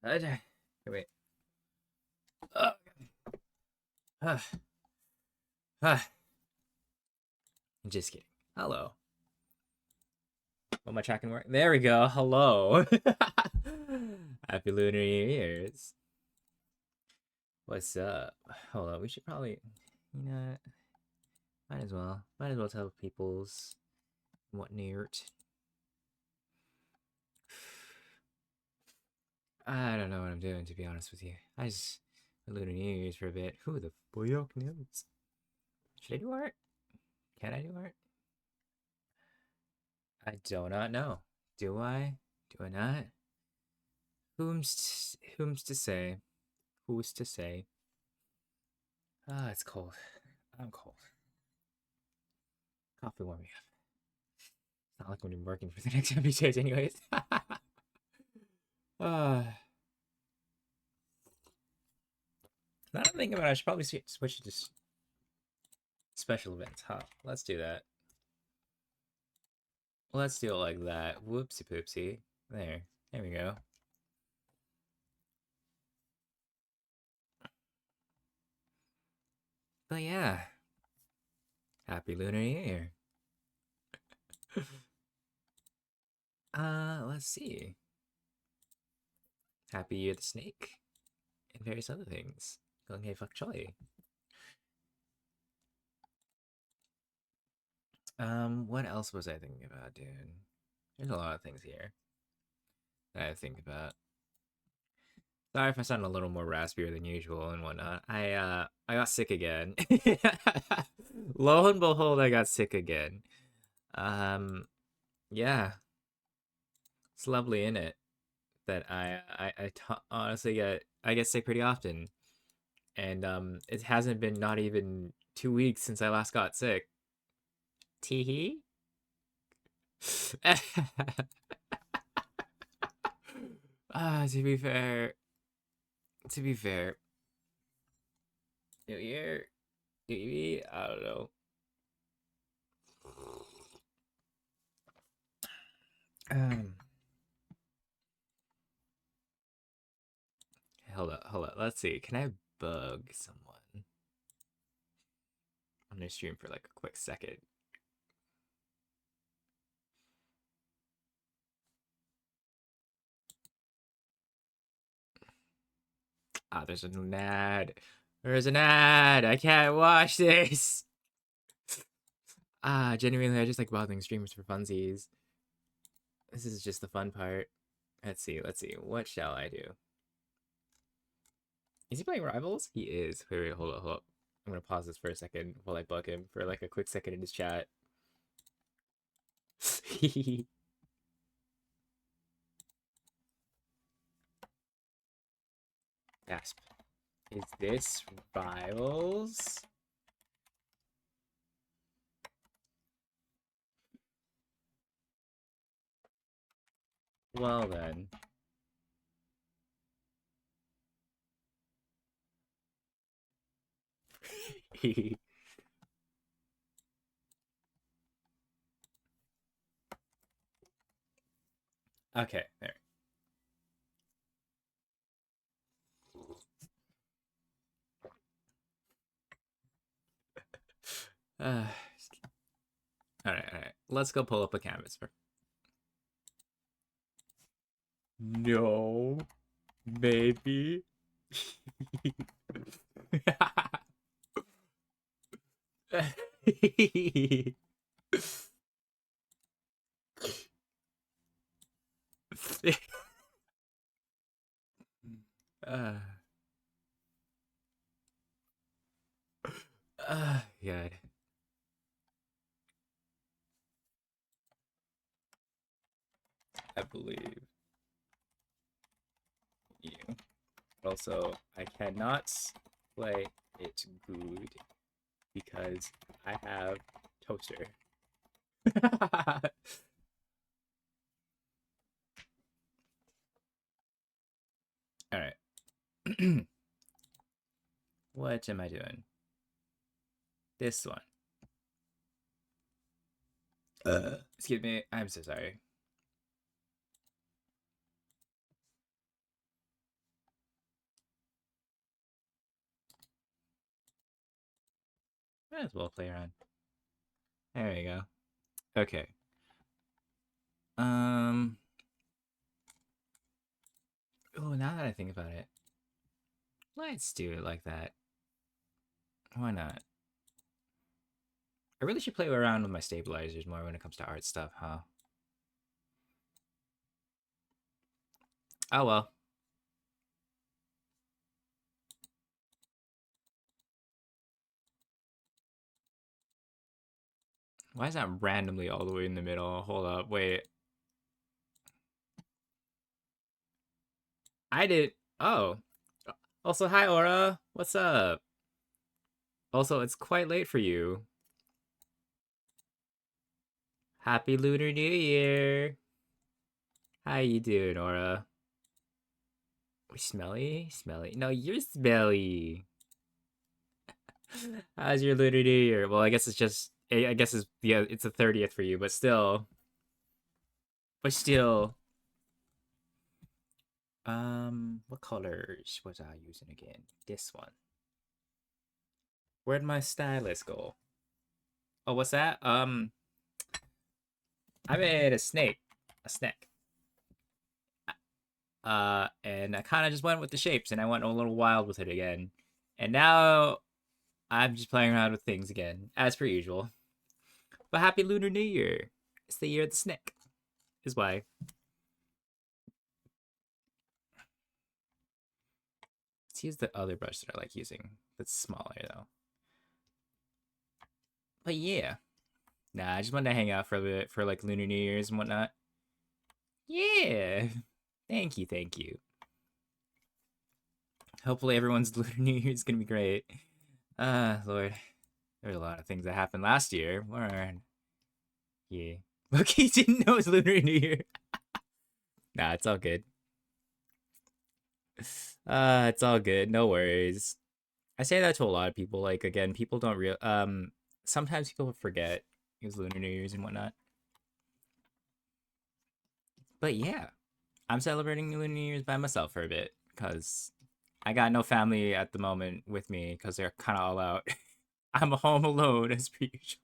Wait. Uh, uh, uh, just kidding. Hello. What am I tracking work? There we go. Hello. Happy Lunar New Year's. What's up? Hold on. We should probably, you know, might as well. Might as well tell people's what near. I don't know what I'm doing, to be honest with you. I just Lunar New Year's for a bit. Who the fuck knows? Should I do art? Can I do art? I do not know. Do I? Do I not? Whom's to say? Who's to say? Ah, it's cold. I'm cold. Coffee warm me up. It's not like I'm gonna be working for the next few days, anyways. uh, now I'm thinking about it, I should probably switch to just special events, huh? Let's do that. Let's do it like that. Whoopsie poopsie. There. There we go. But yeah. Happy Lunar New Year. Let's see. Happy Year the Snake. And various other things. Going hey fuck Charlie. What else was I thinking about, dude? There's a lot of things here that I think about. Sorry if I sound a little more raspier than usual and whatnot. I got sick again. Lo and behold, I got sick again. Yeah, it's lovely in it that honestly get sick pretty often, and it hasn't been not even 2 weeks since I last got sick. Teehee. To be fair, New Year, maybe I don't know. Um, hold up. Let's see. Can I bug someone? I'm gonna stream for like a quick second. Ah, there's an ad. There's an ad. I can't watch this. Genuinely, I just like bothering streamers for funsies. This is just the fun part. Let's see. Let's see. What shall I do? Is he playing Rivals? He is. Wait, hold up, hold up. I'm gonna pause this for a second while I bug him for like a quick second in his chat. Gasp. Is this Rivals? Well then. Okay, there. Uh, all right. Let's go pull up a canvas. No, maybe. uh, God. I believe you. Also, I cannot play it good because I have toaster. All right. What am I doing? This one. Excuse me. I'm so sorry. Might as well play around. There you go. Okay. Oh, now that I think about it, let's do it like that. Why not? I really should play around with my stabilizers more when it comes to art stuff, huh? Oh well. Why is that randomly all the way in the middle? Hold up, wait. I did. Oh. Also, hi, Aura. What's up? Also, it's quite late for you. Happy Lunar New Year. How you doing, Aura? Smelly? Smelly? No, you're smelly. How's your Lunar New Year? Well, I guess it's just. I guess it's yeah, it's the 30th for you, but still. But still. What colors was I using again? This one. Where'd my stylus go? Oh, what's that? I made a snake. A snake. And I kind of just went with the shapes, and I went a little wild with it again. And now I'm just playing around with things again, as per usual. But happy Lunar New Year! It's the year of the snake, is why. Let's use the other brush that I like using. That's smaller though. But yeah, nah, I just wanted to hang out for a bit for like Lunar New Year's and whatnot. Yeah, thank you, thank you. Hopefully everyone's Lunar New Year is gonna be great. Lord, there's a lot of things that happened last year. Yeah. Look, he didn't know it was Lunar New Year. Nah, it's all good. It's all good. No worries. I say that to a lot of people. Like again, people don't real sometimes people forget it was Lunar New Year's and whatnot. But yeah, I'm celebrating Lunar New Year's by myself for a bit because I got no family at the moment with me because they're kind of all out. I'm home alone as per usual.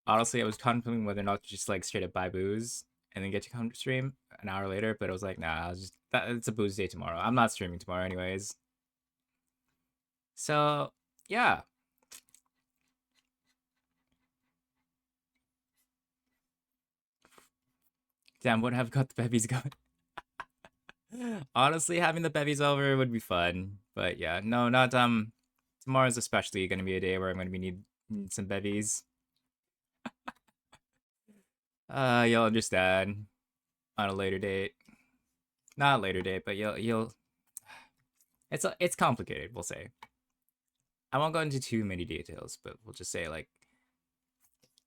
Honestly, I was contemplating whether or not to just like straight up buy booze and then get to come to stream an hour later, but I was like, nah, it's a booze day tomorrow. I'm not streaming tomorrow anyways. So yeah. Damn, would have got the bevies going. Honestly, having the bevies over would be fun. But yeah, no, not tomorrow's especially gonna be a day where I'm gonna be need some bevies. You'll understand on a later date. Not a later date, but you'll it's complicated, we'll say. I won't go into too many details, but we'll just say like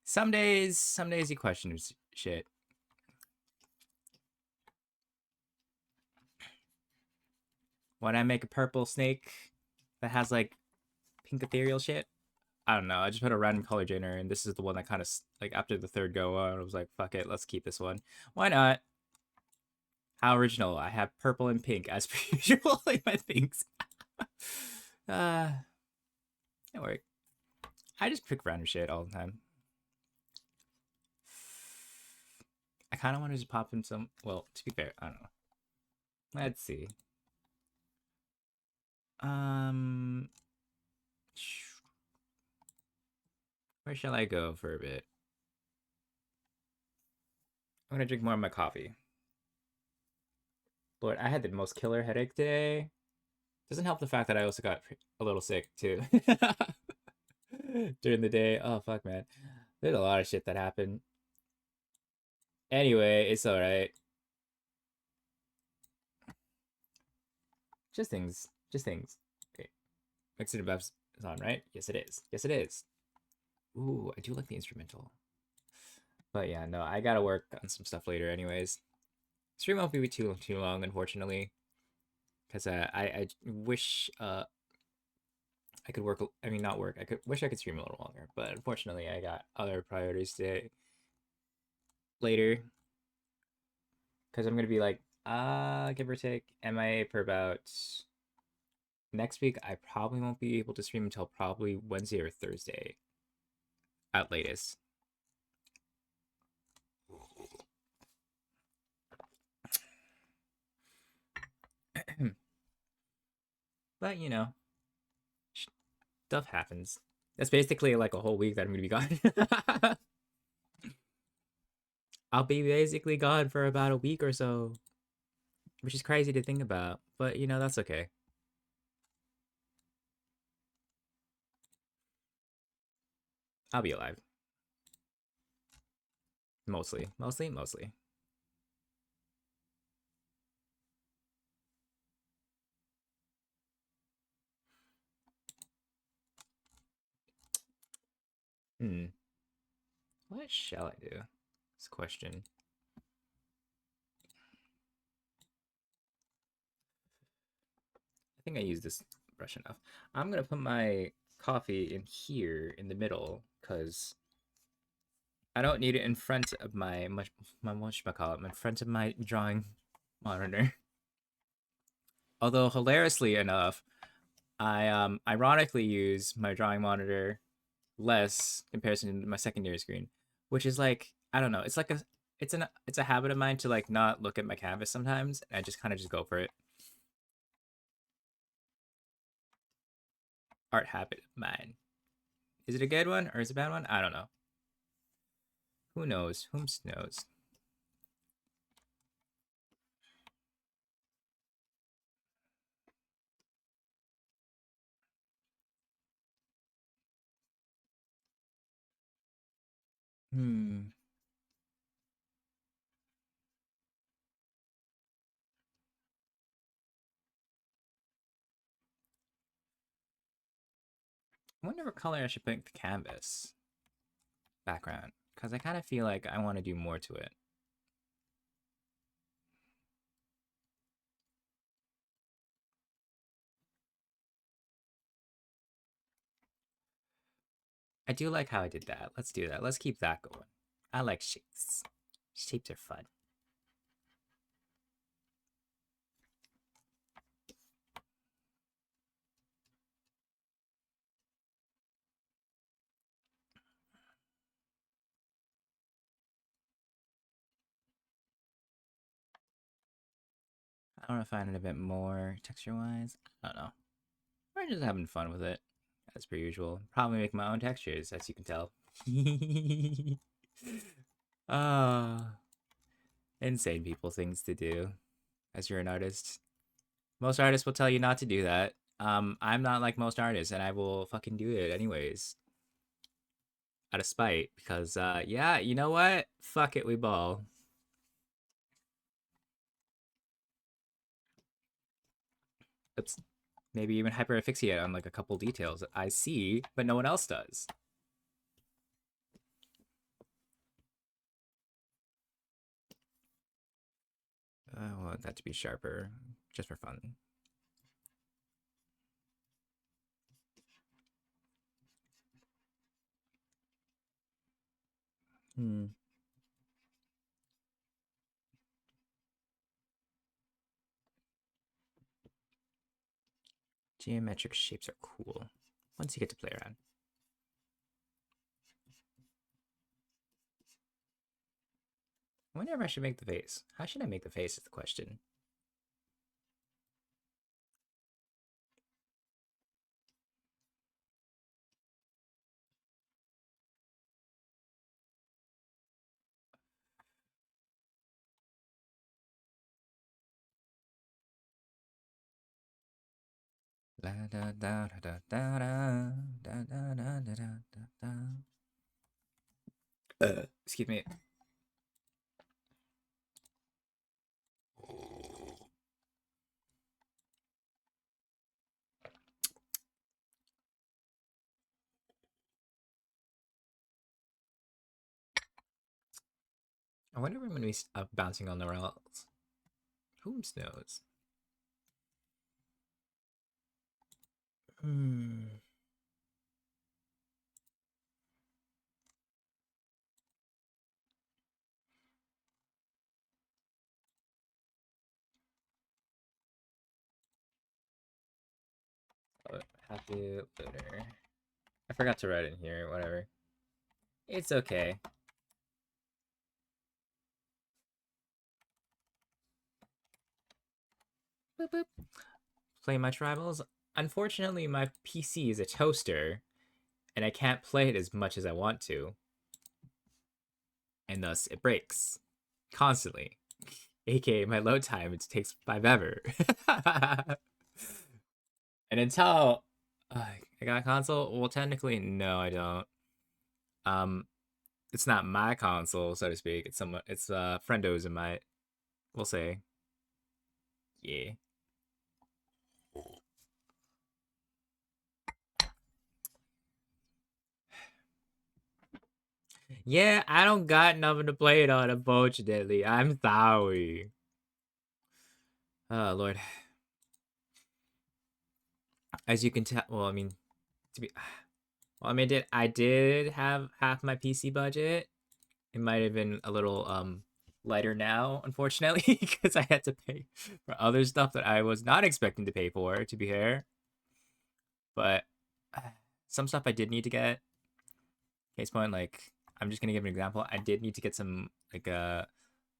some days you question shit. When I make a purple snake that has like pink ethereal shit, I don't know. I just put a random color generator, and this is the one that kind of like after the third go on, I was like, fuck it, let's keep this one. Why not? How original! I have purple and pink as per usual in my things. Don't worry. I just pick random shit all the time. I kind of want to just pop in some. Well, to be fair, I don't know. Let's see. Um, where shall I go for a bit? I'm gonna drink more of my coffee. Lord, I had the most killer headache today. Doesn't help the fact that I also got a little sick too during the day. Oh fuck, man. There's a lot of shit that happened. Anyway, it's all right. Just things. Just things. Okay. Mixer and Bev's is on, right? Yes, it is. Yes, it is. Ooh, I do like the instrumental. But yeah, no, I gotta work on some stuff later, anyways. Stream won't be too long, unfortunately, because I wish I could work. I mean, not work. I could wish I could stream a little longer, but unfortunately, I got other priorities today later. Because I'm gonna be like, give or take, MIA for about next week I probably won't be able to stream until probably Wednesday or Thursday at latest. But you know, stuff happens. That's basically like a whole week that I'm gonna be gone. I'll be basically gone for about a week or so, which is crazy to think about. But you know, that's okay. I'll be alive. Mostly. Mostly, mostly. Hmm. What shall I do? This question. I think I used this brush enough. I'm gonna put my coffee in here in the middle because I don't need it in front of my whatchamacallit, in front of my drawing monitor. Although hilariously enough, I ironically use my drawing monitor less comparison to my secondary screen, which is like I don't know. It's like it's a habit of mine to like not look at my canvas sometimes. And I just kind of just go for it. Art habit of mine. Is it a good one or is it a bad one? I don't know. Who knows? Whom knows? Hmm. I wonder what color I should pick the canvas background because I kind of feel like I want to do more to it. I do like how I did that. Let's do that. Let's keep that going. I like shapes. Shapes are fun. I want to find it a bit more texture-wise. I don't know. We're just having fun with it, as per usual. Probably make my own textures, as you can tell. Ah, insane people things to do as you're an artist. Most artists will tell you not to do that. I'm not like most artists, and I will fucking do it anyways, out of spite. Because, yeah, you know what? Fuck it, we ball. Oops. Maybe even hyper asphyxiate on like a couple details that I see, but no one else does. I want that to be sharper, just for fun. Hmm. Geometric shapes are cool once you get to play around. I wonder if I should make the face. How should I make the face is the question. La da da da da da da da da da da da. Excuse me. I wonder if I'm going to be bouncing on the rails. Who knows? Hmm. Happy Lunar. I forgot to write it in here, whatever. It's okay. Boop, boop. Play my tribals. Unfortunately, my PC is a toaster, and I can't play it as much as I want to. And thus, it breaks. Constantly. AKA, my load time, it takes forever. And until I got a console, well, technically, no, I don't. It's not my console, so to speak. It's friendos in my, we'll say. Yeah. Yeah, I don't got nothing to play it on, unfortunately. I'm sorry. Oh, Lord. As you can tell, well, I mean, to be, well, I mean, I did have half my PC budget. It might have been a little lighter now, unfortunately, because I had to pay for other stuff that I was not expecting to pay for, to be fair. But some stuff I did need to get. Case point, like, I'm just gonna give an example. I did need to get some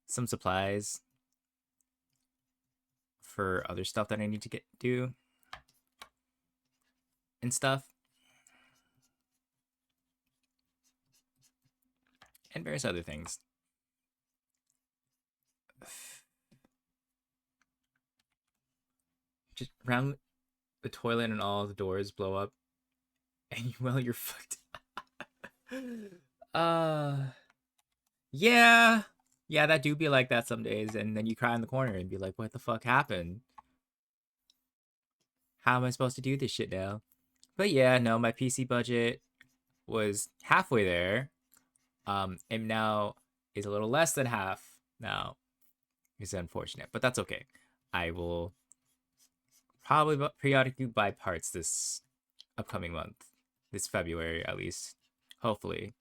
supplies for other stuff that I need to do and stuff, and various other things. Just round the toilet and all the doors blow up, and you're fucked. uh, yeah, yeah, that do be like that some days, and then you cry in the corner and be like, "What the fuck happened? How am I supposed to do this shit now?" But yeah, no, my PC budget was halfway there, and now is a little less than half now. It's unfortunate, but that's okay. I will probably periodically buy parts this upcoming month, this February at least. Hopefully,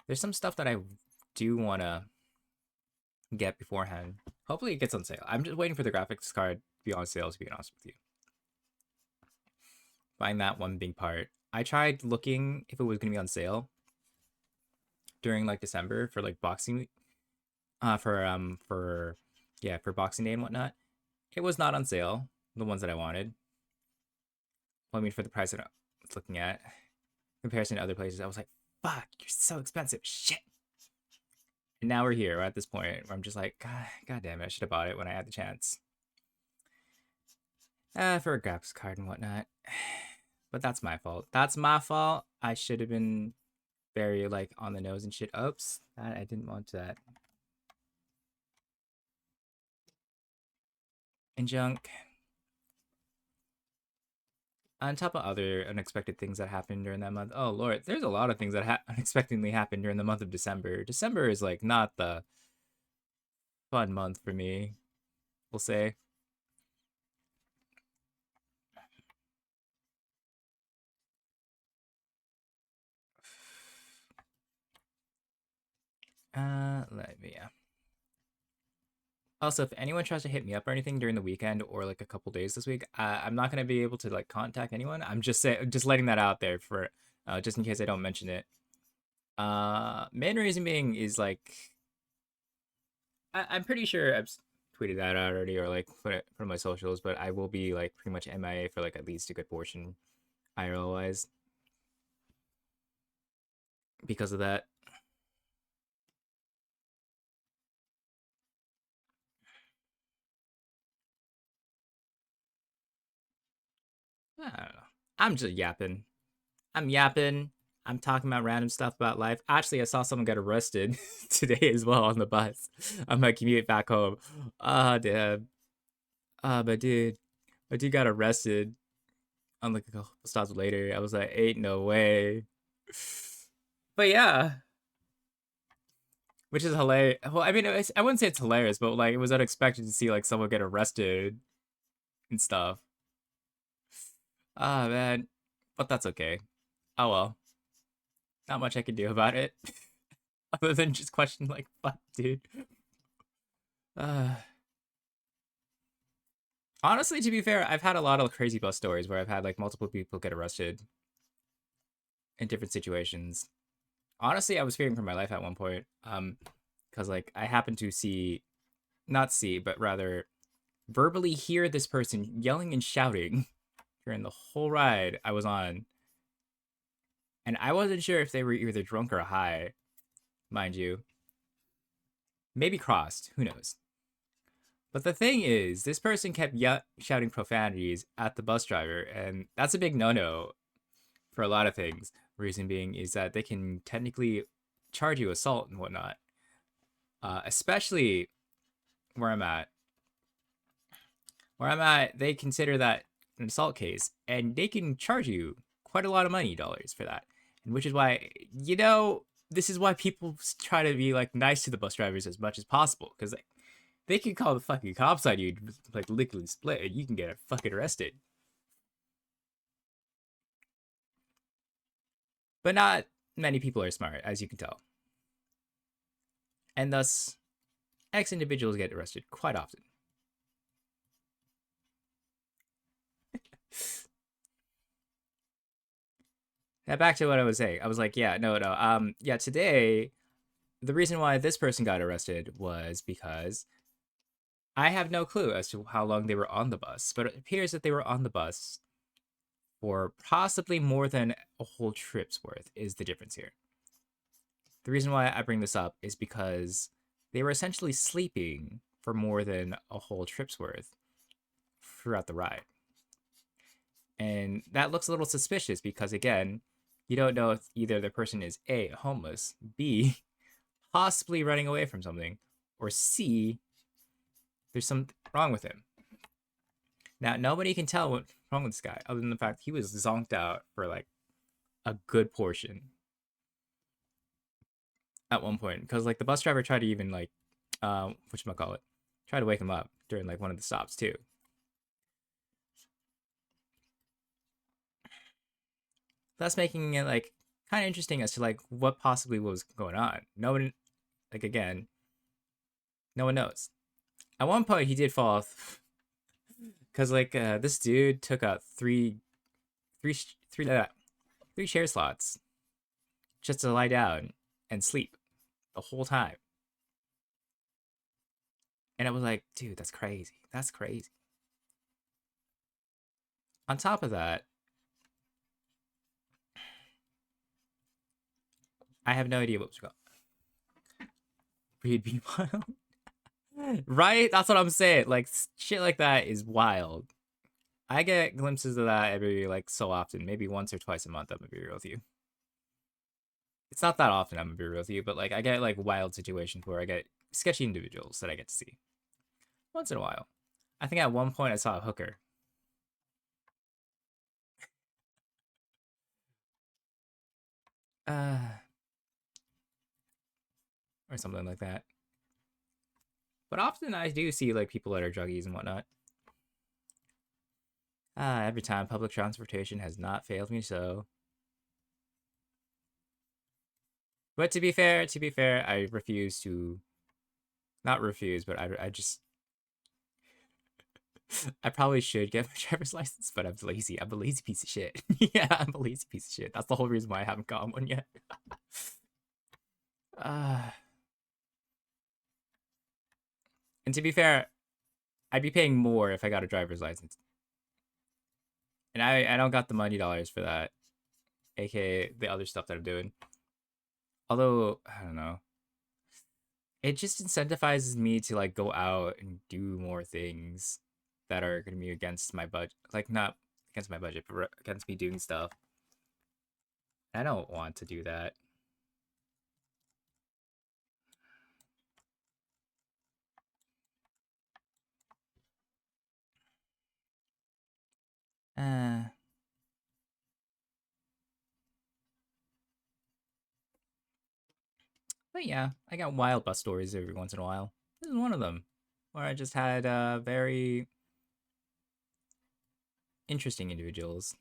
there's some stuff that I do want to get beforehand. Hopefully, it gets on sale. I'm just waiting for the graphics card to be on sale. To be honest with you, buying that one big part. I tried looking if it was going to be on sale during like December for like Boxing for Boxing Day and whatnot. It was not on sale. The ones that I wanted. Well, I mean, for the price that I was looking at, in comparison to other places, I was like, "Fuck, you're so expensive, shit." And now we're at this point where I'm just like, God damn it, I should have bought it when I had the chance. For a graphics card and whatnot. But that's my fault. That's my fault. I should have been very like on the nose and shit. Oops, I didn't want that. And junk. On top of other unexpected things that happened during that month. Oh lord, there's a lot of things that unexpectedly happened during the month of December. December is like not the fun month for me, we'll say. Let me. Also, if anyone tries to hit me up or anything during the weekend or like a couple days this week, I'm not gonna be able to like contact anyone. I'm just letting that out there for just in case I don't mention it. Main reason being is like I'm pretty sure I've tweeted that out already or like put it on my socials, but I will be like pretty much MIA for like at least a good portion IRL wise because of that. I don't know. I'm just yapping. I'm yapping. I'm talking about random stuff about life. Actually, I saw someone get arrested today as well on the bus on my commute back home. Ah, damn. Ah, my dude got arrested on like a couple stops later. I was like, ain't no way. But yeah, which is hilarious. Well, I mean, I wouldn't say it's hilarious, but like it was unexpected to see like someone get arrested and stuff. Ah, man. But that's okay. Oh well. Not much I can do about it. Other than just question like, fuck, dude. Uh, Honestly, to be fair, I've had a lot of crazy bus stories where I've had like multiple people get arrested in different situations. Honestly, I was fearing for my life at one point. Because like I happened to see, not see, but rather verbally hear this person yelling and shouting during the whole ride I was on, and I wasn't sure if they were either drunk or high, mind you. Maybe crossed, who knows? But the thing is, this person kept shouting profanities at the bus driver, and that's a big no-no for a lot of things. Reason being is that they can technically charge you assault and whatnot. Especially where I'm at. Where I'm at, they consider that an assault case, and they can charge you quite a lot of money, dollars, for that. And which is why, this is why people try to be like nice to the bus drivers as much as possible, because like they can call the fucking cops on you, like lickety split, and you can get fucking arrested. But not many people are smart, as you can tell, and thus X individuals get arrested quite often. Now back to what I was saying. I was like, yeah, no, no. Yeah, today the reason why this person got arrested was because I have no clue as to how long they were on the bus, but it appears that they were on the bus for possibly more than a whole trip's worth, is the difference here. The reason why I bring this up is because they were essentially sleeping for more than a whole trip's worth throughout the ride. And that looks a little suspicious because, again, you don't know if either the person is A, homeless, B, possibly running away from something, or C, there's something wrong with him. Now, nobody can tell what's wrong with this guy other than the fact he was zonked out for like a good portion at one point. Because like the bus driver tried to even like, whatchamacallit, try to wake him up during like one of the stops too. That's making it like kind of interesting as to like what possibly was going on. No one, like again, no one knows. At one point, he did fall off because like this dude took out three, three, three chair slots just to lie down and sleep the whole time. And I was like, dude, that's crazy. That's crazy. On top of that, I have no idea what was going on. Breed be wild. Right? That's what I'm saying. Like, shit like that is wild. I get glimpses of that every, like, so often. Maybe once or twice a month, I'm gonna be real with you. It's not that often, I'm gonna be real with you, but, like, I get, like, wild situations where I get sketchy individuals that I get to see. Once in a while. I think at one point I saw a hooker. Uh, or something like that. But often I do see, like, people that are druggies and whatnot. Every time public transportation has not failed me so. But to be fair, I refuse to, not refuse, but I just, I probably should get my driver's license, but I'm lazy. I'm a lazy piece of shit. Yeah, I'm a lazy piece of shit. That's the whole reason why I haven't gotten one yet. uh, and to be fair, I'd be paying more if I got a driver's license. And I don't got the money dollars for that, aka the other stuff that I'm doing. Although, I don't know. It just incentivizes me to like go out and do more things that are going to be against my budget, like not against my budget, but against me doing stuff. I don't want to do that. uh but yeah, I got wild bus stories every once in a while. This is one of them where I just had very interesting individuals.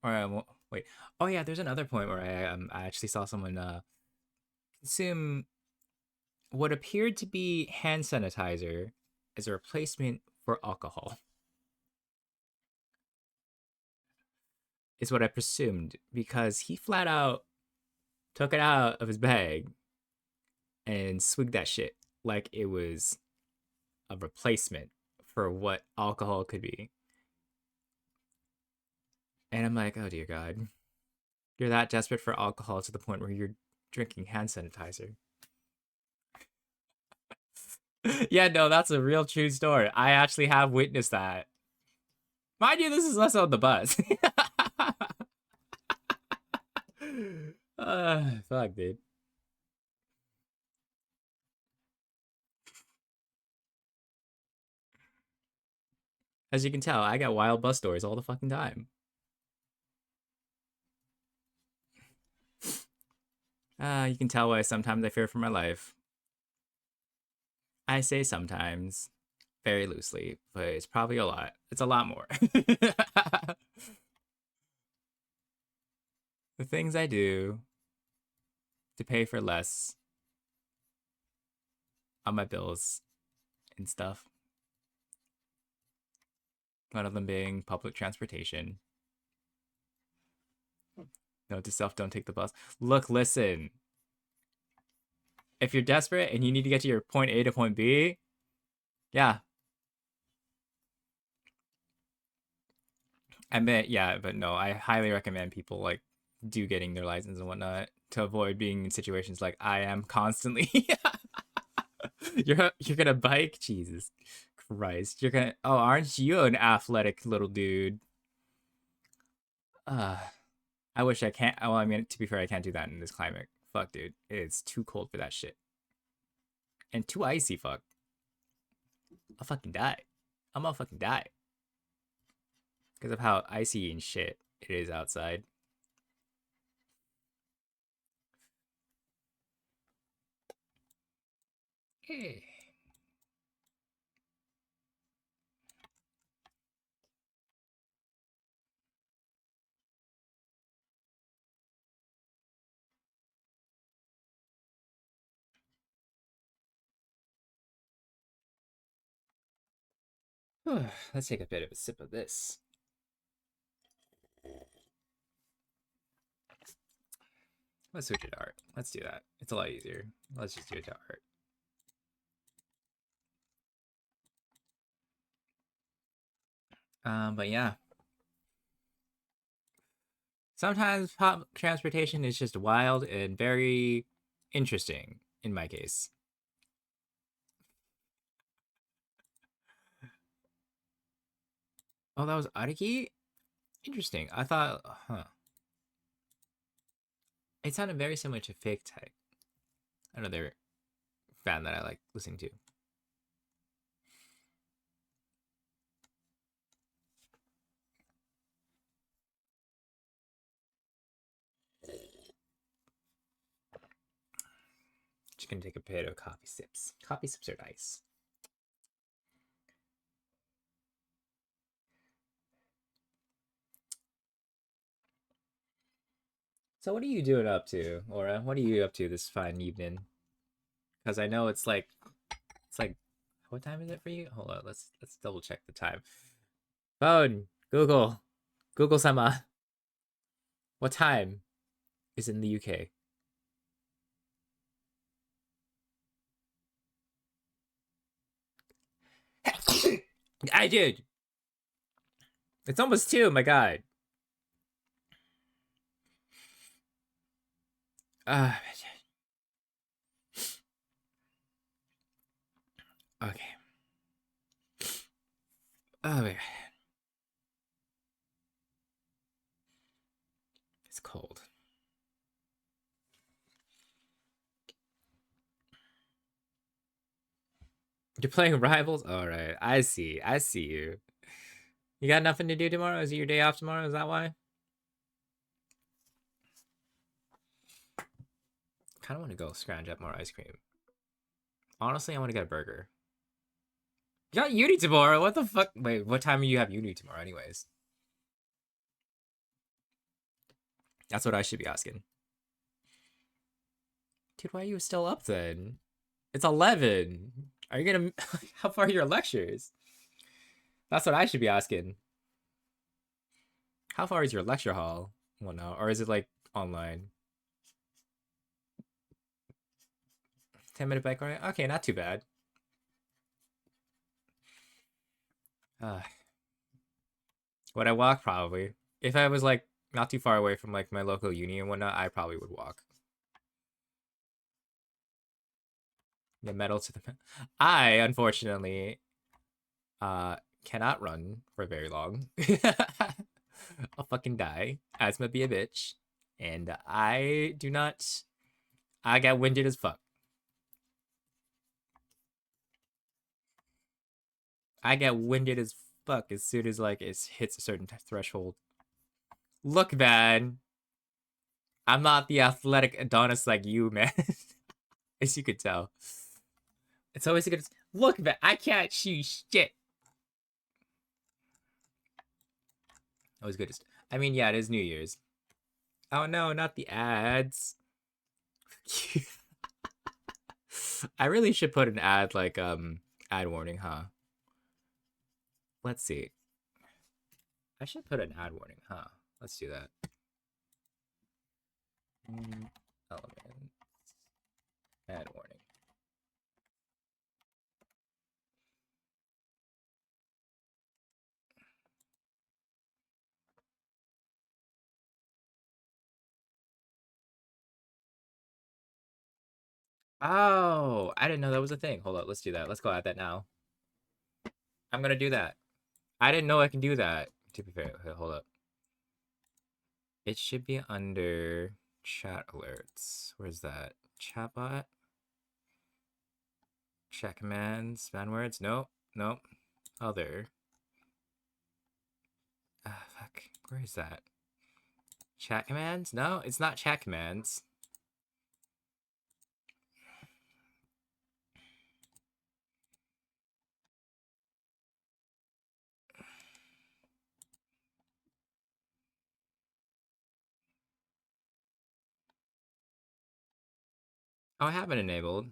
Or wait, oh yeah, there's another point where I actually saw someone consume what appeared to be hand sanitizer as a replacement for alcohol. Is what I presumed, because he flat out took it out of his bag and swigged that shit like it was a replacement for what alcohol could be. And I'm like, oh dear God. You're that desperate for alcohol to the point where you're drinking hand sanitizer. Yeah, no, that's a real true story. I actually have witnessed that. Mind you, this is less on the bus. Fuck, dude. As you can tell, I got wild bus stories all the fucking time. You can tell why sometimes I fear for my life. I say sometimes, very loosely, but it's probably a lot. It's a lot more. The things I do to pay for less on my bills and stuff. One of them being public transportation. Note to self, don't take the bus. Look, listen. If you're desperate and you need to get to your point A to point B, yeah. I mean, yeah, but no, I highly recommend people like do getting their license and whatnot to avoid being in situations like I am constantly. You're gonna bike? Jesus Christ. You're gonna oh, aren't you an athletic little dude? Uh I wish I can't well, I mean to be fair, I can't do that in this climate. Fuck dude. It's too cold for that shit. And too icy, fuck. I'll fucking die. I'm gonna fucking die. Because of how icy and shit it is outside. Hey. Let's take a bit of a sip of this. Let's switch it to art. Let's do that. It's a lot easier. Let's just do it to art. But yeah. Sometimes public transportation is just wild and very interesting, in my case. Oh, that was Ariki? Interesting. I thought, huh. It sounded very similar to Fake Type. Another band that I like listening to. Just gonna take a bit of coffee sips. Coffee sips are nice. So what are you doing up to, Laura? What are you up to this fine evening? Because I know it's like, what time is it for you? Hold on, let's double check the time. Phone, Google sama. What time is it in the UK? I did. It's almost 2, my god. Okay. Oh my god. It's cold. You're playing Rivals? Alright. I see. I see you. You got nothing to do tomorrow? Is it your day off tomorrow? Is that why? Kind of want to go scrounge up more ice cream. Honestly, I want to get a burger. You got uni tomorrow? What the fuck? Wait, what time do you have uni tomorrow anyways? That's what I should be asking. Dude, why are you still up then? It's 11. Are you gonna? How far are your lectures? That's what I should be asking. How far is your lecture hall? Well, no, or is it like online? 10-minute bike ride. Okay, not too bad. Uh, would I walk? Probably. If I was like not too far away from like my local uni and whatnot, I probably would walk. The metal to the. I unfortunately uh cannot run for very long. I'll fucking die. Asthma be a bitch, and I do not. I got winded as fuck. I get winded as fuck as soon as like it hits a certain threshold. Look, man, I'm not the athletic Adonis like you, man. As you could tell. It's always a good look, man. I can't shoot shit. Always good. I mean, yeah, it is New Year's. Oh no, not the ads. I really should put an ad like ad warning, huh? Let's see. I should put an ad warning, huh? Let's do that. Element ad warning. Oh, I didn't know that was a thing. Hold up, let's do that. Let's go at that now. I'm gonna do that. I didn't know I can do that. To be fair, okay, hold up. It should be under chat alerts. Where's that? Chatbot? Chat commands, man words? Nope, nope. Other. Ah, fuck. Where is that? Chat commands? No, it's not chat commands. Oh, I have it enabled.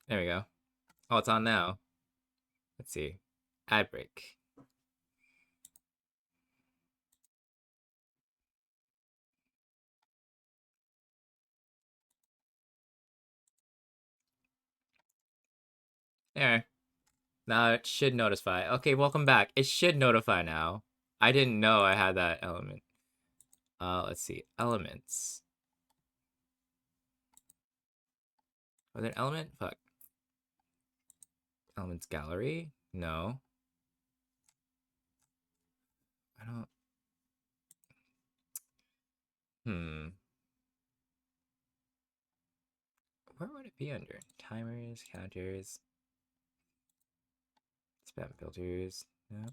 There we go. Oh, it's on now. Let's see. Ad break. There. Now it should notify. Okay, welcome back. It should notify now. I didn't know I had that element. Let's see. Elements. Was there an element? Fuck. Elements gallery? No. I don't. Hmm. Where would it be under? Timers, counters, spam filters. No.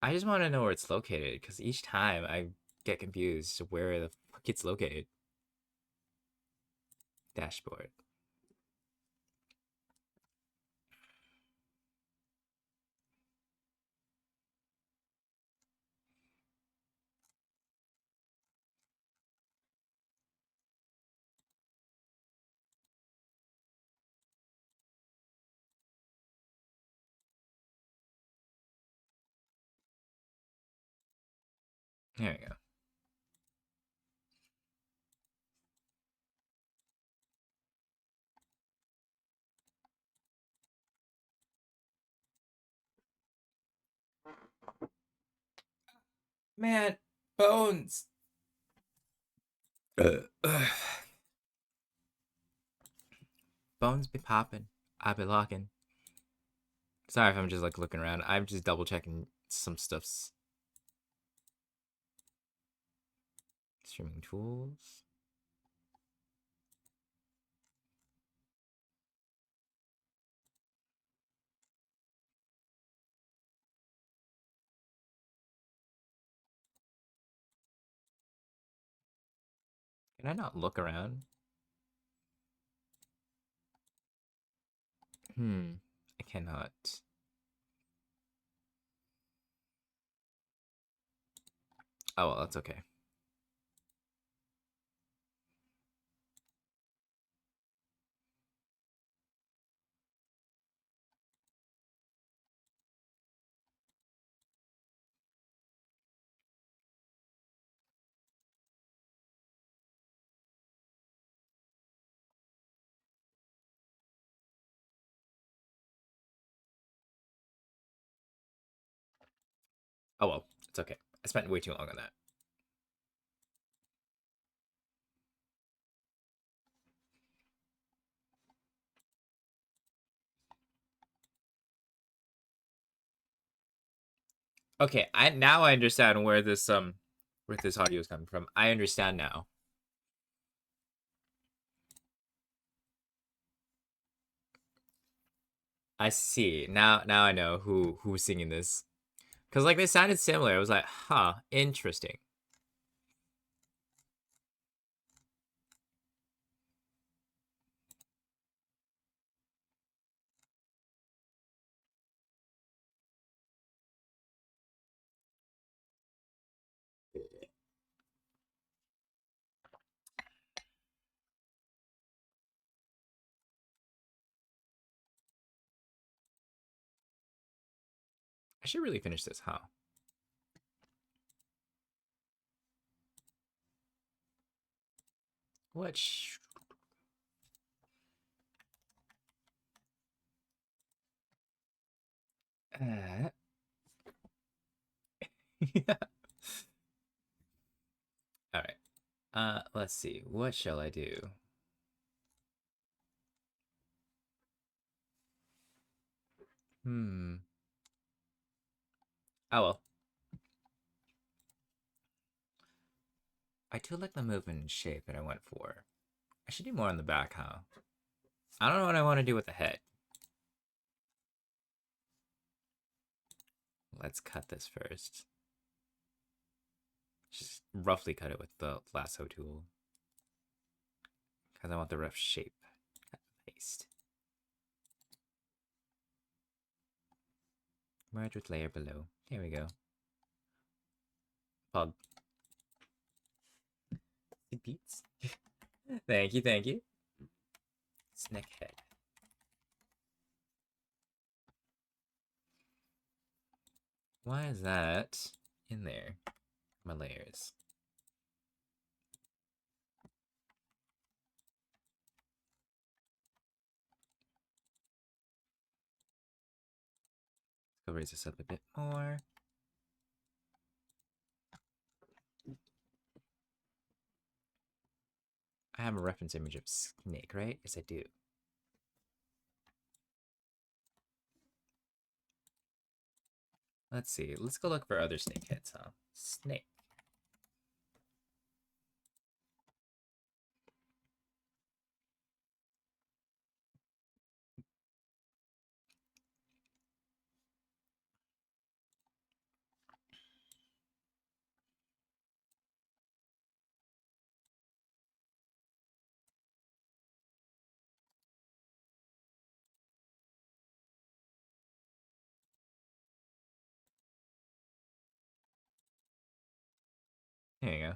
I just want to know where it's located because each time I get confused where the fuck it's located. Dashboard. There we go. Man, bones. Bones be popping. I be locking. Sorry if I'm just like looking around. I'm just double checking some stuffs. Streaming tools. Can I not look around? I cannot. Oh, well, that's okay. Oh, well, it's okay. I spent way too long on that. Okay, I understand where this audio is coming from. I understand now. I see. Now I know who's singing this. Cause like they sounded similar. I was like, huh, interesting. I should really finish this, huh? What? Uh, All right. Let's see. What shall I do? Hmm. Oh well. I do like the movement and shape that I went for. I should do more on the back, huh? I don't know what I want to do with the head. Let's cut this first. Just roughly cut it with the lasso tool. Because I want the rough shape. Paste. Merge with layer below. There we go. Pug. It beats. Thank you, thank you. Snack head. Why is that in there? My layers. Let's go raise this up a bit more. I have a reference image of snake, right? Yes, I do. Let's see. Let's go look for other snake heads, huh? Snake. There you go.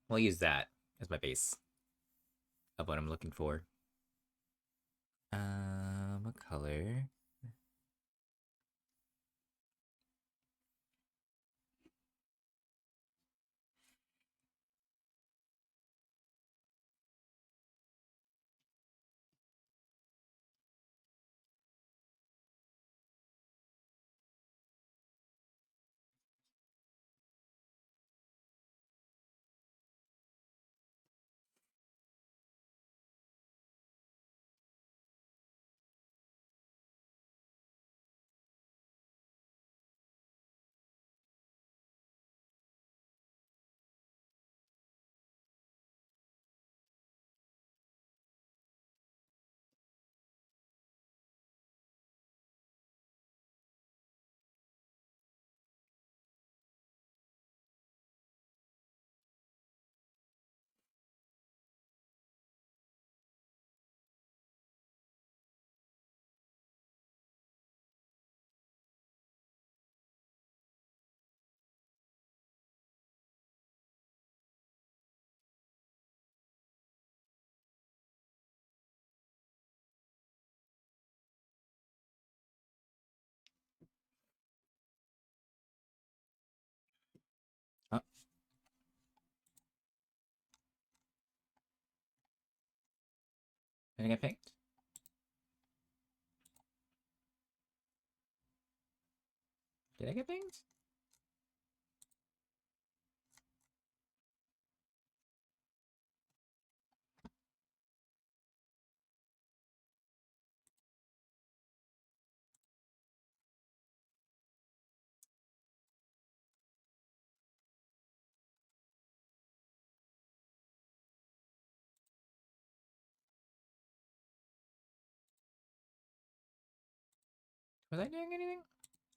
We'll use that as my base of what I'm looking for. A color. Did I get picked? Did I get pinged? Was I doing anything?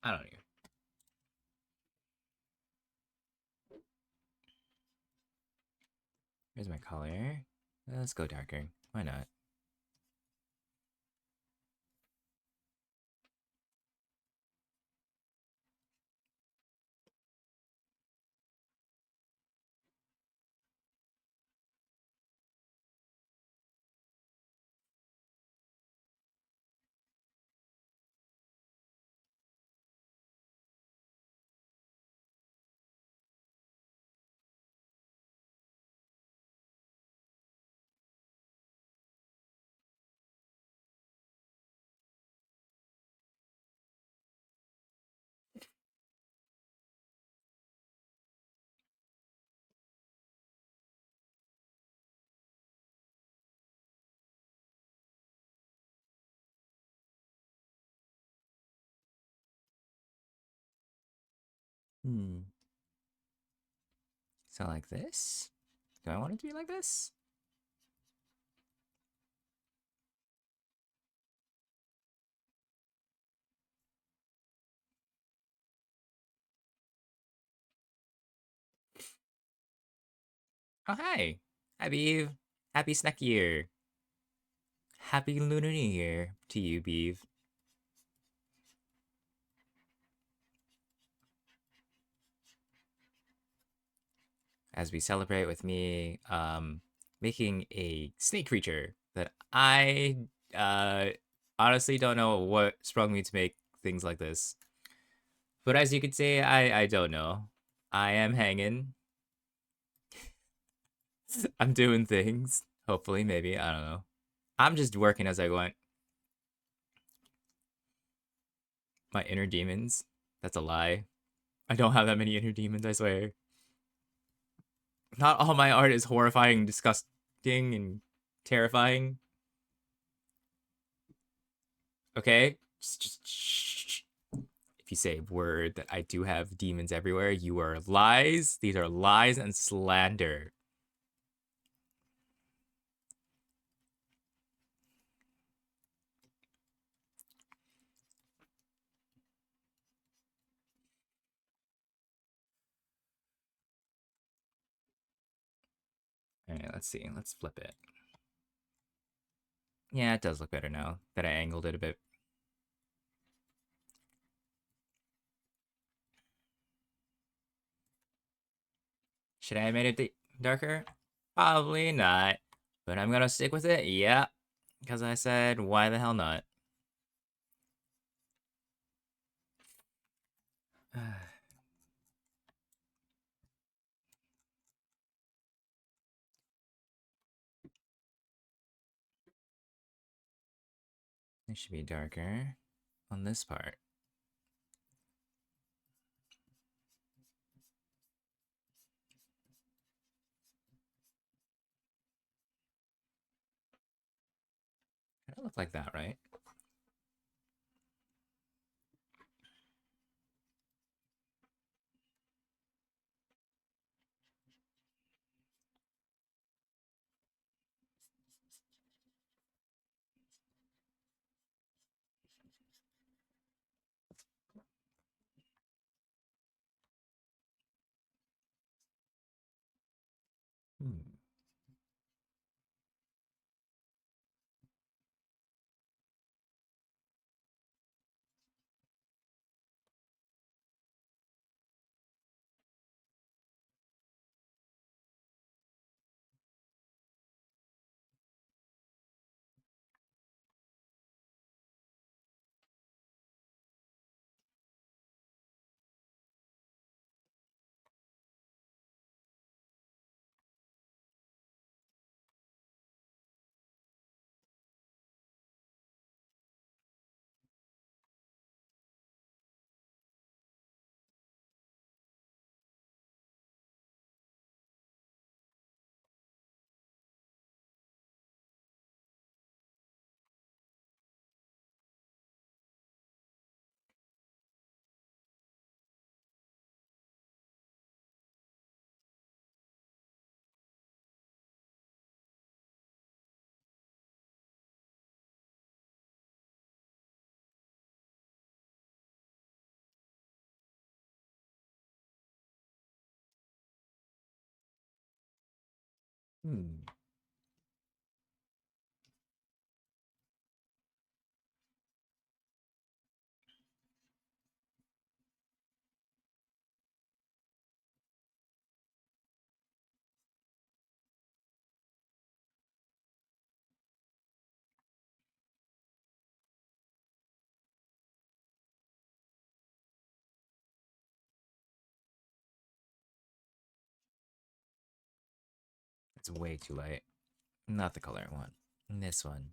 I don't know. Here's my color. Let's go darker. Why not? Hmm. So like this? Do I want it to be like this? Oh, hi. Hi, Beeve. Happy Snack Year. Happy Lunar New Year to you, Beeve. As we celebrate with me making a snake creature that I uh, honestly don't know what sprung me to make things like this. But as you could say, I don't know. I am hanging. I'm doing things. Hopefully, maybe. I don't know. I'm just working as I went. My inner demons. That's a lie. I don't have that many inner demons, I swear. Not all my art is horrifying, disgusting, and terrifying. Okay? Just shh. If you say a word that I do have demons everywhere, you are lies. These are lies and slander. Alright, let's see. Let's flip it. Yeah, it does look better now that I angled it a bit. Should I have made it darker? Probably not. But I'm gonna stick with it. Yeah. Because I said, why the hell not? It should be darker on this part. It don't look like that, right? Hmm. Hmm. It's way too light. Not the color I want. This one.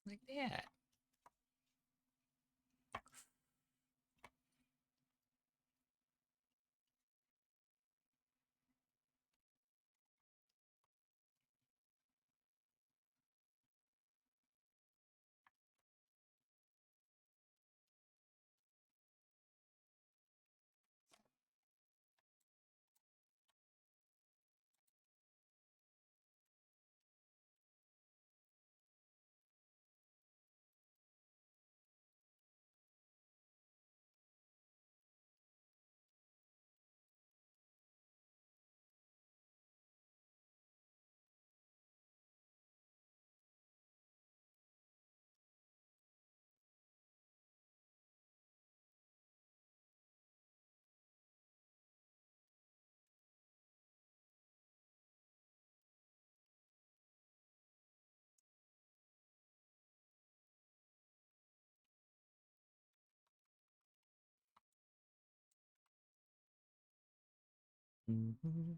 Like that. Mm-hmm.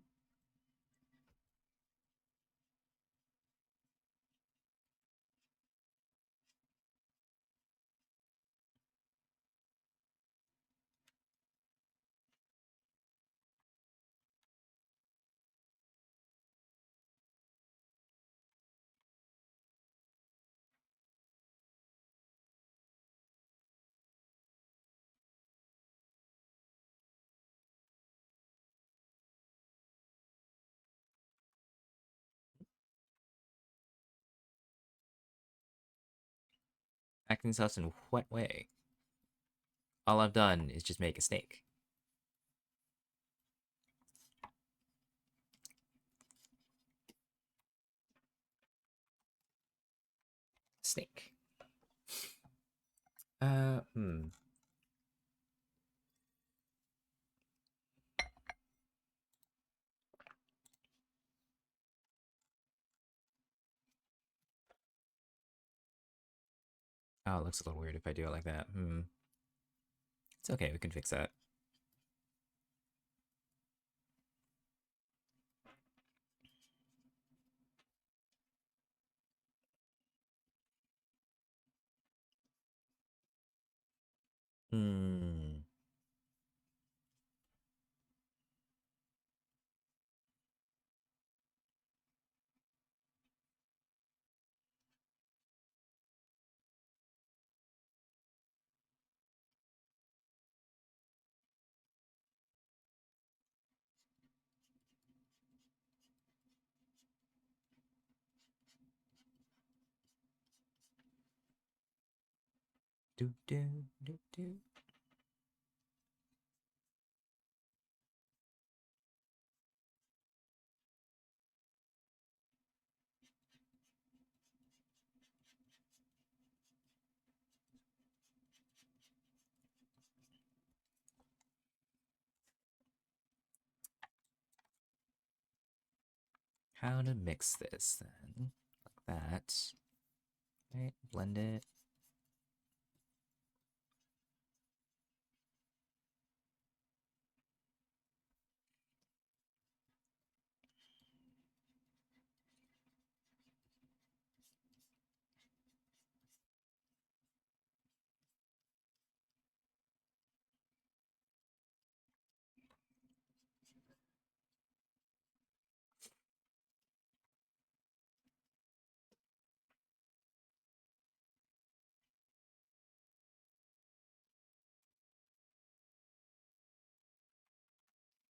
Acting sauce in what way? All I've done is just make a snake. Snake. Hmm. Oh, it looks a little weird if I do it like that. Hmm. It's okay, we can fix that. Hmm. Do do do do. How to mix this then? Like that. Right, blend it.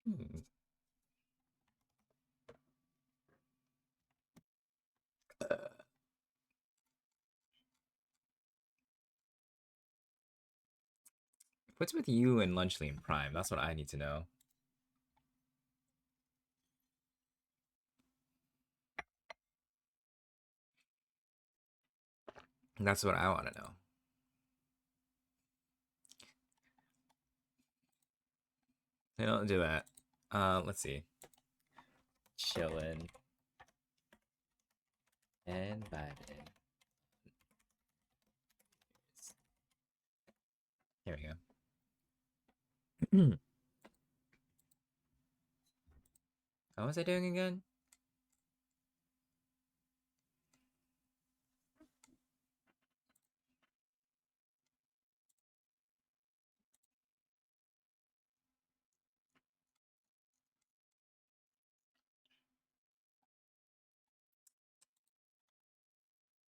Hmm. What's with you and Lunchly Prime? That's what I need to know. That's what I want to know. They don't do that. Let's see. Chillin' and vibing. Here we go. What was I doing again?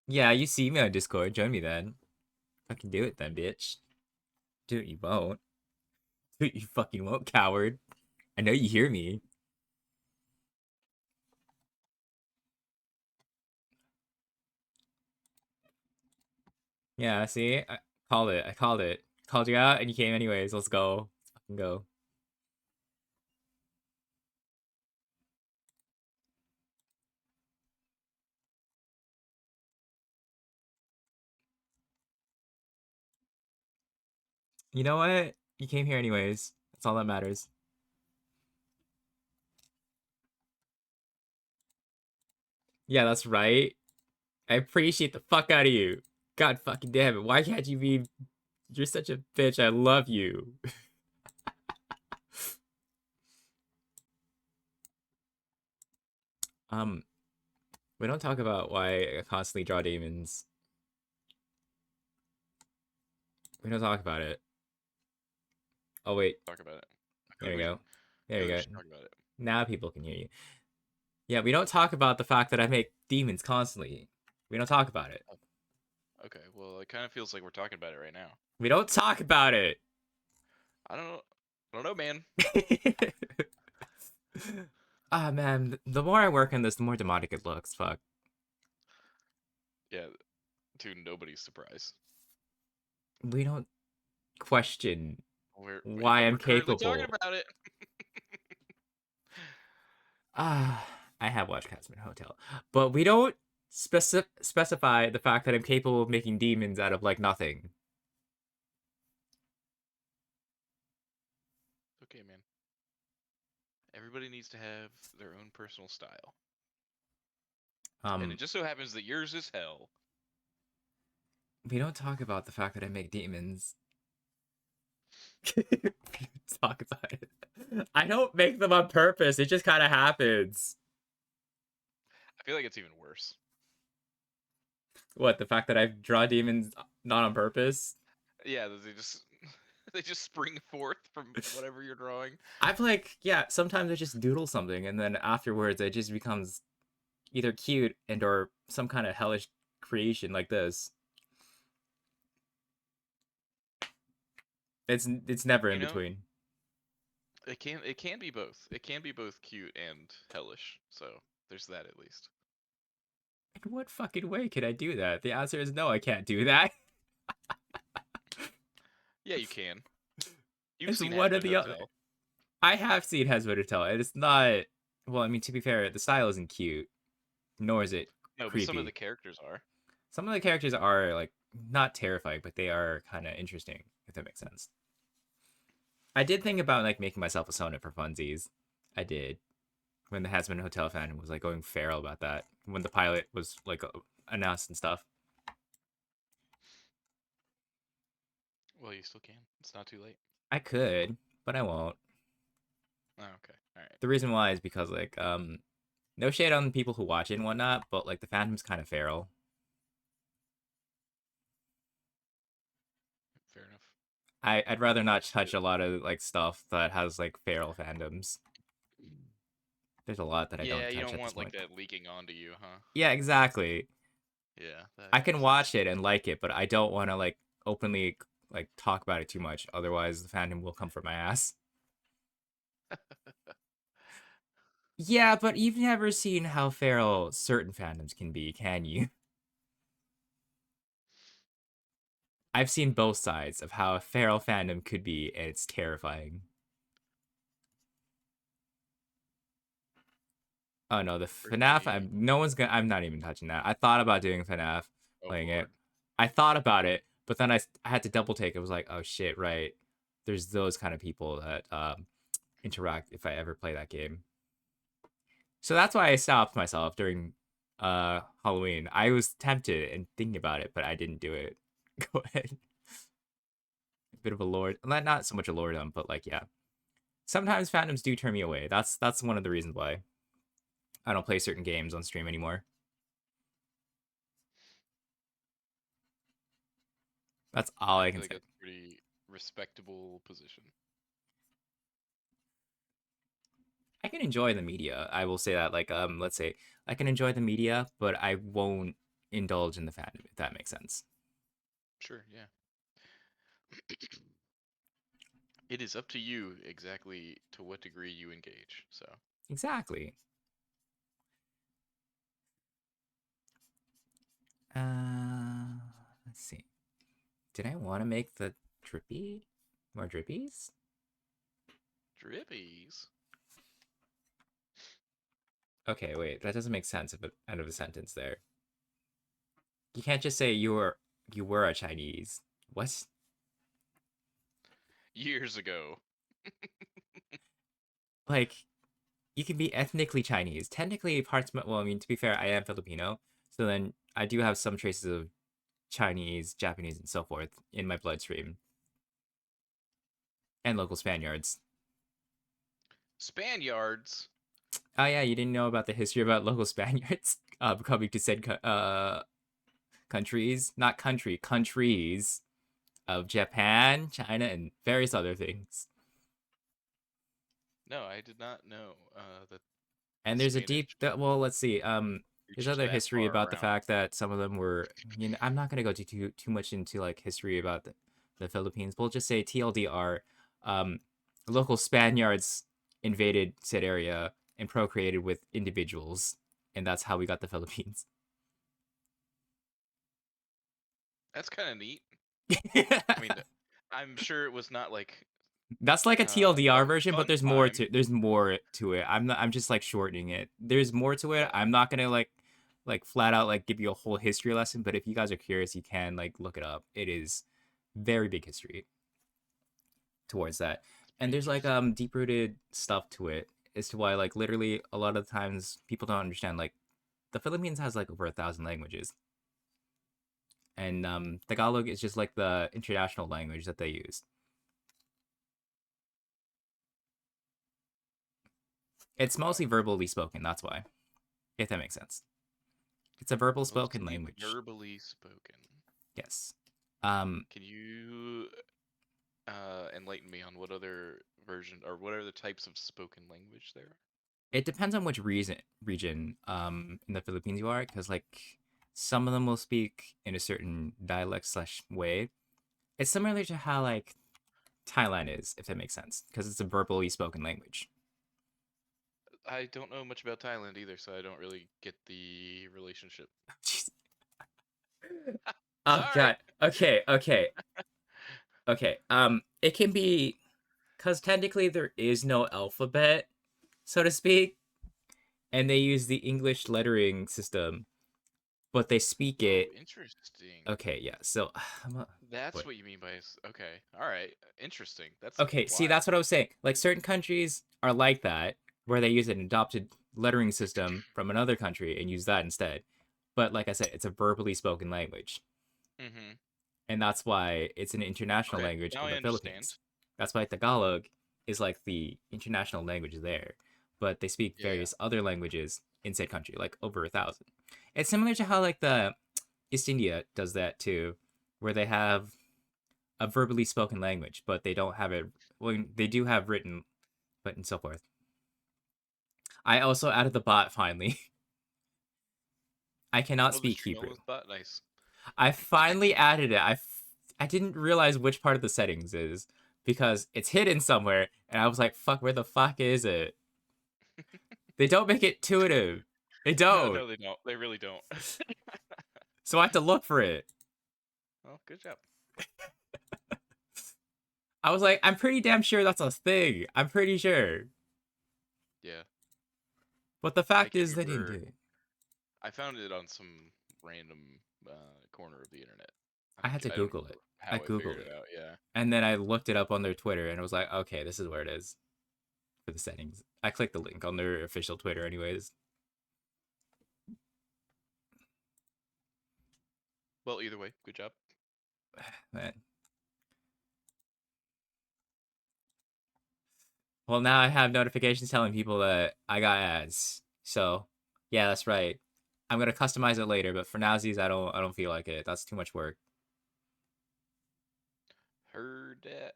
Yeah, you see me on Discord. Join me then. Fucking do it then, bitch. Do it, you won't. Do it, you fucking won't, coward. I know you hear me. Yeah, see? I called it. I called it. Called you out and you came anyways. Let's go. Let's fucking go. You know what? You came here anyways. That's all that matters. Yeah, that's right. I appreciate the fuck out of you. God fucking damn it. Why can't you be... You're such a bitch. I love you. um, we don't talk about why I constantly draw demons. We don't talk about it. Oh, wait. Talk about it. There we go. There Maybe we we go. should talk about it. Now people can hear you. Yeah, we don't talk about the fact that I make demons constantly. We don't talk about it. Okay, well, it kind of feels like we're talking about it right now. We don't talk about it. I don't know. I don't know, man. Ah, man. The more I work on this, the more demonic it looks. Fuck. Yeah, to nobody's surprise. We don't question But why I'm we're currently talking capable. about it. Ah, I have watched Casper Hotel, but we don't specify the fact that I'm capable of making demons out of like nothing. Okay, man. Everybody needs to have their own personal style. And it just so happens that yours is hell. We don't talk about the fact that I make demons. Talk about it. I don't make them on purpose. It just kind of happens. I feel like it's even worse. What, the fact that I draw demons not on purpose? Yeah, they just they just spring forth from whatever you're drawing. I've like, yeah, sometimes I just doodle something and then afterwards it just becomes either cute and or some kind of hellish creation like this. It's never in You know, between. it can be both. It can be both cute and hellish. So there's that at least. In what fucking way can I do that? The answer is no, I can't do that. Yeah, you can. You've It's seen one of Hazbin the other. Hotel. I have seen Hezbollah Tell, and it's not. Well, I mean, to be fair, the style isn't cute, nor is it No, but some of the creepy. characters are. Some of the characters are like not terrifying, but they are kind of interesting, if that makes sense. I did think about like making myself a Sona for funsies. I did when the Hasman Hotel fan was like going feral about that when the pilot was like announced and stuff. Well, you still can. It's not too late. I could, but I won't. Oh, okay. All right. The reason why is because like no shade on people who watch it and whatnot, but like the fandom's kind of feral. Fair enough. I'd rather not touch a lot of like stuff that has like feral fandoms. There's a lot that I Yeah, don't you touch don't at this want like point. that leaking onto you, huh? Yeah, exactly. Yeah, that I can makes sense. watch it and like it, but I don't want to like openly like talk about it too much. Otherwise, the fandom will come for my ass. Yeah, but you've never seen how feral certain fandoms can be, can you? I've seen both sides of how a feral fandom could be, and it's terrifying. Oh no, the FNAF. Pretty. No one's gonna. I'm not even touching that. I thought about doing FNAF, Oh playing it. Lord. I thought about it, but then I had to double take. It was like, oh shit, right? There's those kind of people that interact if I ever play that game. So that's why I stopped myself during Halloween. I was tempted and thinking about it, but I didn't do it. Go ahead. A bit of a lord, not so much a lord but like yeah. Sometimes fandoms do turn me away. That's one of the reasons why I don't play certain games on stream anymore. That's all I I feel can like say. that's a pretty respectable position. I can enjoy the media. I will say that. Like, let's say I can enjoy the media, but I won't indulge in the fandom. If that makes sense. Sure, yeah. It is up to you exactly to what degree you engage. So Exactly. Uh, let's see. Did I want to make the drippy more drippies? drippies. Okay, wait. That doesn't make sense of a, out of a sentence there. You can't just say you were a Chinese. What? Years ago. Like you can be ethnically Chinese. Technically, parts. Well, I mean, to be fair, I am Filipino, so then I do have some traces of Chinese, Japanese, and so forth in my bloodstream, and local Spaniards. Spaniards. Oh yeah, you didn't know about the history about local Spaniards coming to said countries, not countries of Japan, China, and various other things. No, I did not know that the And there's a deep Spanish well, let's see. There's reached other that history far about the around. fact that some of them were. I'm not gonna go too much into like history about the Philippines. We'll just say TLDR. Um, local Spaniards invaded said area and procreated with individuals, and that's how we got the Philippines. That's kind of neat. I mean, I'm sure it was not like That's like a a TLDR version, but fun time. there's more to it. I'm just like shortening it. There's more to it. Yeah, I'm not gonna like flat out like give you a whole history lesson, but if you guys are curious, you can like look it up. It is very big history towards that. it's And pretty there's like interesting. deep rooted stuff to it as to why like literally a lot of the times people don't understand like the Philippines has like over 1,000 languages. And Tagalog is just like the international language that they use. It's Wow. mostly verbally spoken, that's why. If that makes sense. It's a verbal spoken Mostly language. verbally spoken. Yes. Um, Can you enlighten me on what other version or what other types of spoken language there are? it depends on which region in the Philippines you are, because like some of them will speak in a certain dialect slash way. It's similar to how like Thailand is, if that makes sense, because it's a verbally spoken language. I don't know much about Thailand either, so I don't really get the relationship. Jeez. Oh Sorry. god. Okay. It can be because technically there is no alphabet, so to speak, and they use the English lettering system, but they speak Oh, it. interesting. Okay, yeah. So, That's what? what you mean by okay. All right. Interesting. That's Okay, see, wild. that's what I was saying. Like certain countries are like that, where they use an adopted lettering system from another country and use that instead. But like I said, it's a verbally spoken language, Mm-hmm. and that's why it's an international Okay. language Now in I the understand. Philippines. That's why Tagalog is like the international language there, but they speak Yeah. various other languages in said country, like over 1,000. It's similar to how like the East India does that too, where they have a verbally spoken language, but they don't have it. Well, they do have written, but and so forth. I also added the bot finally. I cannot Oh, the speak stream Hebrew. almost thought nice. I finally added it. I didn't realize which part of the settings is because it's hidden somewhere, and I was like, "Fuck, where the fuck is it?" They don't make it intuitive. They No, don't. no, they don't. They really don't. So I have to look for it. Well, good job. I was like, I'm pretty damn sure that's a thing. I'm pretty sure. Yeah. But the I fact can't is, they didn't do remember. it. I found it on some random corner of the internet. I had to I don't Google it. remember I how I Googled figured it it. out. Yeah. And then I looked it up on their Twitter and it was like, okay, this is where it is for the settings. I clicked the link on their official Twitter, anyways. Well, either way, good job. Man. Well, now I have notifications telling people that I got ads. So, yeah, that's right. I'm gonna customize it later, but for nowsies, I don't feel like it. That's too much work. Heard that.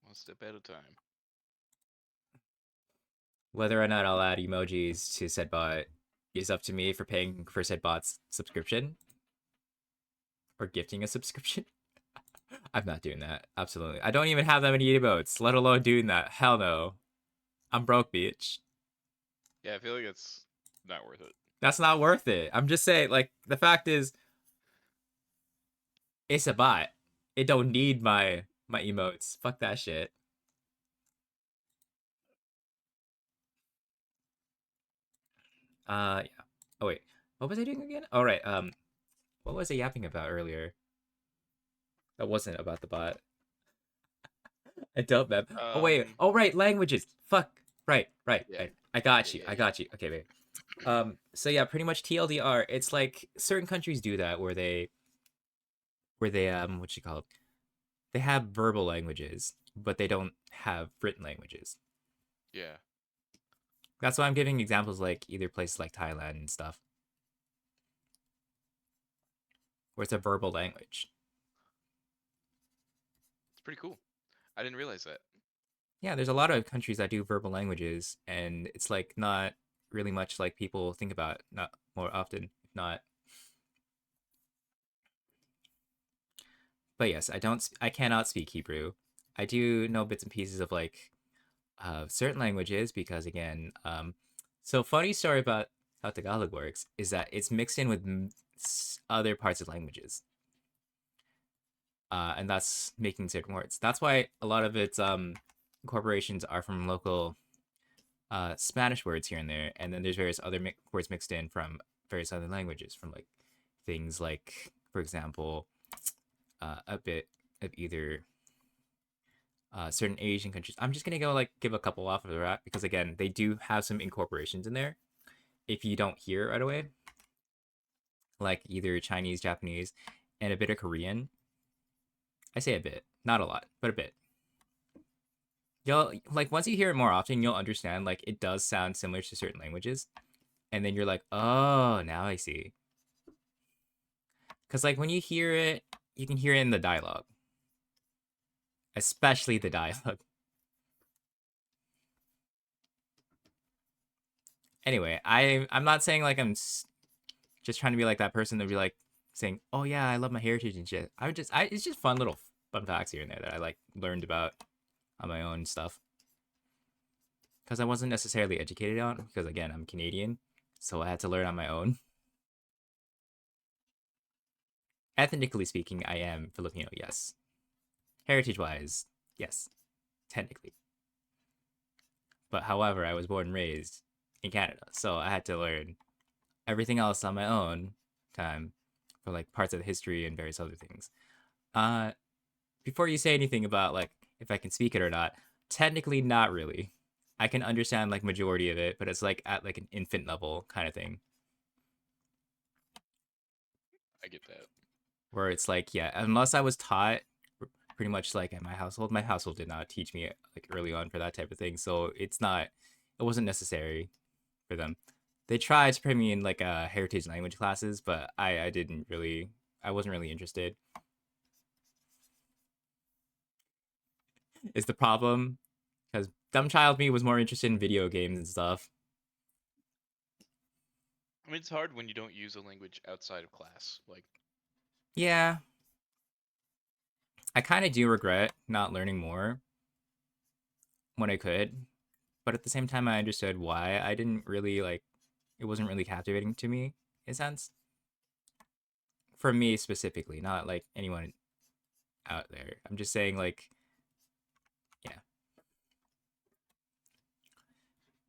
One step at a time. Whether or not I'll add emojis to said bot is up to me for paying for said bot's subscription or gifting a subscription. I'm not doing that. Absolutely. I don't even have that many emotes, let alone doing that. Hell no. I'm broke, bitch. Yeah, I feel like it's not worth it. That's not worth it. I'm just saying, like, the fact is, it's a bot. It don't need my emotes. Fuck that shit. Yeah. Oh wait, what was I doing again? All right. What was I yapping about earlier? That wasn't about the bot. I don't mem. Oh wait. Um. Oh right, languages. Fuck. Right. Right. Yeah. Right. I got Yeah. you. Yeah. I Yeah. got you. Okay, wait. So yeah, pretty much TLDR. It's like certain countries do that where they what you call it? They have verbal languages, but they don't have written languages. Yeah. That's why I'm giving examples like either places like Thailand and stuff, where it's a verbal language. It's pretty cool. I didn't realize that. Yeah, there's a lot of countries that do verbal languages, and it's like not really much like people think about. Not more often, if not. But yes, I cannot speak Hebrew. I do know bits and pieces of like certain languages because again, so funny story about how Tagalog works is that it's mixed in with other parts of languages, and that's making certain words. That's why a lot of its incorporations are from local Spanish words here and there, and then there's various other words mixed in from various other languages, from like things like, for example, a bit of either certain Asian countries. I'm just gonna go like give a couple off of the rat because again, they do have some incorporations in there. If you don't hear it right away, like either Chinese, Japanese, and a bit of Korean. I say a bit, not a lot, but a bit. You'll like once you hear it more often, you'll understand like it does sound similar to certain languages, and then you're like, oh, now I see. Because like when you hear it, you can hear it in the dialogue, especially the dialogue. Anyway, I'm not saying like just trying to be like that person to be like saying, oh yeah, I love my heritage and shit. I it's just fun little fun facts here and there that I like learned about on my own stuff because I wasn't necessarily educated on because again I'm Canadian, so I had to learn on my own. Ethnically speaking, I am Filipino, yes. Heritage wise, yes, technically. But however, I was born and raised in Canada, so I had to learn everything else on my own time for like parts of the history and various other things. Uh, Before you say anything about like if I can speak it or not, technically not really. I can understand like majority of it, but it's like at like an infant level kind of thing I get that. where it's like yeah, unless I was taught pretty much like at my household did not teach me like early on for that type of thing, so it wasn't necessary for them. They tried to put me in like heritage language classes, but I didn't really I wasn't really interested. Is the problem because dumb child me was more interested in video games and stuff. I mean, it's hard when you don't use a language outside of class. Like, Yeah, I kind of do regret not learning more when I could, but at the same time, I understood why I didn't really like. It wasn't really captivating to me in a sense. for me specifically, not like anyone out there. I'm just saying like, yeah.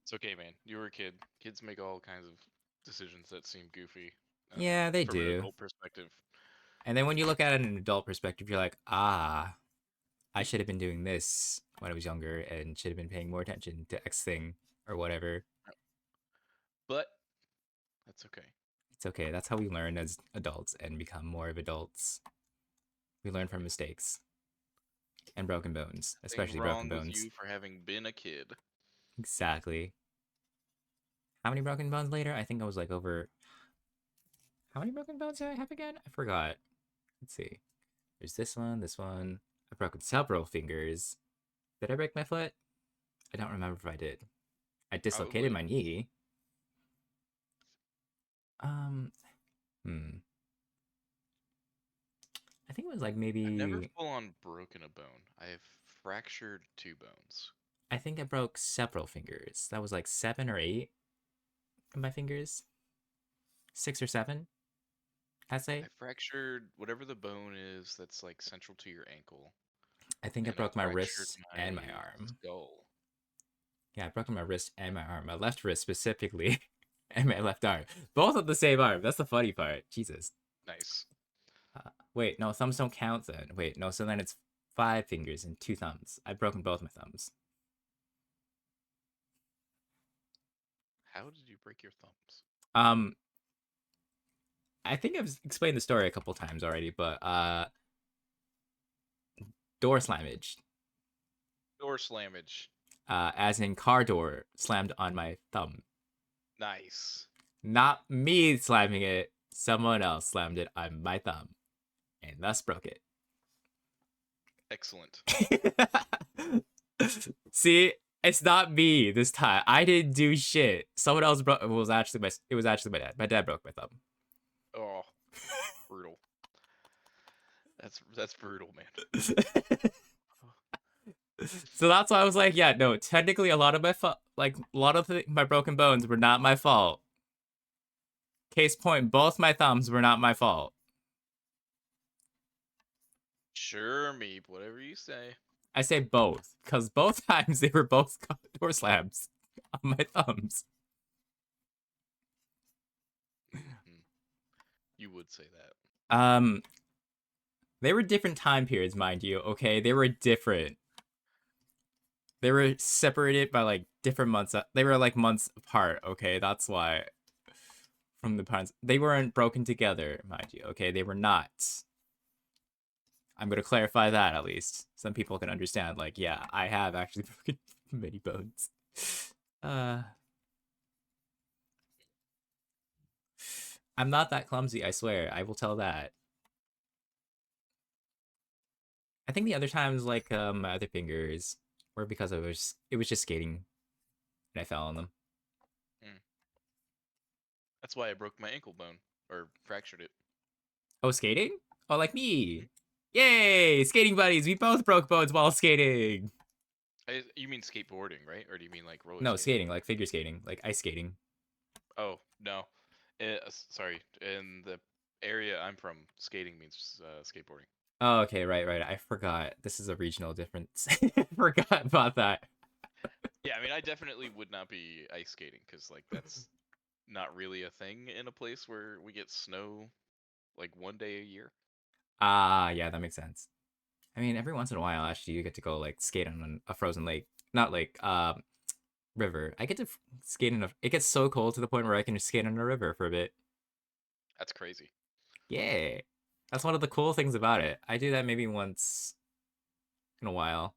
It's okay, man. You were a kid. Kids make all kinds of decisions that seem goofy Yeah, they from an do. adult perspective. And then when you look at it in an adult perspective, you're like, ah, I should have been doing this when I was younger and should have been paying more attention to X thing or whatever. But that's okay. It's okay. That's how we learn as adults and become more of adults. We learn from mistakes and broken bones, Nothing especially broken wrong with bones. you for having been a kid. Exactly. How many broken bones later? I think I was like over. How many broken bones did I have again? I forgot. Let's see. There's this one, this one. I've broken several fingers. Did I break my foot? I don't remember if I did. I dislocated Probably. my knee. Um, hmm. I think it was like I've never maybe. full on broken a bone. I have fractured 2 bones. I think I broke several fingers. That was like 7 or 8 of my fingers. 6 or 7, I'd I say. fractured whatever the bone is that's like central to your ankle, I think I and I broke my fractured wrists and my my arm. skull. Yeah, I broke my wrist and my arm. My left wrist specifically, and my left arm. Both of the same arm. That's the funny part. Jesus. Nice. Wait, no, thumbs don't count then. Wait, no, so then it's 5 fingers and 2 thumbs. I've broken both my thumbs. How did you break your thumbs? Um, I think I've explained the story a couple times already, but door slammage. Door slammage. As in car door slammed on my thumb. Nice. Not me slamming it, someone else slammed it on my thumb, and thus broke it. Excellent. See, it's not me this time. I didn't do shit. Someone else broke. It was actually my dad. My dad broke my thumb. Oh, brutal. That's brutal, man. So that's why I was like, yeah, no. Technically, a lot of my broken bones were not my fault. Case point, both my thumbs were not my fault. Sure, Meep, whatever you say. I say both because both times they were both door slams on my thumbs. Mhm. You would say that. They were different time periods, mind you. Okay, they were different. They were separated by like different months. They were like months apart. Okay, that's why. From the parents, they weren't broken together, mind you. Okay, they were not. I'm gonna clarify that at least. Some people can understand. Like, yeah, I have actually broken many bones. Uh, I'm not that clumsy. I swear. I will tell that. I think the other times, like my other fingers, were because it was just skating, and I fell on them. Hmm. That's why I broke my ankle bone or fractured it. Oh, skating? Oh, like Mhm. me. Yay! Skating buddies. We both broke bones while skating. You mean skateboarding, right? Or do you mean like roller No, skating? skating, like figure skating, like ice skating. Oh, no. Sorry. In the area I'm from, skating means skateboarding. Oh, okay, right, right. I forgot. This is a regional difference. I forgot about that. Yeah, I mean, I definitely would not be ice skating because, like, that's not really a thing in a place where we get snow like one day a year. Ah, yeah, that makes sense. I mean, every once in a while, actually, you get to go like skate on a frozen lake, not lake, river. I get to skate in a. It gets so cold to the point where I can just skate on a river for a bit. That's crazy. Yeah, that's one of the cool things about it. I do that maybe once in a while.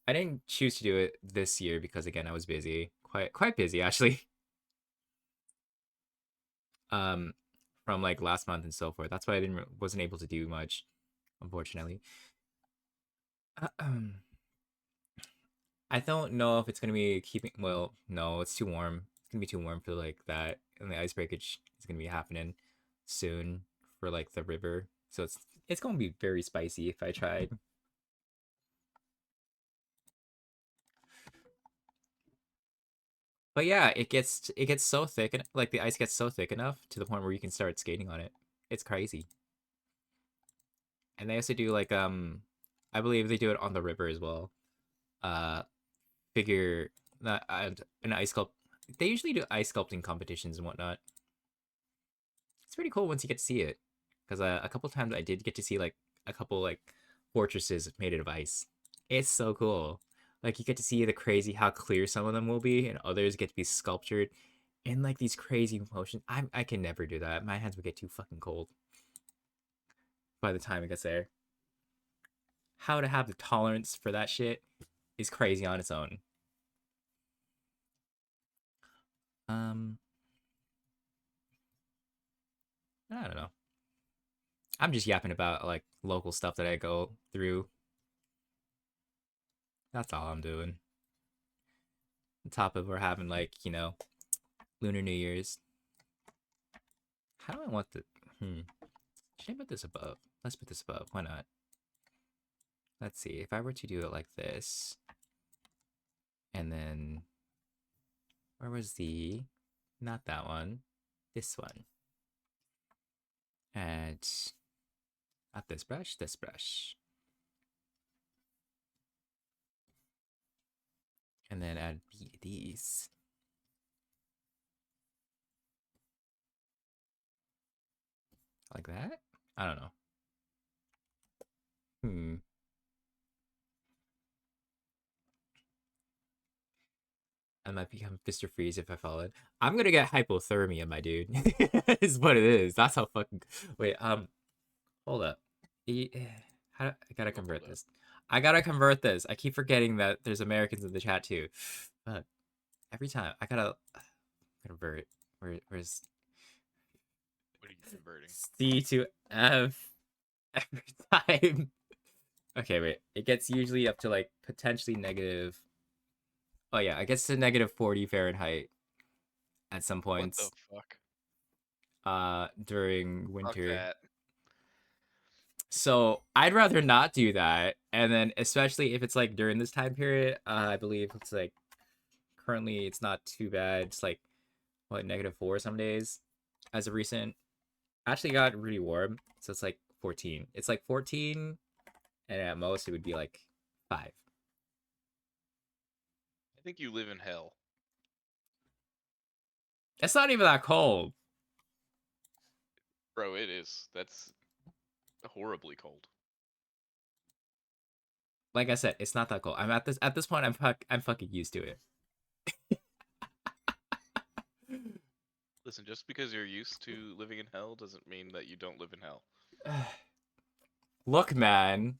I didn't choose to do it this year because again, I was busy, quite busy actually. Um, from like last month and so forth. That's why I wasn't able to do much, unfortunately. I don't know if it's gonna be keeping. Well, no, it's too warm. It's gonna be too warm for like that, and the ice breakage is gonna be happening soon for like the river. So it's gonna be very spicy if I tried. But yeah, it gets so thick and like the ice gets so thick enough to the point where you can start skating on it. It's crazy. And they also do like I believe they do it on the river as well. Uh, figure that an ice sculpt. They usually do ice sculpting competitions and whatnot. It's pretty cool once you get to see it, because a couple times I did get to see like a couple like fortresses made out of ice. It's so cool. Like you get to see the crazy how clear some of them will be, and others get to be sculptured in like these crazy motions. I can never do that. My hands would get too fucking cold by the time it gets there. How to have the tolerance for that shit is crazy on its own. Um, I don't know. I'm just yapping about like local stuff that I go through. That's all I'm doing. On top of we're having like, Lunar New Year's. How do I want the should I put this above? Let's put this above. Why not? Let's see. If I were to do it like this, and then where was the not that one, this one. Add not this brush, this brush. And then add these. Like that? I don't know. I might become Mr. Freeze if I fall in. I'm gonna get hypothermia, my dude. Is what it is. That's how fucking. Wait, hold up. I gotta convert this. I gotta convert this. I keep forgetting that there's Americans in the chat too. But every time I gotta convert. Where's What are you converting? C to F every time? Okay, wait. It gets usually up to like potentially negative. Oh yeah, it gets to negative 40 Fahrenheit at some What points. the fuck? During Fuck winter. that. So I'd rather not do that. And then especially if it's like during this time period, I believe it's like currently it's not too bad. It's like what -4 some days as of recent. Actually got really warm. So it's like 14. It's like 14 and at most it would be like 5. I think you live in hell. It's not even that cold. Bro, it is. That's horribly cold. Like I said, it's not that cold. I'm at this point I'm fucking used to it. Listen, just because you're used to living in hell doesn't mean that you don't live in hell. Look, man.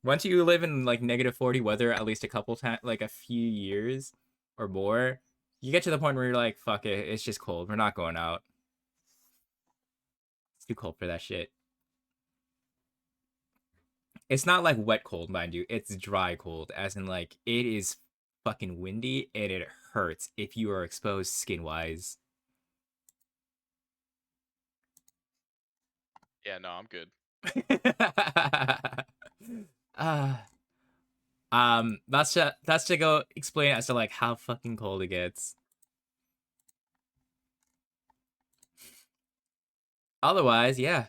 Once you live in like -40 weather at least a couple times, like a few years or more, you get to the point where you're like, fuck it, it's just cold. We're not going out. It's too cold for that shit. It's not like wet cold, mind you. It's dry cold, as in like it is fucking windy and it hurts if you are exposed skin wise. Yeah, no, I'm good. That's to go explain as to like how fucking cold it gets. Otherwise, yeah.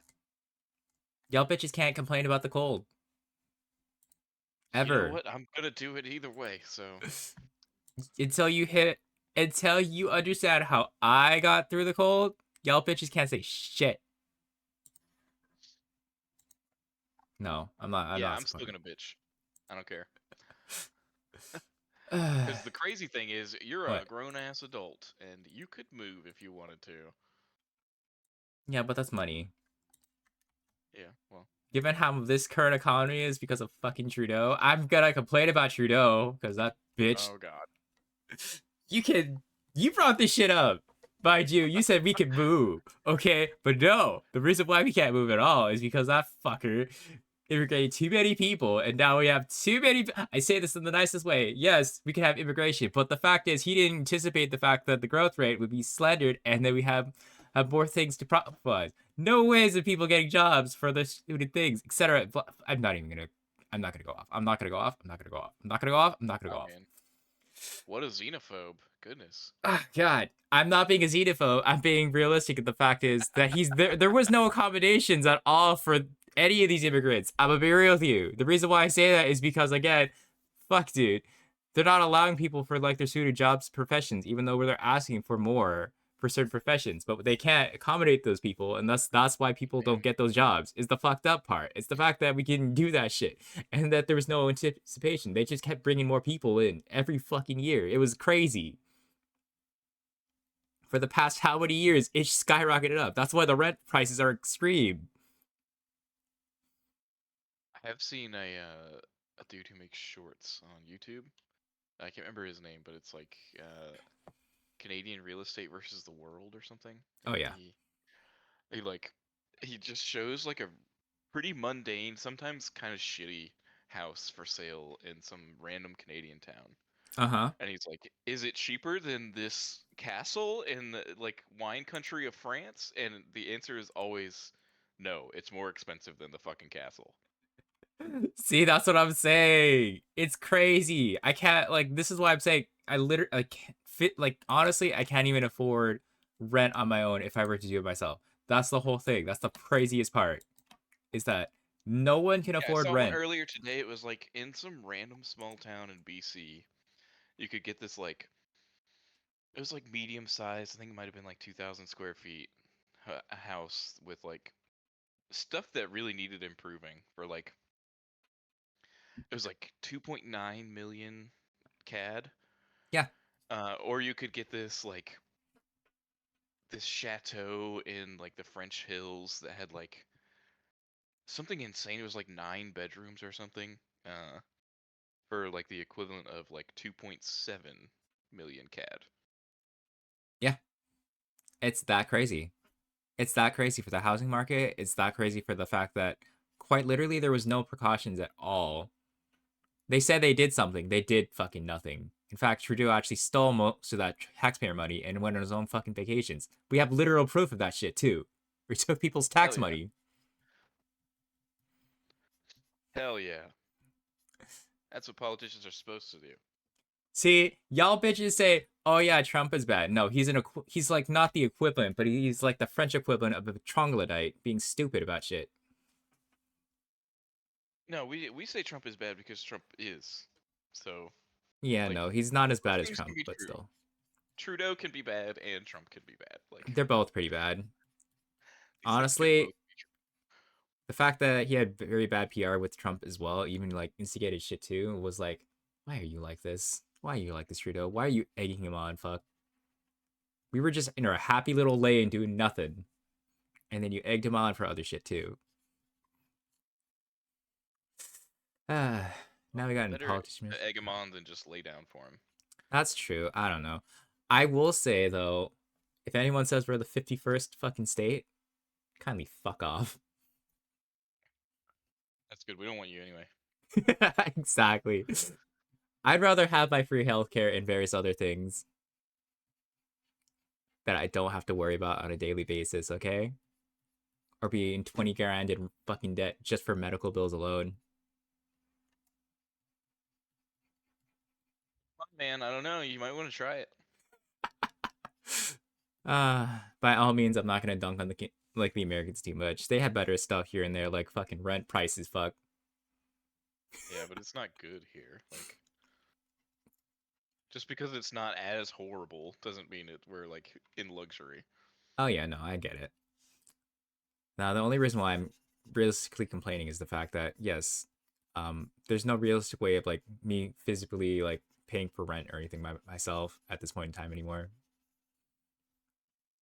Y'all bitches can't complain about the cold. You know Ever. what? I'm gonna do it either way, so. Until you understand how I got through the cold, y'all bitches can't say shit. No, I'm not. I'm Yeah, not I'm still supporting. gonna bitch. I don't care. Because the crazy thing is, you're a What? grown-ass adult, and you could move if you wanted to. Yeah, but that's money. Yeah, well. Given how this current economy is because of fucking Trudeau, I'm gonna complain about Trudeau because that bitch. Oh god. You brought this shit up. Mind you, you said we could move, okay? But no, the reason why we can't move at all is because that fucker immigrated too many people, and now we have too many. I say this in the nicest way. Yes, we can have immigration, but the fact is, he didn't anticipate the fact that the growth rate would be slandered, and then we have more things to profit. No ways of people getting jobs for the stupid things, etc. I'm not even gonna. I'm not gonna go off. I'm not gonna go off. I'm not gonna go off. I'm not gonna go off. I'm not gonna go Oh off. man. What a xenophobe. goodness. Oh, God, I'm not being a xenophobe. I'm being realistic. The fact is that he's there. There was no accommodations at all for any of these immigrants. I'm gonna be real with you. The reason why I say that is because again, fuck, dude, they're not allowing people for like their suited jobs, professions, even though they're asking for more for certain professions, but they can't accommodate those people, and that's why people don't Man, get those jobs. Is the fucked up part? It's the fact that we can do that shit, and that there was no anticipation. They just kept bringing more people in every fucking year. It was crazy for the past how many years it's skyrocketed up. That's why the rent prices are extreme. I have seen a dude who makes shorts on YouTube. I can't remember his name, but it's like Canadian real estate versus the world or something. Oh And yeah. he like he just shows like a pretty mundane, sometimes kind of shitty house for sale in some random Canadian town. Uh-huh. And he's like, "Is it cheaper than this castle in the like wine country of France?" And the answer is always no, it's more expensive than the fucking castle. See, that's what I'm saying. It's crazy. I can't like this is why I'm saying I literally I can't fit like honestly, I can't even afford rent on my own if I were to do it myself. That's the whole thing. That's the craziest part. Is that no one can Yeah, I afford saw one rent. earlier today. It was like in some random small town in BC. You could get this like it was like medium sized. I think it might have been like 2,000 square feet a house with like stuff that really needed improving for like it was like 2.9 million CAD. Yeah. Or you could get this chateau in like the French hills that had like something insane. It was like 9 bedrooms or something. For like the equivalent of like 2.7 million CAD. Yeah. It's that crazy. It's that crazy for the housing market. It's that crazy for the fact that quite literally there was no precautions at all. They said they did something. They did fucking nothing. In fact, Trudeau actually stole most of that taxpayer money and went on his own fucking vacations. We have literal proof of that shit too. We took people's Hell tax yeah. money. Hell yeah. That's what politicians are supposed to do. See, y'all bitches say, "Oh yeah, Trump is bad." No, he's like not the equivalent, but he's like the French equivalent of a troglodyte being stupid about shit. No, we say Trump is bad because Trump is. So, Yeah, like, no, he's not as both bad as things can Trump, be but true. still, Trudeau can be bad and Trump can be bad. Like, they're both pretty bad. these things can Honestly, both be true. the fact that he had very bad PR with Trump as well, even like instigated shit too, was like, why are you like this? Why are you like this, Trudeau? Why are you egging him on? Fuck. We were just in our happy little lane doing nothing, and then you egged him on for other shit too. Ah, now we Well, got into better politicians. egg him on than just lay down for him. That's true. I don't know. I will say though, if anyone says we're the 51st fucking state, kindly fuck off. That's good. We don't want you anyway. Exactly. I'd rather have my free healthcare and various other things that I don't have to worry about on a daily basis, okay? Or being 20 grand in fucking debt just for medical bills alone. Man, I don't know. You might want to try it. By all means, I'm not gonna dunk on the Americans too much. They had better stuff here and there, like fucking rent prices. Fuck. Yeah, but it's not good here. Like, just because it's not as horrible doesn't mean we're like in luxury. Oh yeah, no, I get it. Now the only reason why I'm realistically complaining is the fact that yes, there's no realistic way of like me physically like paying for rent or anything myself at this point in time anymore.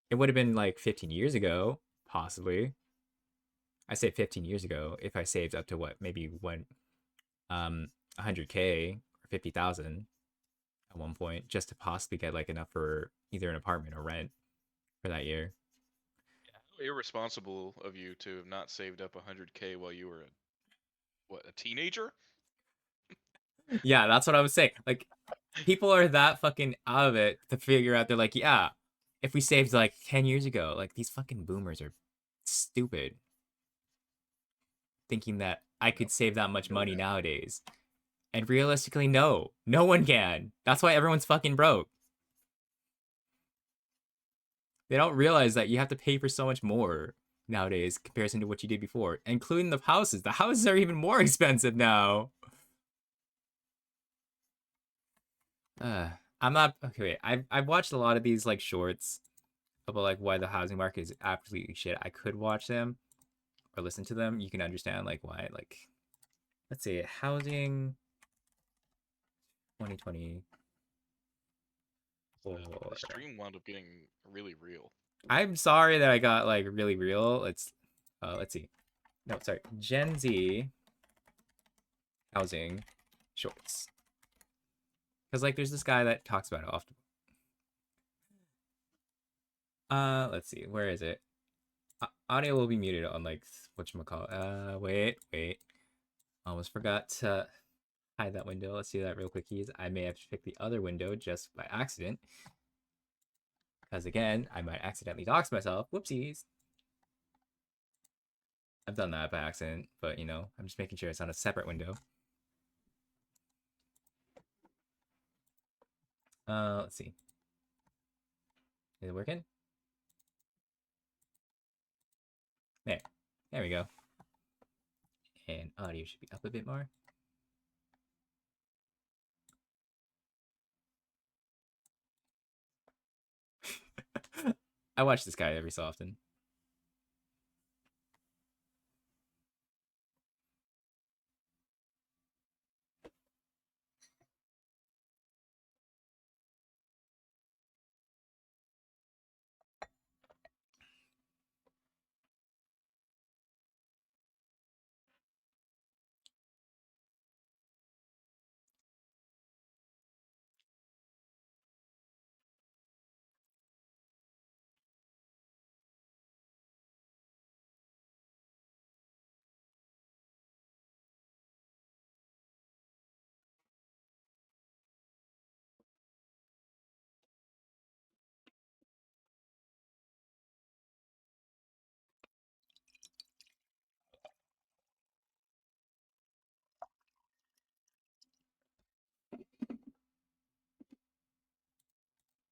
It would have been like 15 years ago, possibly. I say 15 years ago if I saved up to what maybe 100K or 50,000 at one point just to possibly get like enough for either an apartment or rent for that year. How irresponsible of you to have not saved up 100K while you were a teenager? Yeah, that's what I was saying. Like people are that fucking out of it to figure out they're like, yeah, if we saved like 10 years ago, like these fucking boomers are stupid thinking that I No, could save that much no money doubt. nowadays. And realistically, no. No one can. That's why everyone's fucking broke. They don't realize that you have to pay for so much more nowadays comparison to what you did before, including the houses. The houses are even more expensive now. Uh, I'm not okay. Wait, I've watched a lot of these like shorts about like why the housing market is absolutely shit. I could watch them or listen to them. You can understand like why. Like, let's see, housing 2024. The stream wound up getting really real. I'm sorry that I got like really real. Let's see. No, sorry. Gen Z housing shorts. Because like there's this guy that talks about it often. Let's see. Where is it? Audio will be muted on like whatchamacallit. Wait. Almost forgot to hide that window. Let's see that real quick, keys. I may have to pick the other window just by accident. Because again, I might accidentally dox myself. Whoopsies. I've done that by accident, but you know, I'm just making sure it's on a separate window. Let's see. Is it working? There we go. And audio should be up a bit more. I watch this guy every so often.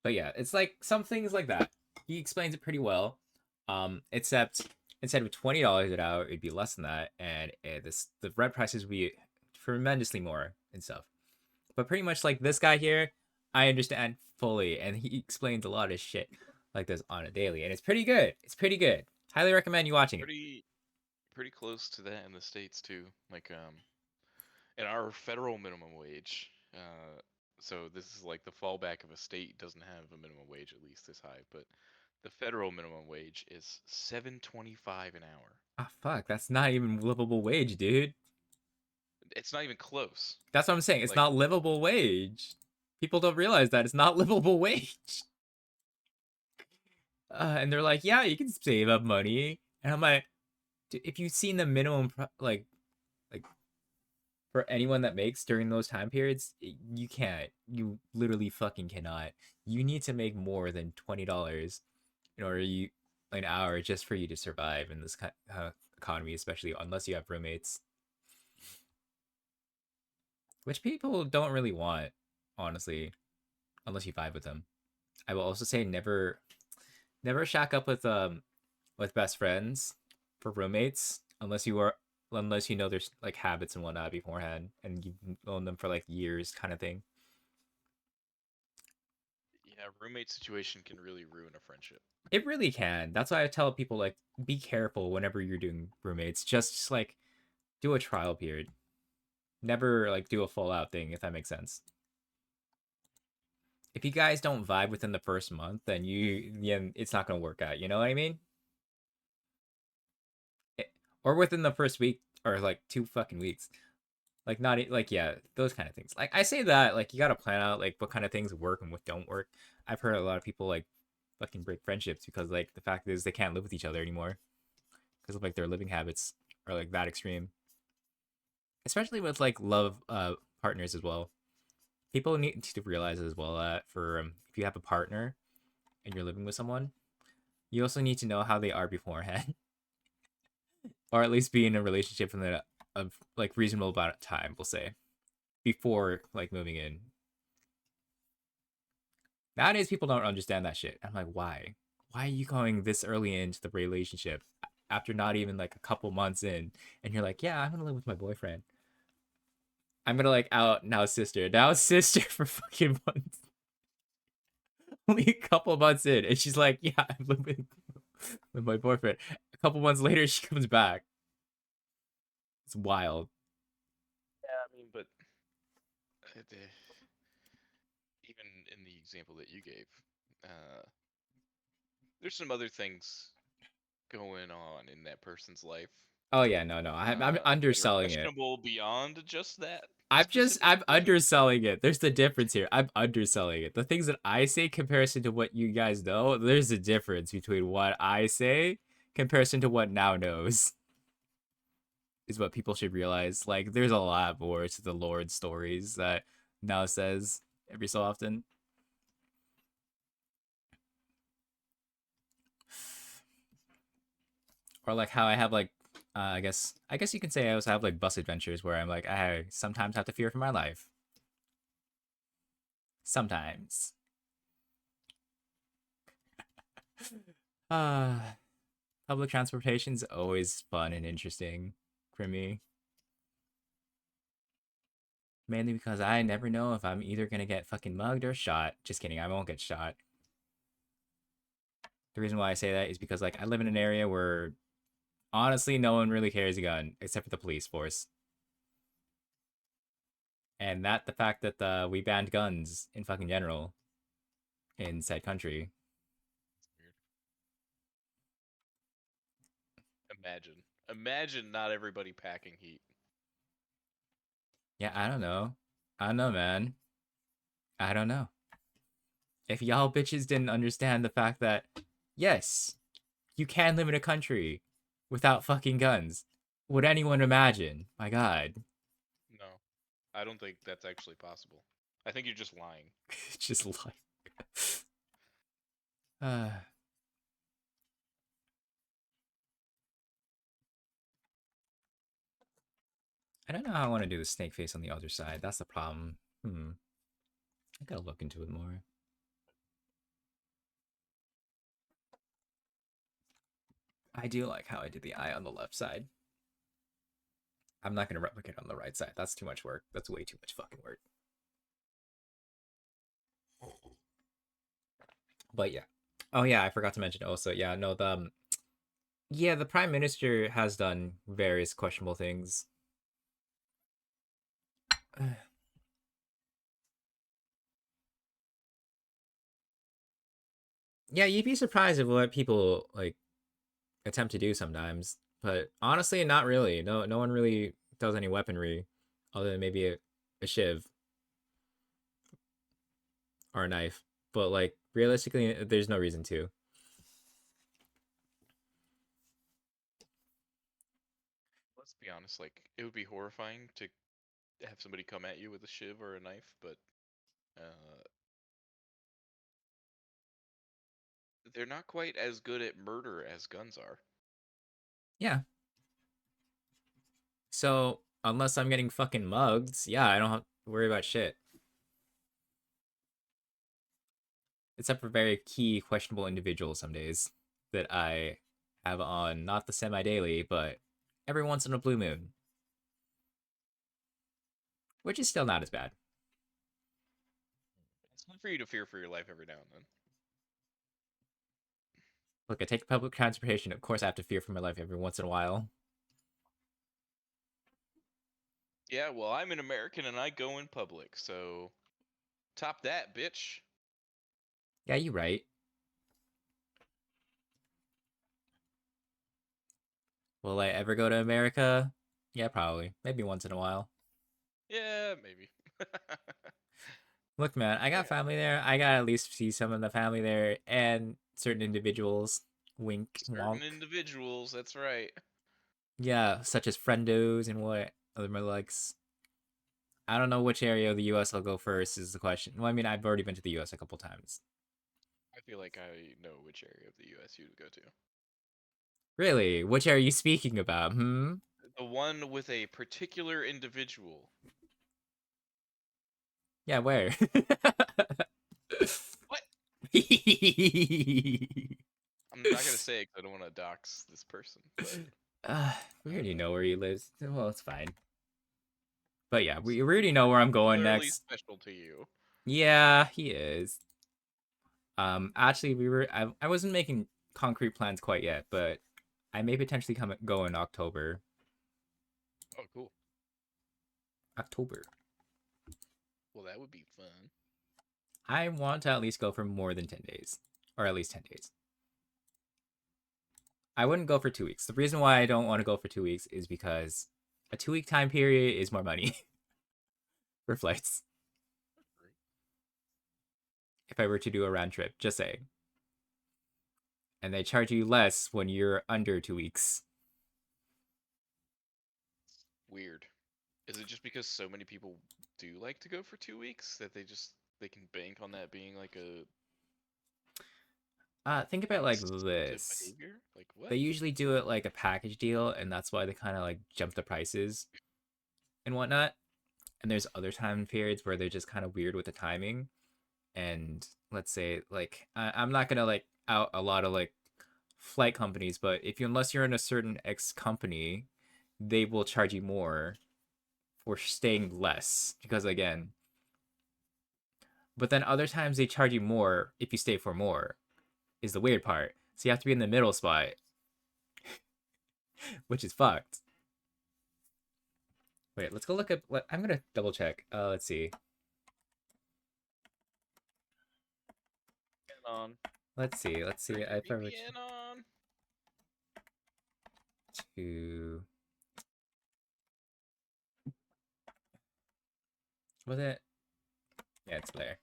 But yeah, it's like some things like that. He explains it pretty well. Except instead of $20 an hour, it'd be less than that, and the rent prices would be tremendously more and stuff. But pretty much like this guy here, I understand fully, and he explains a lot of shit like this on a daily, and it's pretty good. It's pretty good. Highly recommend you watching it. Pretty close to that in the States too. Like in our federal minimum wage, so this is like the fallback if a state doesn't have a minimum wage at least this high, but the federal minimum wage is $7.25 an hour. Ah, fuck, that's not even livable wage, dude. It's not even close. That's what I'm saying. It's Like, not livable wage. People don't realize that it's not livable wage. And they're like, yeah, you can save up money. And I'm like, if you've seen the minimum, like for anyone that makes during those time periods, you can't. You literally fucking cannot. You need to make more than $20 in order you an hour just for you to survive in this economy, especially unless you have roommates, which people don't really want, honestly, unless you vibe with them. I will also say never shack up with best friends for roommates unless you know there's like habits and whatnot beforehand and you've known them for like years kind of thing. yeah, roommate situation can really ruin a friendship. It really can. That's why I tell people like be careful whenever you're doing roommates. Just like do a trial period. Never like do a full out thing if that makes sense. If you guys don't vibe within the first month, then it's not gonna work out. You know what I mean? Or within the first week or like 2 fucking weeks. Like not like yeah, those kind of things. Like I say that like you gotta plan out like what kind of things work and what don't work. I've heard a lot of people like fucking break friendships because like the fact is they can't live with each other anymore because of like their living habits are like that extreme. Especially with like love partners as well. People need to realize as well that for if you have a partner and you're living with someone, you also need to know how they are beforehand, or at least be in a relationship in the of like reasonable amount of time. We'll say before like moving in. Nowadays, people don't understand that shit. I'm like, why? why are you going this early into the relationship after not even like a couple months in? And you're like, yeah, I'm gonna live with my boyfriend. I'm gonna like out now sister for fucking months, only a couple months in, and she's like, yeah, I'm living with my boyfriend. A couple months later, she comes back. It's wild. Yeah, I mean, but even in the example that you gave, uh, there's some other things going on in that person's life Oh yeah, no, I'm that are underselling it. questionable beyond just that specific I'm thing. underselling it. There's the difference here. I'm underselling it. The things that I say comparison to what you guys know, there's a difference between what I say comparison to what now knows. Is what people should realize. Like there's a lot more to the Lord stories that now says every so often. Or like how I have like I guess you can say I also have like bus adventures where I'm like I sometimes have to fear for my life. Sometimes. Uh Public transportation's always fun and interesting for me. Mainly because I never know if I'm either gonna get fucking mugged or shot. Just kidding, I won't get shot. The reason why I say that is because like I live in an area where honestly no one really carries a gun except for the police force. And that the fact that we banned guns in fucking general in said country. Weird. Imagine not everybody packing heat. Yeah, I don't know. I don't know, man. I don't know. If y'all bitches didn't understand the fact that, yes, you can live in a country without fucking guns, would anyone imagine? My god. No, I don't think that's actually possible. I think you're just lying. Just like. Uh, I don't know how I want to do the snake face on the other side. That's the problem. I gotta look into it more. I do like how I did the eye on the left side. I'm not gonna replicate on the right side. That's too much work. That's way too much fucking work. But yeah. Oh yeah, I forgot to mention also. Yeah, no, the prime minister has done various questionable things. Yeah, you'd be surprised at what people like attempt to do sometimes. But honestly, not really. No one really does any weaponry other than maybe a shiv or a knife. But like realistically, there's no reason to. Let's be honest, like it would be horrifying to have somebody come at you with a shiv or a knife, but uh, they're not quite as good at murder as guns are. Yeah. So unless I'm getting fucking mugged, yeah, I don't have to worry about shit. Except for very key questionable individuals some days that I have on not the semi daily, but every once in a blue moon, which is still not as bad. It's fun for you to fear for your life every now and then. Look, I take public transportation. Of course, I have to fear for my life every once in a while. Yeah, well, I'm an American and I go in public, so top that, bitch. Yeah, you right. Will I ever go to America? Yeah, probably. Maybe once in a while. Yeah, maybe. Look, man, I got Yeah, family there. I gotta at least see some of the family there and certain individuals. Wink, certain wonk. individuals, that's right. Yeah, such as friendos and what other my likes. I don't know which area of the U.S. I'll go first. Is the question. Well, I mean, I've already been to the U.S. a couple times. I feel like I know which area of the US you'd go to. Really, which area are you speaking about? The one with a particular individual. Yeah, where? What? I'm not gonna say it 'cause I don't want to dox this person, but We already uh, know where he lives. Well, it's fine. But yeah, we so already know where I'm going particularly next. special to you. Yeah, he is. Actually, I wasn't making concrete plans quite yet, but I may potentially go in October. Oh, cool. October. Well, that would be fun. I want to at least go for more than 10 days, or at least 10 days. I wouldn't go for 2 weeks. The reason why I don't want to go for 2 weeks is because a 2 week time period is more money for flights. If I were to do a round trip, just saying. And they charge you less when you're under 2 weeks. Weird. Is it just because so many people do like to go for 2 weeks that they can bank on that being like a Think about it like incentive this. behavior? Like They what? usually do it like a package deal, and that's why they kind of like jump the prices and whatnot. And there's other time periods where they're just kind of weird with the timing. And let's say like I'm not gonna like out a lot of like flight companies, but if you unless you're in a certain X company, they will charge you more for staying less because again. But then other times they charge you more if you stay for more. Is the weird part. So you have to be in the middle spot, which is fucked. Wait, let's go look at. I'm gonna double check. Let's see. On. Let's see. Let's see. Turn your If I were VPN on. to was it? Yeah, it's there.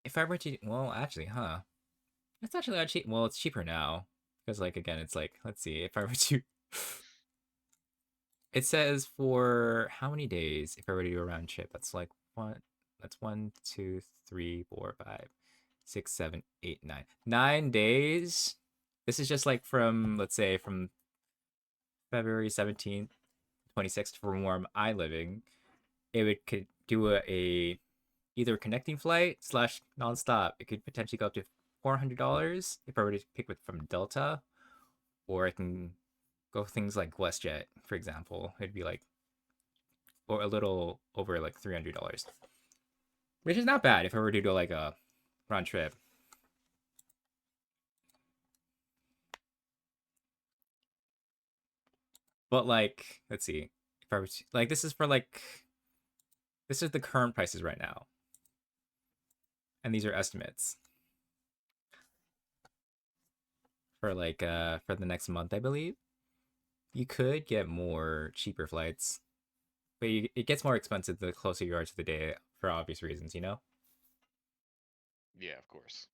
If I were to, well, actually, huh? It's actually not cheap. Well, it's cheaper now because, like, again, it's like, let's see. If I were to, it says for how many days? If I were to do a round trip, that's like one. That's 1, 2, 3, 4, 5, 6, 7, 8, 9. 9 days. This is just like from, let's say, from February 17th, 26th, from where I living. It would could do a either connecting flight slash nonstop. It could potentially go up to $400 if I were to pick with from Delta, or I can go things like WestJet, for example. It'd be like or a little over like $300, which is not bad if I were to do like a round trip. But like, let's see, if I were to, like this is for like this is the current prices right now, and these are estimates for the next month, I believe. You could get more cheaper flights, but it gets more expensive the closer you are to the day for obvious reasons, you know? Yeah, of course.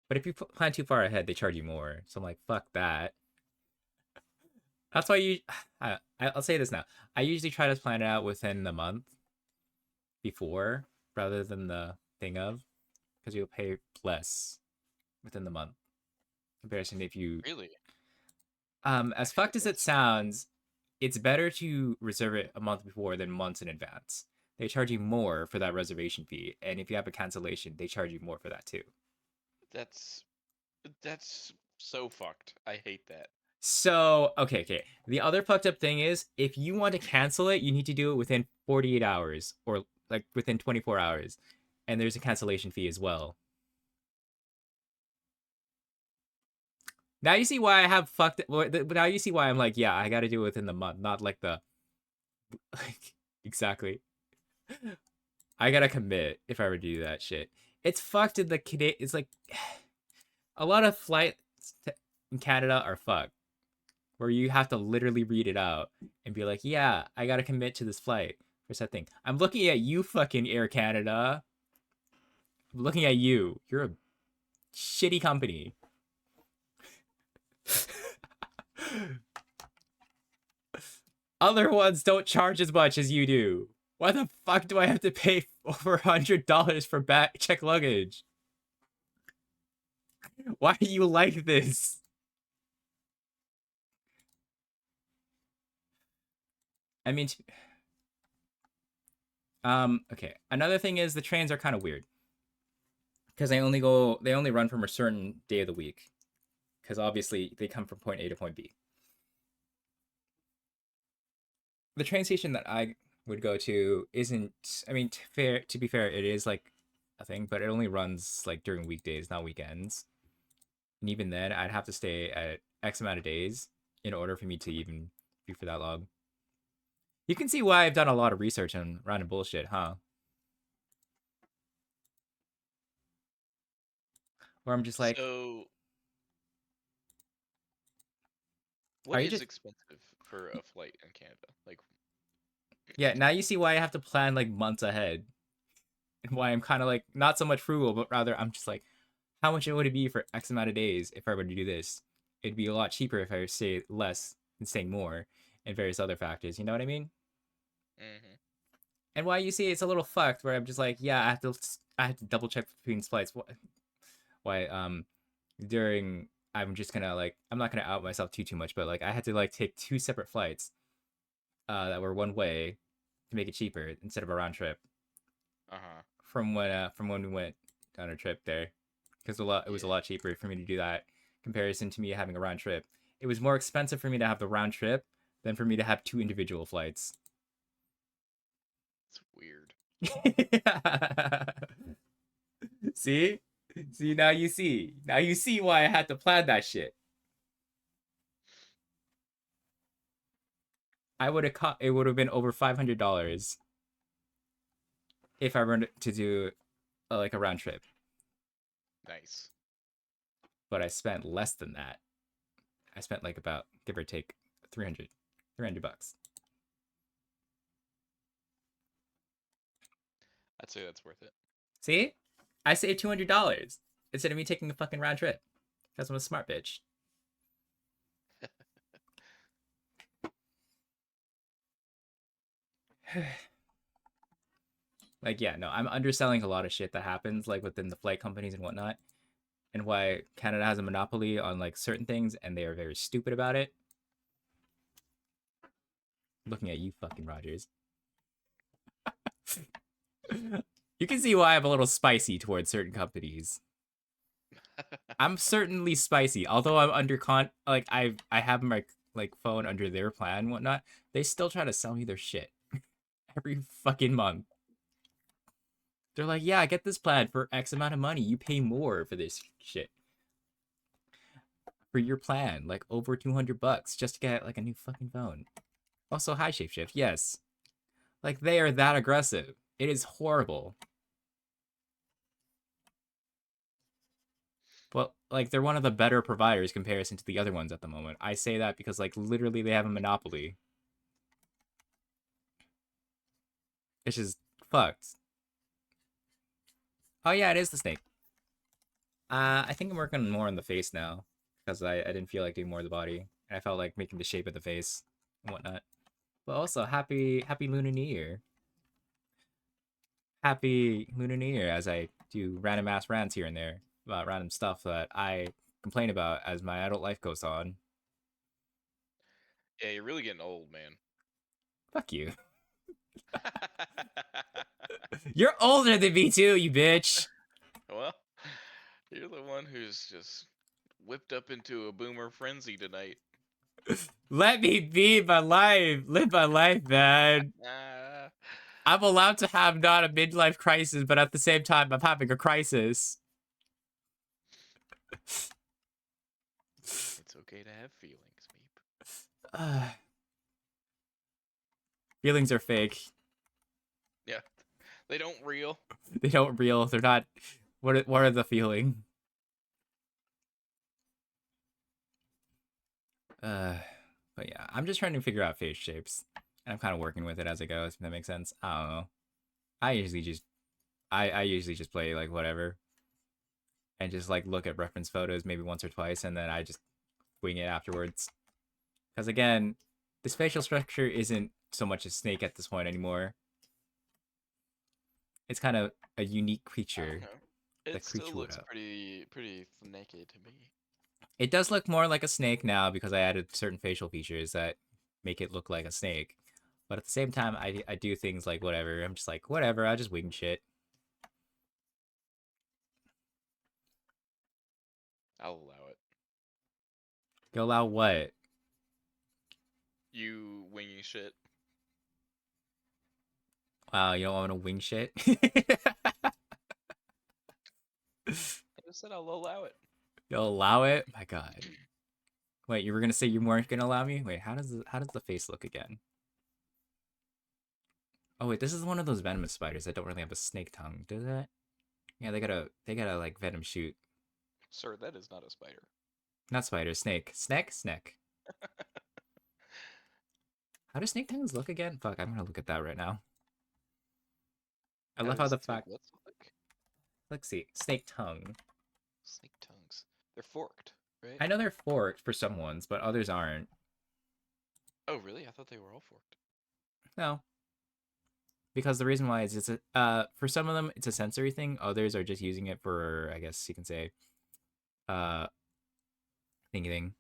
But if you plan too far ahead, they charge you more. So I'm like, fuck that. That's why I'll say this now. I usually try to plan it out within the month before rather than the thing of because you'll pay less within the month comparison if you Really? I as feel like fucked as it that's sounds, it's better to reserve it a month before than months in advance. They charge you more for that reservation fee, and if you have a cancellation, they charge you more for that too. that's that's so fucked. I hate that. So, okay. The other fucked up thing is if you want to cancel it, you need to do it within 48 hours or like within 24 hours. And there's a cancellation fee as well. Now you see why I have fucked it. Now you see why I'm like, yeah, I got to do it within the month, not like the like exactly. I got to commit if I were to do that shit. It's fucked in the Canadian. It's like a lot of flights in Canada are fucked where you have to literally read it out and be like, yeah, I gotta commit to this flight for something. I'm looking at you, fucking Air Canada. I'm looking at you. You're a shitty company. Other ones don't charge as much as you do. Why the fuck do I have to pay over $100 for back check luggage? Why are you like this? I mean, Okay. Another thing is the trains are kind of weird because they only run from a certain day of the week because obviously they come from point A to point B. The train station that I would go to isn't. I mean, to be fair, it is like a thing, but it only runs like during weekdays, not weekends. And even then, I'd have to stay at X amount of days in order for me to even be for that long. You can see why I've done a lot of research on random bullshit, huh? Where I'm just like, So, are what you is just expensive for a flight in Canada? Like, yeah? Now you see why I have to plan like months ahead, and why I'm kind of like not so much frugal, but rather I'm just like, how much would it be for X amount of days if I were to do this? It'd be a lot cheaper if I stay less and staying more, and various other factors. You know what I mean? hmm And why you see it's a little fucked where I'm just like, yeah, I have to double check between flights. Why during I'm just gonna like I'm not gonna out myself too much, but like I had to like take two separate flights that were one way to make it cheaper instead of a round trip uh-huh. from when we went on a trip there because it was a Yeah, lot cheaper for me to do that comparison to me having a round trip. It was more expensive for me to have the round trip than for me to have two individual flights. it's weird. See? See now you see. Now you see why I had to plan that shit. I would have it would have been over $500 if I were to do like a round trip, Nice. but I spent less than that. I spent like about give or take 300 bucks. I'd say that's worth it. See? I saved $200 instead of me taking a fucking round trip because I'm a smart bitch. Like yeah, no, I'm underselling a lot of shit that happens like within the flight companies and whatnot, and why Canada has a monopoly on like certain things and they are very stupid about it. Looking at you, fucking Rogers. You can see why I'm a little spicy towards certain companies. I'm certainly spicy, although I'm under like I have my like phone under their plan and whatnot. They still try to sell me their shit every fucking month. They're like, yeah, get this plan for X amount of money. You pay more for this shit for your plan, like over 200 bucks just to get like a new fucking phone. Also, hi Shapeshift, yes, like they are that aggressive. It is horrible. Well, like they're one of the better providers comparison to the other ones at the moment. I say that because like literally they have a monopoly. It's just fucked. Oh yeah, it is the snake. I think I'm working more on the face now because I didn't feel like doing more of the body. And I felt like making the shape of the face and whatnot. But also happy Lunar New Year. Happy Lunar New Year as I do random ass rants here and there about random stuff that I complain about as my adult life goes on. Yeah, you're really getting old, man. Fuck you. You're older than me too, you bitch. Well, you're the one who's just whipped up into a boomer frenzy tonight. Let me be my life. Live my life, man. Ah, I'm allowed to have not a midlife crisis, but at the same time, I'm having a crisis. it's okay to have feelings, Meep. Feelings are fake. Yeah, they don't real. They don't real. They're not. What are the feeling? Uh, but yeah, I'm just trying to figure out face shapes. And I'm kind of working with it as I go. If that makes sense. I don't know. I usually just I usually just play like whatever and just like look at reference photos maybe once or twice and then I just wing it afterwards. Because again, this facial structure isn't so much a snake at this point anymore. It's kind of a unique I don't creature. know. The It still looks creatura. pretty naked to me. It does look more like a snake now because I added certain facial features that make it look like a snake. But at the same time, I do things like whatever. I'm just like, whatever, I'll just wing shit. I'll allow it. Go allow what? You winging shit. Wow, you don't want to wing shit? I just said I'll allow it. You'll allow it? My god. Wait, you were gonna say you weren't gonna allow me? Wait, how does the face look again? Oh wait, this is one of those venomous spiders that don't really have a snake tongue, do they? Yeah, they gotta like venom shoot. Sir, that is not a spider. Not spider, snake. Snake. How do snake tongues look again? Fuck, I'm gonna look at that right now. I How love how does the snake fact. what's like? Let's see, snake tongue. Snake tongues. They're forked, right? I know they're forked for some ones, but others aren't. Oh, really? I thought they were all forked. No, because the reason why is it's a for some of them it's a sensory thing. Others are just using it for, I guess you can say, uh thingy thing.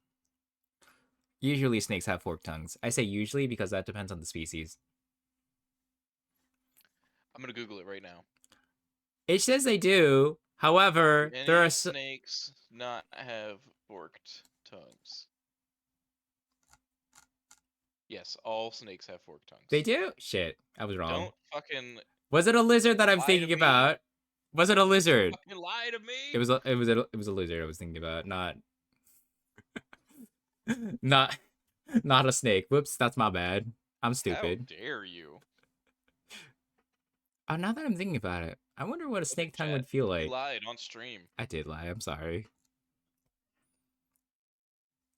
Usually snakes have forked tongues. I say usually because that depends on the species. I'm gonna Google it right now. It says they do. Do However, there are any snakes not have forked tongues? Yes, all snakes have forked they tongues. do. Shit, I was wrong. Don't fucking Was it a lizard that I'm lie to thinking me. about? Was it a lizard? Fucking lie to me. It was a lizard I was thinking about, not not a snake. Whoops, that's my bad. I'm How stupid. dare you? Oh, now that I'm thinking about it, I wonder what a Look snake at tongue chat. would feel You like. lied on stream. I did lie. I'm sorry.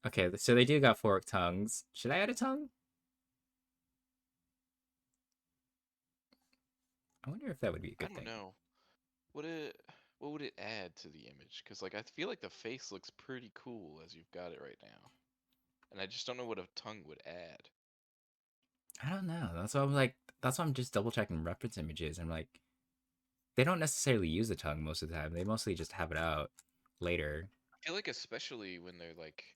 Okay, so they do got forked tongues. Should I add a tongue? I wonder if that would be a I good don't thing. know. Would it? What would it add to the image? Because like I feel like the face looks pretty cool as you've got it right now, and I just don't know what a tongue would add. I don't know. That's why I'm like. That's why I'm just double checking reference images. I'm like, they don't necessarily use the tongue most of the time. They mostly just have it out later. I feel like especially when they're like,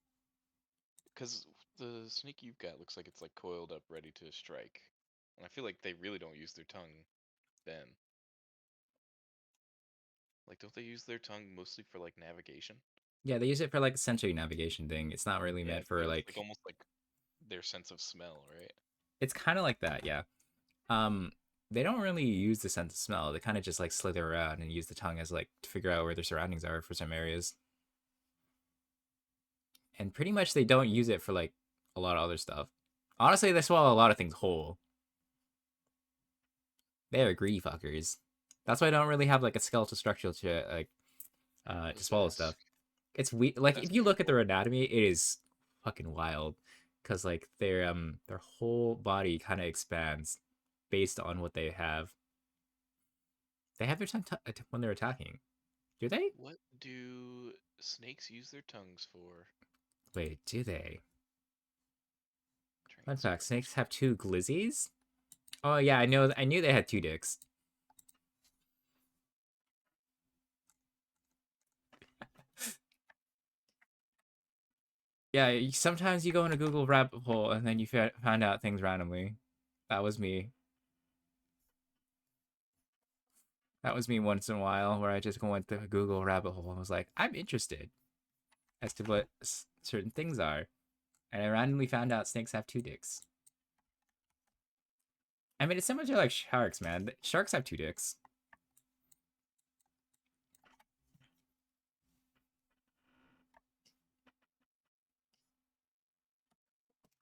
because the snake you've got looks like it's like coiled up, ready to strike, and I feel like they really don't use their tongue then. Like, don't they use their tongue mostly for like navigation? Yeah, they use it for like a sensory navigation thing. It's not really Yeah, I meant feel for like it's like like. almost like their sense of smell, right? It's kind of like that, yeah. Um, they don't really use the sense of smell. They kind of just like slither around and use the tongue as like to figure out where their surroundings are for some areas. And pretty much they don't use it for like a lot of other stuff. Honestly, they swallow a lot of things whole. They are greedy fuckers. That's why I don't really have like a skeletal structure to like I to was to swallow ask. stuff. It's we I was like if you asking look at their before. anatomy, it is fucking wild. Cause like their whole body kind of expands based on what they have. They have their tongue when they're attacking. Do they? What do snakes use their tongues for? Wait, do they? Fun fact: Transformation. snakes have two glizzies. Oh yeah, I know. I knew they had two dicks. Yeah, sometimes you go in a Google rabbit hole and then you find out things randomly. That was me. That was me once in a while, where I just went to a Google rabbit hole and was like, I'm interested as to what certain things are, and I randomly found out snakes have two dicks. I mean, it's similar to like sharks, man. Sharks have two dicks.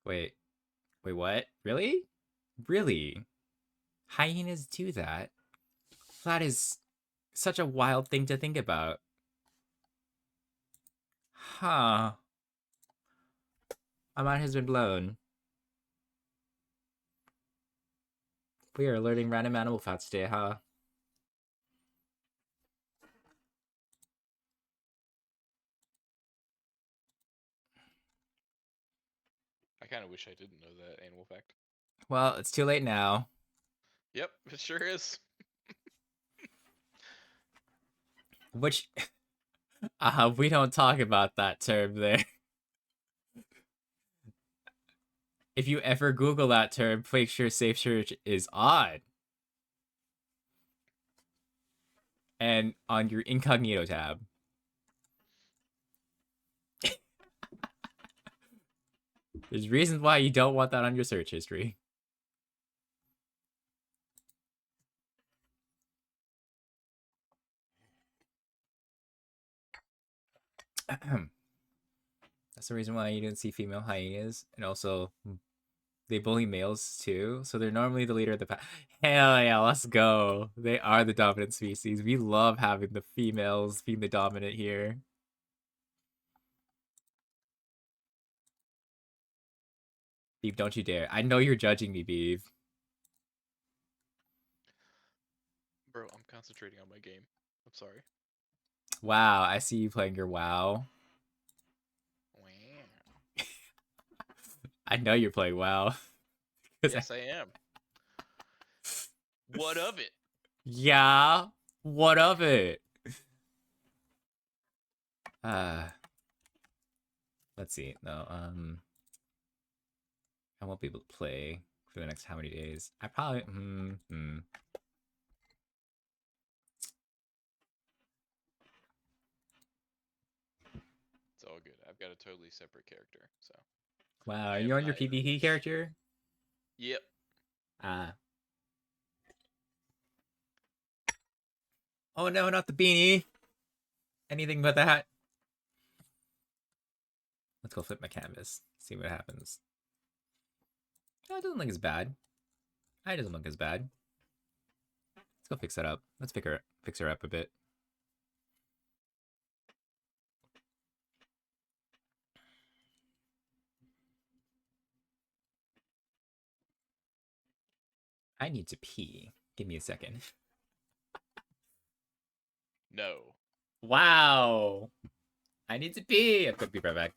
Wait, wait, what? Really? Really? Hyenas do that? That is such a wild thing to think about. Huh. My mind has been blown. We are learning random animal facts today, huh? I kind of wish I didn't know that animal fact. Well, it's too late now. Yep, it sure is. Which, we don't talk about that term there. If you ever Google that term, make sure safe search is on. And on your incognito tab. There's reasons why you don't want that on your search history. That's the reason why you didn't see female hyenas. And also, they bully males too. So they're normally the leader of the pack. Hell yeah, let's go. They are the dominant species. We love having the females being the dominant here. Beef, don't you dare. I know you're judging me, Beef. Bro, I'm concentrating on my game. I'm sorry. Wow, I see you playing your WoW. Wow. I know you're playing WoW. Yes, I am. What of it? Yeah, what of it? Uh, let's see. No, I won't be able to play for the next how many days? I probably. It's all good. I've got a totally separate character, so Wow, are I you am on your not in PvP this. character? Yep. Ah. Oh no, not the beanie. Anything but that. Let's go flip my canvas. See what happens. Oh, it doesn't look as bad. It doesn't look as bad. Let's go fix that up. Let's fix her up a bit. I need to pee. Give me a second. No. Wow. I need to pee. I'm gonna be right back.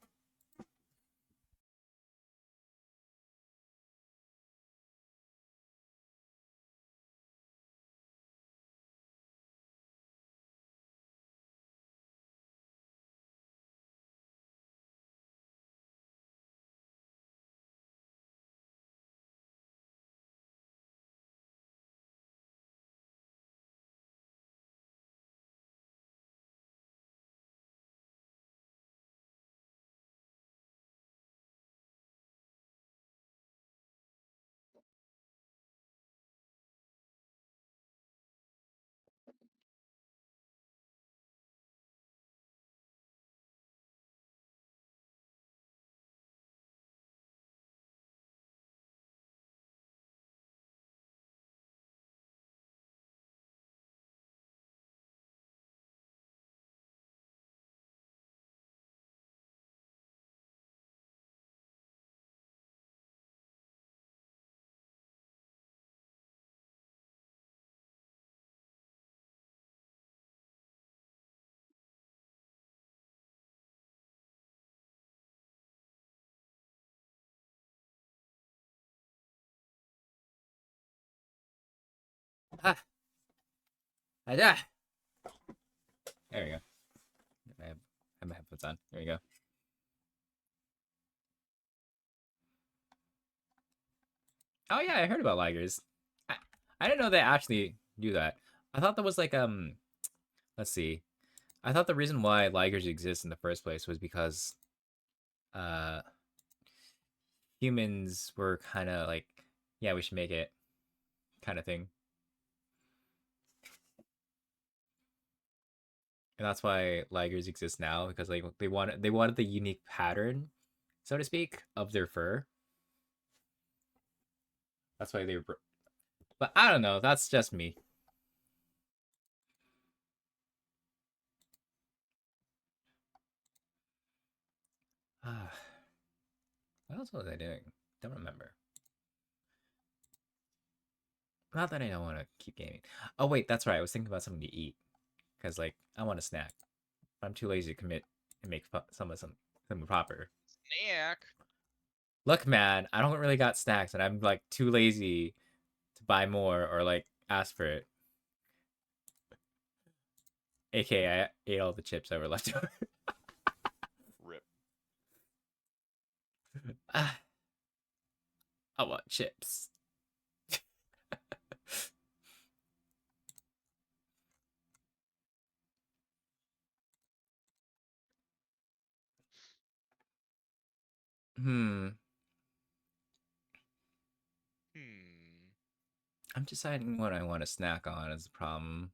Ah. Ah. There we go. I have my headphones on. There we go. Oh yeah, I heard about ligers. I, I didn't know they actually do that. I thought that was like let's see. I thought the reason why ligers exist in the first place was because uh humans were kind of like, yeah, we should make it kind of thing. And that's why ligers exist now, because like they wanted the unique pattern, so to speak, of their fur. That's why they were. But I don't know. That's just me. Ah, what else was I doing? Don't remember. Not that I don't want to keep gaming. Oh wait, that's right. I was thinking about something to eat because like I want a snack. But I'm too lazy to commit and make something proper. Snack. Look, man, I don't really got snacks, and I'm like too lazy to buy more or like ask for it. AKA, I ate all the chips that were left over. Rip. Ah, I want chips. Hmm. Hmm. I'm deciding what I want to snack on is the problem.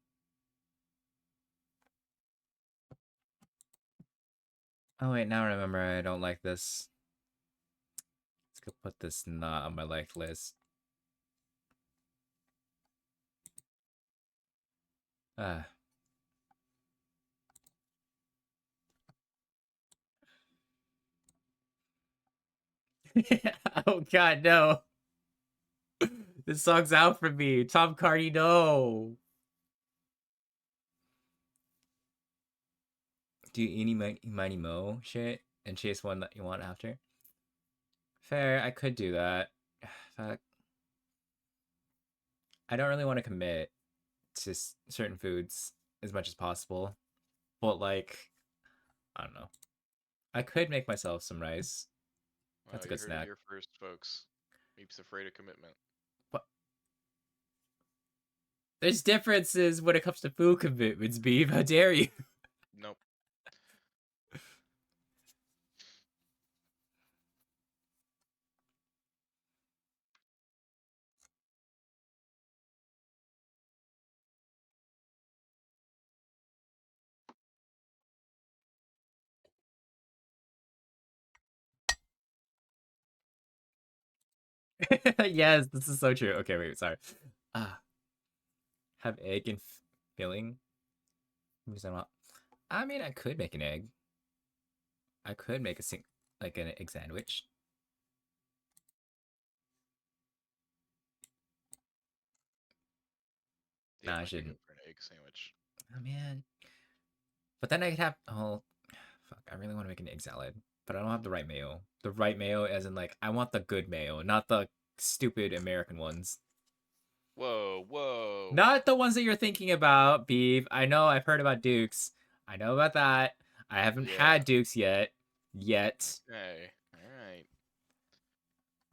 Oh wait, now I remember I don't like this. Let's go put this not on my like list. Ah. Oh god, no. This song's out for me. Tom Cardi, no. Do you eeny miny mo shit and chase one that you want after? Fair, I could do that. Fuck. I don't really want to commit to certain foods as much as possible. But like, I don't know. I could make myself some rice. That's Well, a you good heard it snack. here first, folks. Meep's afraid of commitment. But there's differences when it comes to food commitments, Beef. How dare you? Nope. Yes, this is so true. Okay, wait, sorry. Ah, have egg and filling. Because I'm not. I mean, I could make an egg. I could make like an egg sandwich. Nah, Damn, I I could go shouldn't. for an egg sandwich. Oh man. But then I could have. Oh, fuck! I really want to make an egg salad, but I don't have the right mayo. The right mayo, as in like, I want the good mayo, not the stupid American ones. Whoa, whoa. Not the ones that you're thinking about, Beef. I know. I've heard about Dukes. I know about that. I haven't Yeah. had Dukes yet. Yet. Okay. Alright.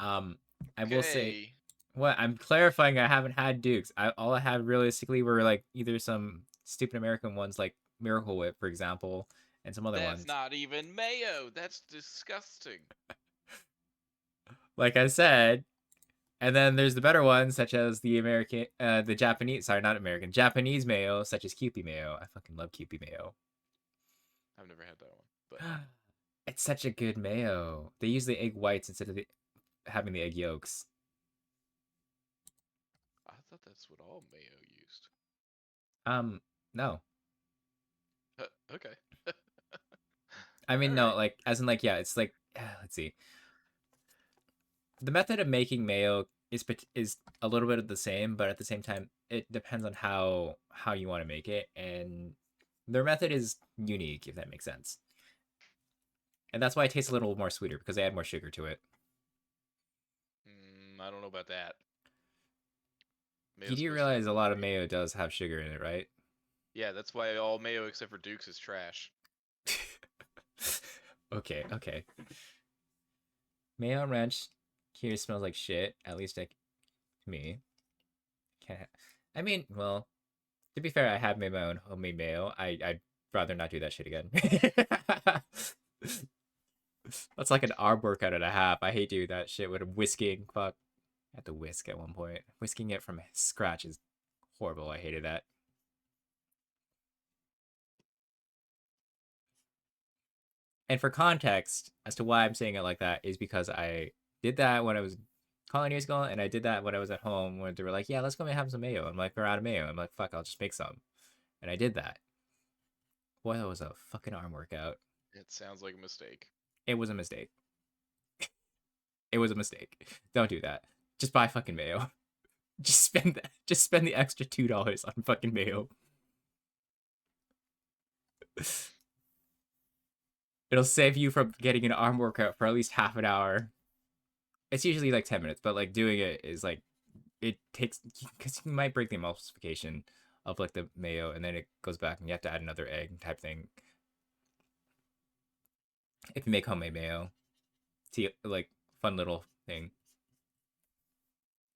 Um, I will say, Okay. what I'm clarifying, I haven't had Dukes. All I had realistically were like either some stupid American ones like Miracle Whip, for example, and some other That's ones. not even mayo. That's disgusting. Like I said, and then there's the better ones, such as the Japanese, sorry, not American, Japanese mayo, such as Kewpie mayo. I fucking love Kewpie mayo. I've never had that one, but It's such a good mayo. They use the egg whites instead of having the egg yolks. I thought that's what all mayo used. No. Okay. I mean, All no, right. like, as in, like, yeah, it's like, let's see. The method of making mayo is a little bit of the same, but at the same time, it depends on how you want to make it, and their method is unique, if that makes sense. And that's why it tastes a little more sweeter because they add more sugar to it. I don't know about that. You Mayo's do supposed to be realize a lot of buttery. mayo does have sugar in it, right? Yeah, that's why all mayo except for Duke's is trash. Okay, okay. Mayo and ranch here smells like shit. At least to me. Can't. I mean, well, to be fair, I have made my own homemade mayo. I'd rather not do that shit again. That's like an arm workout and a half. I hate doing that shit with whisking. Fuck. I had to whisk at one point. Whisking it from scratch is horrible. I hated that. And for context as to why I'm saying it like that is because I did that when I was calling years ago, and I did that when I was at home when they were like, "Yeah, let's go and have some mayo." I'm like, "We're out of mayo." I'm like, "Fuck, I'll just make some," and I did that. Boy, that was a fucking arm workout. It sounds like a mistake. It was a mistake. It was a mistake. Don't do that. Just buy fucking mayo. Just spend that. Just spend the extra $2 on fucking mayo. It'll save you from getting an arm workout for at least half an hour. It's usually like 10 minutes, but like doing it is like it takes because you might break the emulsification of like the mayo, and then it goes back and you have to add another egg type thing. If you make homemade mayo, see, like fun little thing.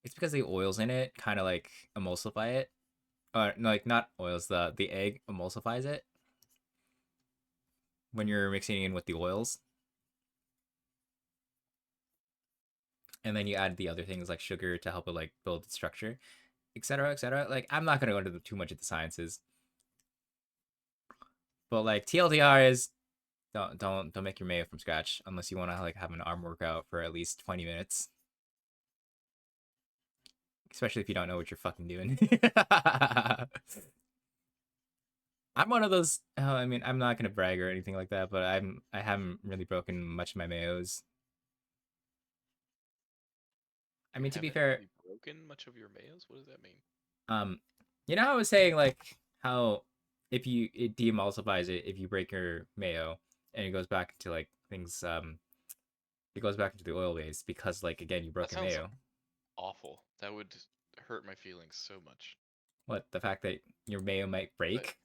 It's because the oils in it kind of like emulsify it. No, like not oils. The egg emulsifies it when you're mixing in with the oils, and then you add the other things like sugar to help it like build its structure, etc., etc. Like I'm not gonna go into too much of the sciences, but like TLDR is don't make your mayo from scratch unless you want to like have an arm workout for at least 20 minutes, especially if you don't know what you're fucking doing. I'm one of those. I mean, I'm not gonna brag or anything like that, but I haven't really broken much of my mayos. I You mean, to be haven't fair, really broken much of your mayos? What does that mean? um, you know how I was saying like how if you it demulsifies it if you break your mayo and it goes back into like things it goes back into the oil base because like again you That broke your sounds mayo. awful. That would hurt my feelings so much. What, the fact that your mayo might But break?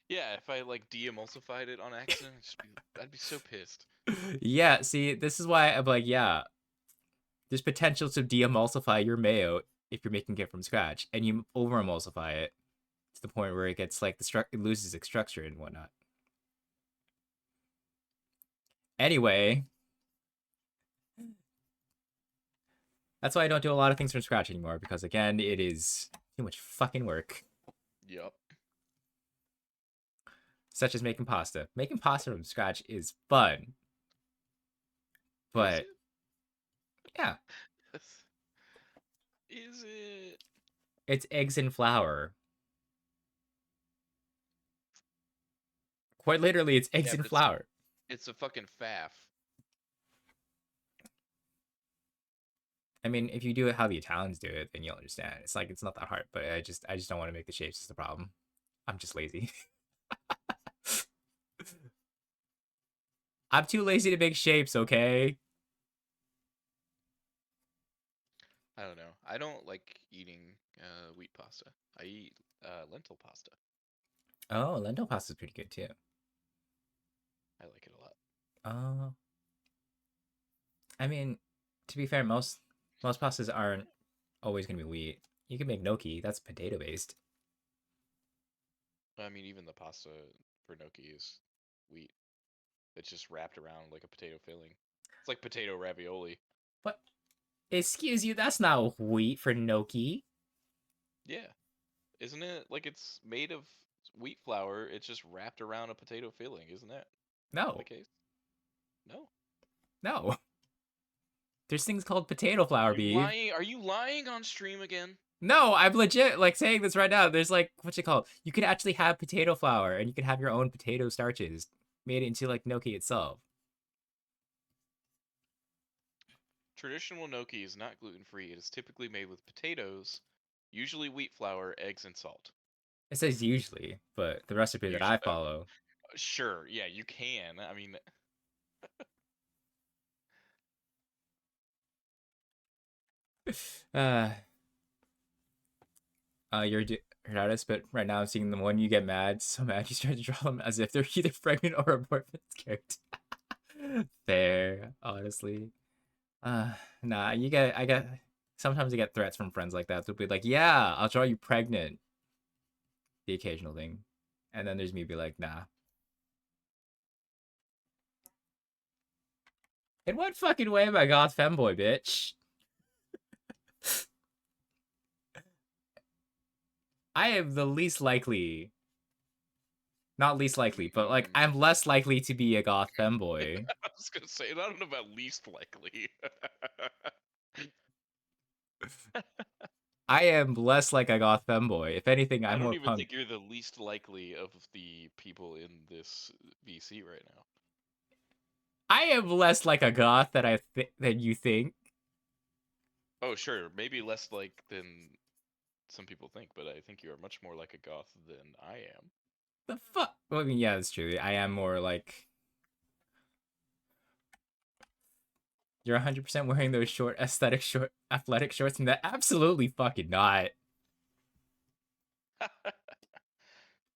yeah, if I like de-emulsified it on accident, I'd be so pissed. Yeah, see, this is why I'm like, yeah, there's potential to de-emulsify your mayo if you're making it from scratch, and you over-emulsify it to the point where it gets like it loses its structure and whatnot. Anyway, that's why I don't do a lot of things from scratch anymore because again, it is too much fucking work. Yup. Such as making pasta. Making pasta from scratch is fun, Is but yeah, it? Is it? it's eggs and flour. Quite literally, it's eggs Yeah, and but flour. it's a fucking faff. I mean, if you do it how the Italians do it, then you'll understand. It's like it's not that hard, but I just don't want to make the shapes. Is the problem. I'm just lazy. I'm too lazy to make shapes. Okay. I don't know. I don't like eating wheat pasta. I eat lentil pasta. Oh, lentil pasta is pretty good too. I like it a lot. Uh, I mean, to be fair, most pastas aren't always gonna be wheat. You can make gnocchi. That's potato based. I mean, even the pasta for gnocchi is wheat. It's just wrapped around like a potato filling. It's like potato ravioli. But excuse you, that's not wheat for gnocchi. Yeah, isn't it? Like it's made of wheat flour. It's just wrapped around a potato filling, isn't that the No, case? No. no. There's things called potato flour, You beef. lying? Are you lying on stream again? No, I'm legit like saying this right now. There's like what's it called? You can actually have potato flour and you can have your own potato starches made into like gnocchi itself. Traditional gnocchi is not gluten free. It is typically made with potatoes, usually wheat flour, eggs, and salt. It says usually, but the recipe that Usually, I follow, sure, yeah, you can. I mean, uh, you're an artist, but right now I'm seeing the one you get mad, so mad you start to draw them as if they're either pregnant or aborted character. Fair, honestly. Uh, nah, I get. Sometimes I get threats from friends like that. They'll be like, "Yeah, I'll draw you pregnant." The occasional thing, and then there's me be like, "Nah." In what fucking way am I goth femboy, bitch? I am the least likely, not least likely, but like mm, I'm less likely to be a goth femboy. I was gonna say, I don't know about least likely. I am less like a goth femboy. If anything, I I'm don't more even punk. think you're the least likely of the people in this VC right now. I am less like a goth than you think. Oh, sure, maybe less like than some people think, but I think you are much more like a goth than I am. The fuck? Well, I mean, yeah, that's true. I am more like you're 100% wearing those short athletic shorts, and that absolutely fucking not.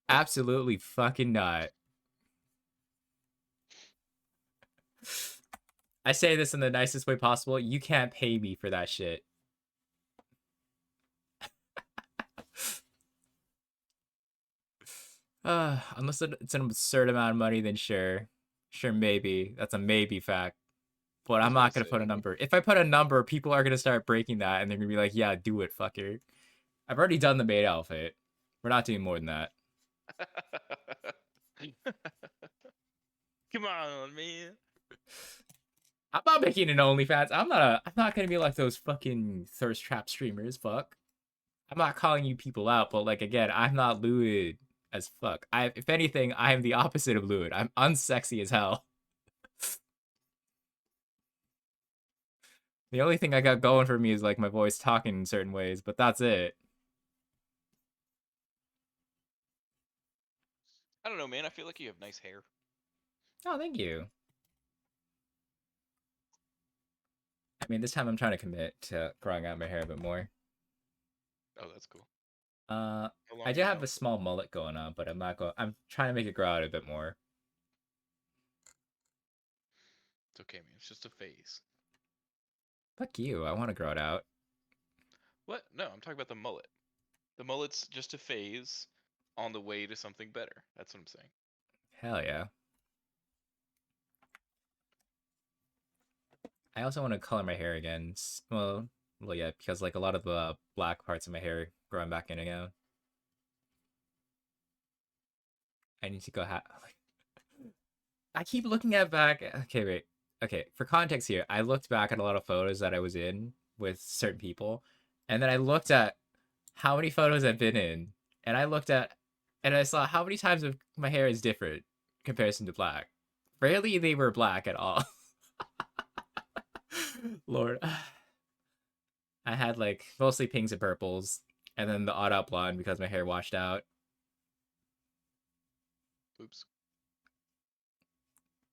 Absolutely fucking not. I say this in the nicest way possible. You can't pay me for that shit. Unless it's an absurd amount of money, then sure. Sure, maybe. That's a maybe fact. But I I'm was about not to gonna put a say. number. If I put a number, people are gonna start breaking that, and they're gonna be like, "Yeah, do it, fucker." I've already done the maid outfit. We're not doing more than that. Come on, man. I'm not making an OnlyFans. I'm not gonna be like those fucking thirst trap streamers. Fuck. I'm not calling you people out, but like again, I'm not lewd as fuck. If anything, I am the opposite of lewd. I'm unsexy as hell. The only thing I got going for me is like my voice talking in certain ways, but that's it. I don't know, man. I feel like you have nice hair. Oh, thank you. I mean, this time I'm trying to commit to growing out my hair a bit more. Oh, that's cool. Uh, How long I do do you have know a it for? small mullet going on, but I'm not going. I'm trying to make it grow out a bit more. It's okay, man. It's just a phase. Fuck you. I want to grow it out. What? No, I'm talking about the mullet. The mullet's just a phase on the way to something better. That's what I'm saying. Hell yeah. I also want to color my hair again. Well, yeah, because like a lot of the black parts of my hair growing back in again. I need to go I keep looking at back. Okay, wait. Okay, for context here, I looked back at a lot of photos that I was in with certain people, and then I looked at how many photos I've been in, and and I saw how many times of my hair is different in comparison to black. Rarely they were black at all. Lord, I had like mostly pinks and purples, and then the odd out blonde because my hair washed out. Oops.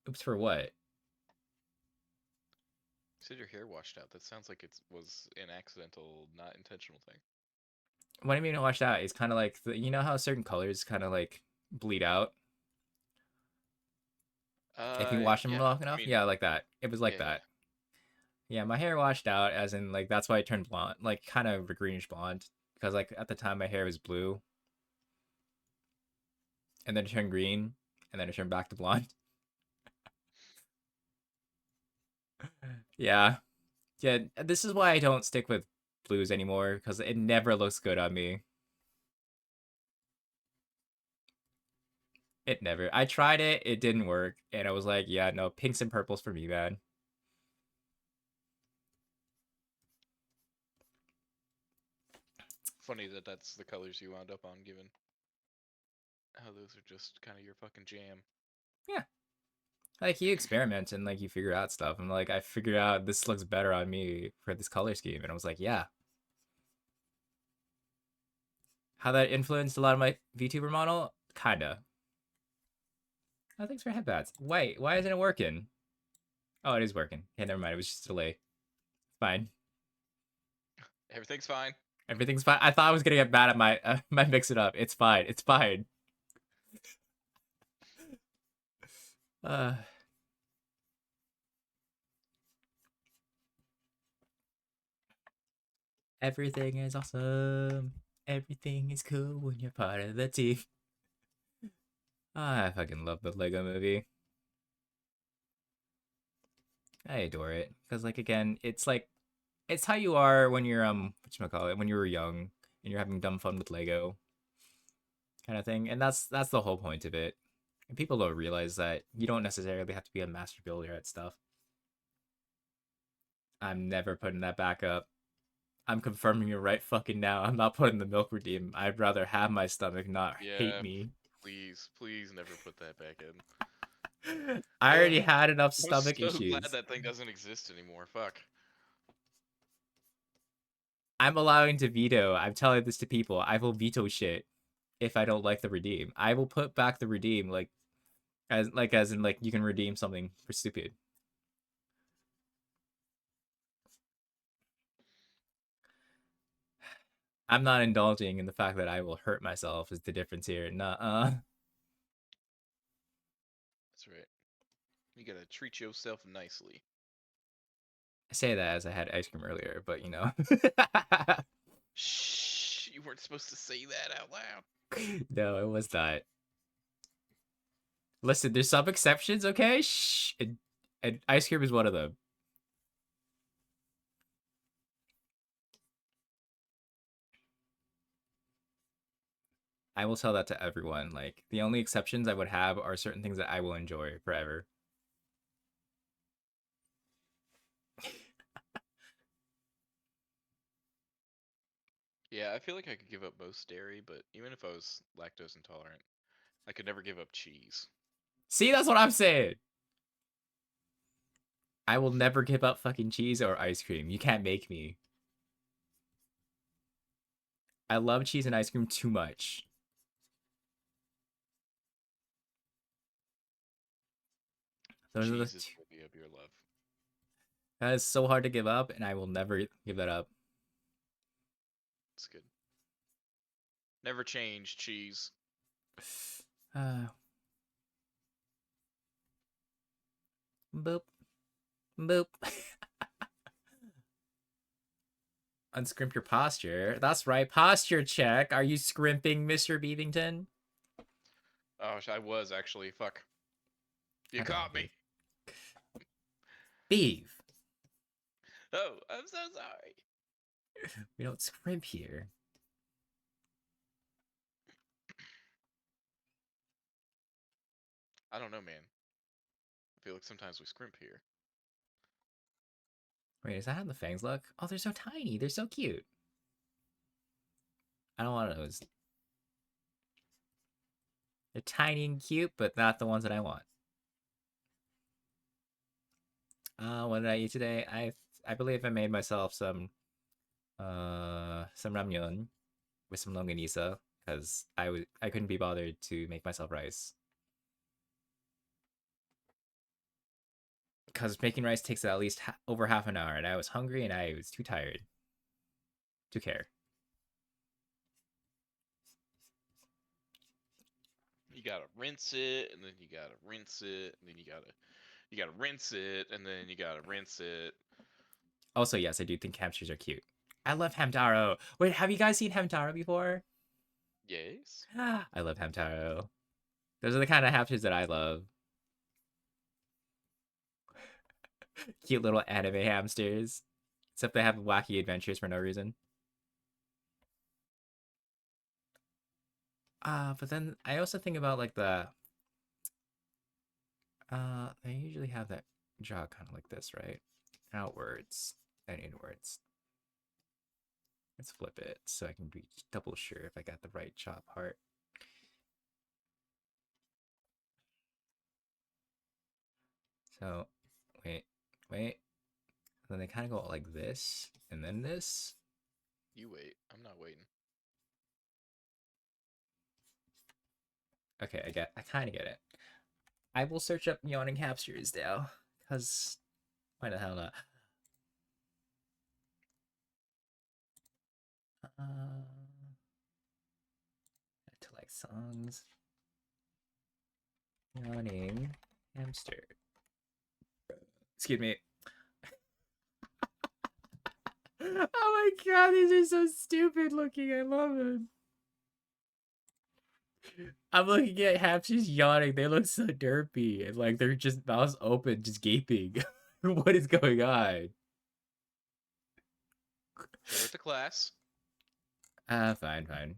Oops, for what? You said your hair washed out. That sounds like it was an accidental, not intentional thing. What I mean washed out is kind of like you know how certain colors kind of like bleed out if you wash them Yeah. long I enough. mean, Yeah, like that. It was like yeah, yeah. that. Yeah, my hair washed out, as in like that's why it turned blonde, like kind of a greenish blonde. Because like at the time my hair was blue, and then it turned green, and then it turned back to blonde. Yeah, yeah. This is why I don't stick with blues anymore because it never looks good on me. It never. I tried it, it didn't work, and I was like, yeah, no, pinks and purples for me, man. Funny that that's the colors you wound up on, given how those are just kind of your fucking jam. Yeah, like you experiment and like you figure out stuff. And like I figured out this looks better on me for this color scheme, and I was like, yeah. How that influenced a lot of my VTuber model? Kinda. Oh, thanks for headbats. Wait, why isn't it working? Oh, it is working. Okay, never mind. It was just a delay. Fine. Everything's fine. Everything's fine. I thought I was gonna get bad at my my mix it up. It's fine. It's fine. Uh, everything is awesome. Everything is cool when you're part of the team. I fucking love the Lego movie. I adore it because, like, again, it's like it's how you are when you're whatchamacallit, when you were young and you're having dumb fun with Lego kind of thing, and that's the whole point of it. And people don't realize that you don't necessarily have to be a master builder at stuff. I'm never putting that back up. I'm confirming it right fucking now. I'm not putting the milk redeem. I'd rather have my stomach not hate Yeah, me. please, please never put that back in. I Ugh, already had enough I'm stomach so glad issues. that thing doesn't exist anymore. Fuck. I'm allowing to veto. I'm telling this to people. I will veto shit if I don't like the redeem. I will put back the redeem as in like you can redeem something for stupid. I'm not indulging in the fact that I will hurt myself is the difference here. Nuh-uh. That's right. You gotta treat yourself nicely. I say that as I had ice cream earlier, but you know. Shh, you weren't supposed to say that out loud. No, it was not. Listen, there's some exceptions, okay? Shh. And ice cream is one of them. I will tell that to everyone. Like, the only exceptions I would have are certain things that I will enjoy forever. Yeah, I feel like I could give up most dairy, but even if I was lactose intolerant, I could never give up cheese. See, that's what I'm saying. I will never give up fucking cheese or ice cream. You can't make me. I love cheese and ice cream too much. Those are the Cheese is two. worthy of your love. That is so hard to give up, and I will never give that up. It's good. Never change cheese. Uh, boop, boop. Unscrimp your posture. That's right, posture check. Are you scrimping, Mr. Beavington? Oh, I was actually. Fuck. You I know, caught Beav. me. Beav. Oh, I'm so sorry. We don't scrimp here. I don't know, man. I feel like sometimes we scrimp here. Wait, is that how the fangs look? Oh, they're so tiny. They're so cute. I don't want those. They're tiny and cute, but not the ones that I want. What did I eat today? I believe I made myself some ramyun with some longanisa because I couldn't be bothered to make myself rice. Because making rice takes at least over half an hour, and I was hungry and I was too tired to care. You gotta rinse it, and then you gotta rinse it, and then you gotta rinse it, and then you gotta rinse it. Also, yes, I do think hamsters are cute. I love Hamtaro. Wait, have you guys seen Hamtaro before? Yes. I love Hamtaro. Those are the kind of hamsters that I love. Cute little anime hamsters. Except they have wacky adventures for no reason. But then I also think about like they usually have that jaw kind of like this, right? Outwards and inwards. Let's flip it so I can be double sure if I got the right jaw part. So, wait, wait. Then they kind of go like this, and then this. You wait. I'm not waiting. Okay, I kind of get it. I will search up yawning hamsters now, cause why the hell not? To like songs. Yawning hamster. Excuse me. Oh my god, these are so stupid looking. I love them. I'm looking at hamsters yawning. They look so derpy and like they're just mouths open, just gaping. What is going on? Show it to class. Fine, fine.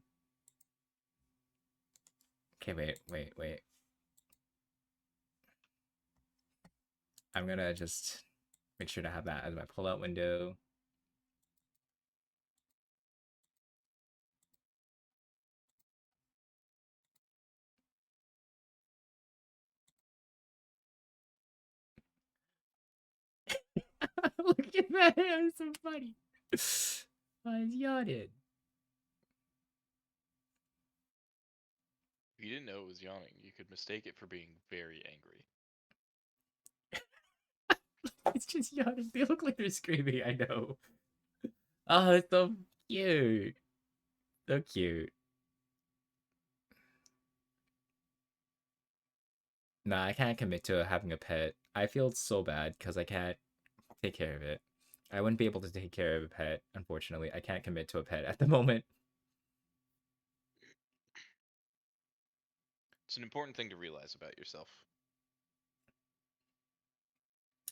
Okay, wait. I'm gonna just make sure to have that as my pull-out window. Look at that. It's so funny. I yawning. If you didn't know it was yawning, you could mistake it for being very angry. It's just yawning. They look like they're screaming. I know. Oh, it's so cute. So cute. Nah, I can't commit to having a pet. I feel so bad because I can't take care of it. I wouldn't be able to take care of a pet, unfortunately. I can't commit to a pet at the moment. It's an important thing to realize about yourself.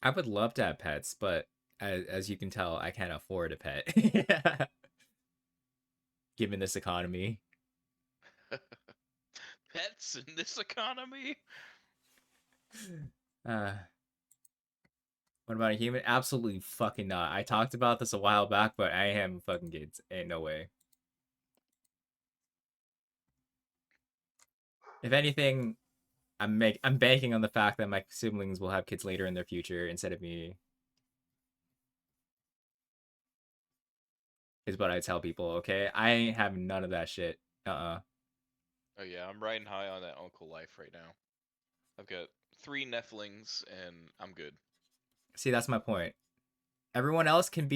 I would love to have pets, but as you can tell, I can't afford a pet. Given this economy. Pets in this economy? Uh, what about a human? Absolutely fucking not. I talked about this a while back, but I am fucking kids. Ain't no way. If anything, I'm banking on the fact that my siblings will have kids later in their future instead of me. Is what I tell people. Okay, I ain't having none of that shit. Oh yeah, I'm riding high on that uncle life right now. I've got 3 Nephlings and I'm good. See, that's my point. Everyone else can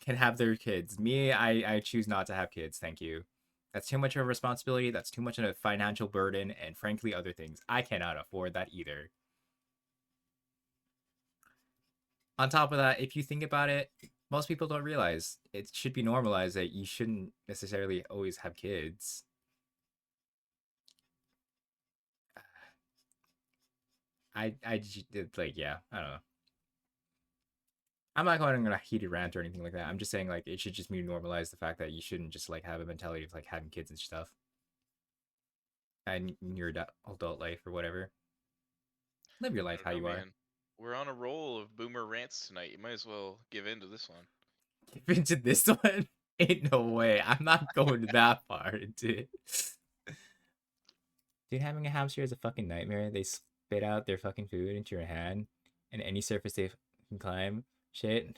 have their kids. Me, I choose not to have kids. Thank you. That's too much of a responsibility. That's too much of a financial burden, and frankly, other things. I cannot afford that either. On top of that, if you think about it, most people don't realize it should be normalized that you shouldn't necessarily always have kids. Like, yeah, I don't know. I'm not going on a heated rant or anything like that. I'm just saying, like, it should just be normalized the fact that you shouldn't just, like, have a mentality of, like, having kids and stuff. And in your adult life or whatever. Live your I life don't how know, you are. man. We're on a roll of boomer rants tonight. You might as well give in to this one. Give into this one? Ain't no way. I'm not going that far into it. Dude, having a hamster is a fucking nightmare. They spit out their fucking food into your hand and any surface they can climb. Shit.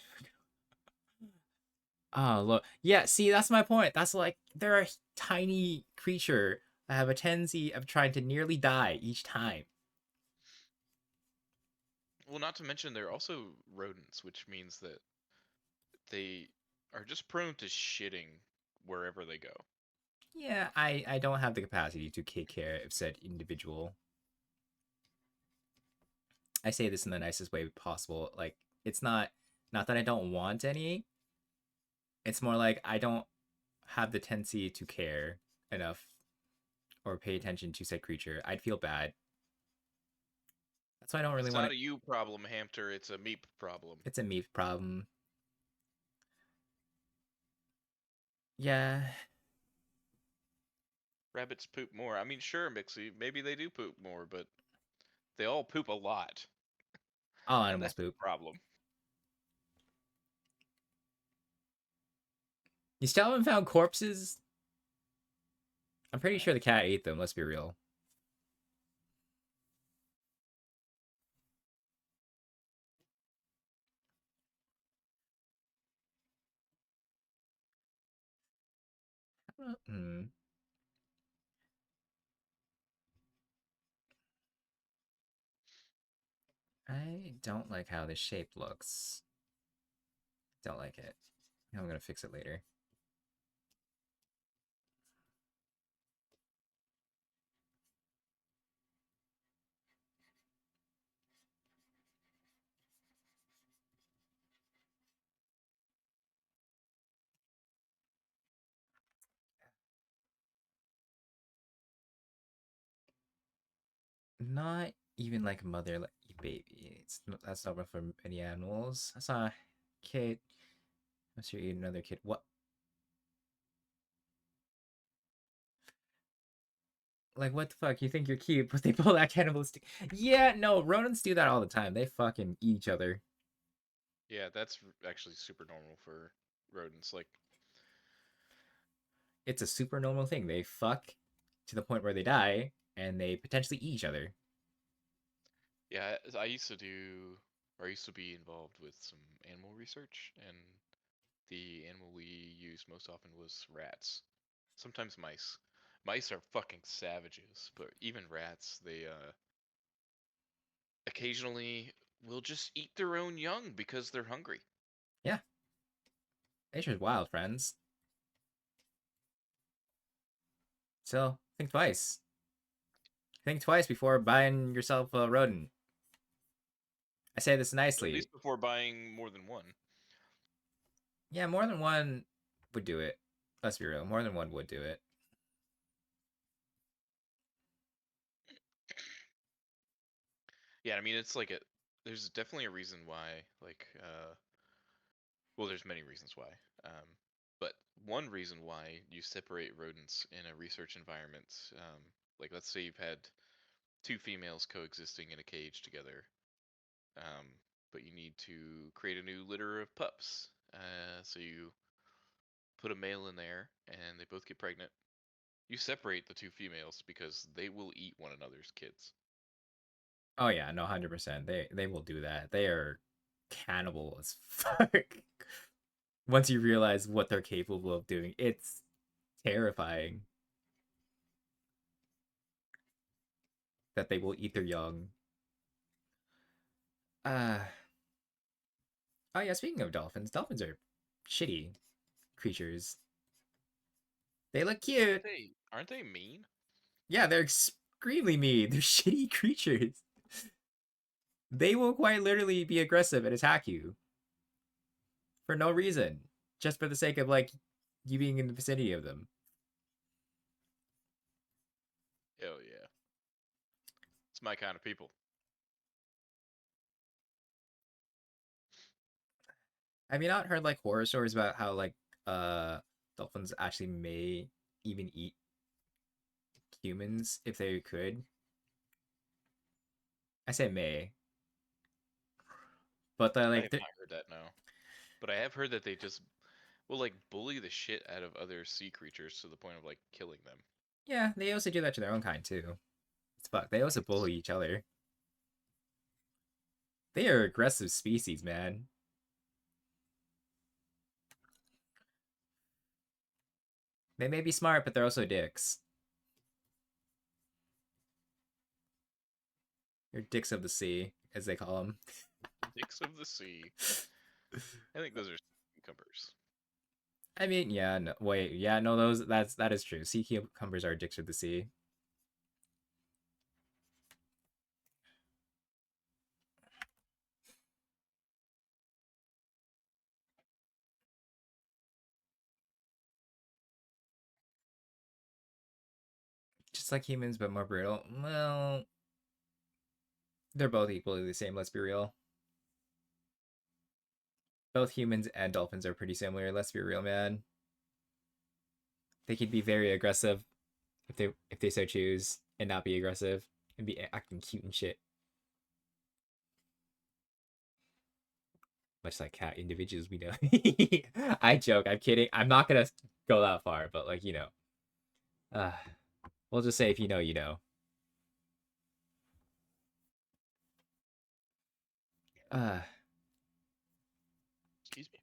Oh, look. Yeah, see, that's my point. That's like, they're a tiny creature that have a tendency of trying to nearly die each time. Well, not to mention they're also rodents, which means that they are just prone to shitting wherever they go. Yeah, I don't have the capacity to take care of said individual. I say this in the nicest way possible. Like, it's not that I don't want any. It's more like I don't have the tendency to care enough or pay attention to said creature. I'd feel bad. That's why I don't really It's want not to. a you problem, Hamster. It's a meep problem. It's a me problem. Yeah. Rabbits poop more. I mean, sure, Mixie, maybe they do poop more, but they all poop a lot, All and animals that's poop. the problem. You still haven't found corpses? I'm pretty What? sure the cat ate them. Let's be real. Hmm. I don't like how this shape looks. Don't like it. I'm gonna fix it later. Not even like mother like baby. That's not for any animals. I saw a kid. Unless you're eating another kid. What? Like what the fuck? You think you're cute, but they pull that cannibalistic. Yeah, no, rodents do that all the time. They fucking eat each other. Yeah, that's actually super normal for rodents. Like, It's a super normal thing. They fuck to the point where they die, and they potentially eat each other. yeah, I used to do, or I used to be involved with some animal research, and the animal we used most often was rats. Sometimes mice. Mice are fucking savages, but even rats, they occasionally will just eat their own young because they're hungry. Yeah, nature's wild, friends. So think twice. Think twice before buying yourself a rodent. I say this At nicely. least before buying more than one. Yeah, more than one would do it. Let's be real. More than one would do it. Yeah, I mean it's like a. There's definitely a reason why, like, well, there's many reasons why. But one reason why you separate rodents in a research environment, like let's say you've had two females coexisting in a cage together, um, but you need to create a new litter of pups. So you put a male in there, and they both get pregnant. You separate the two females because they will eat one another's kids. Oh yeah, no, 100%. They will do that. They are cannibal as fuck. Once you realize what they're capable of doing, it's terrifying that they will eat their young. Uh oh yeah, speaking of dolphins, dolphins are shitty creatures. They look cute. Aren't they mean? Yeah, they're extremely mean. They're shitty creatures. They will quite literally be aggressive and attack you for no reason, just for the sake of like you being in the vicinity of them. Hell yeah. It's my kind of people. Have you not heard like horror stories about how like dolphins actually may even eat humans if they could? I say may, but I like have not heard that, no. But I have heard that they just will like bully the shit out of other sea creatures to the point of like killing them. yeah, they also do that to their own kind too. It's fuck. They also Nice. bully each other. They are aggressive species, man. They may be smart, but they're also dicks. They're dicks of the sea, as they call them. Dicks of the sea. I think those are cucumbers. I mean, yeah, no, wait, yeah, no, that is true. Sea cucumbers are dicks of the sea. Just like humans, but more brutal. Well, they're both equally the same. Let's be real. Both humans and dolphins are pretty similar. Let's be real, man. They can be very aggressive if they so choose, and not be aggressive and be acting cute and shit. Much like cat individuals we know. I joke. I'm kidding. I'm not gonna go that far, but like uh, we'll just say if you know, you know. Uh, Excuse me.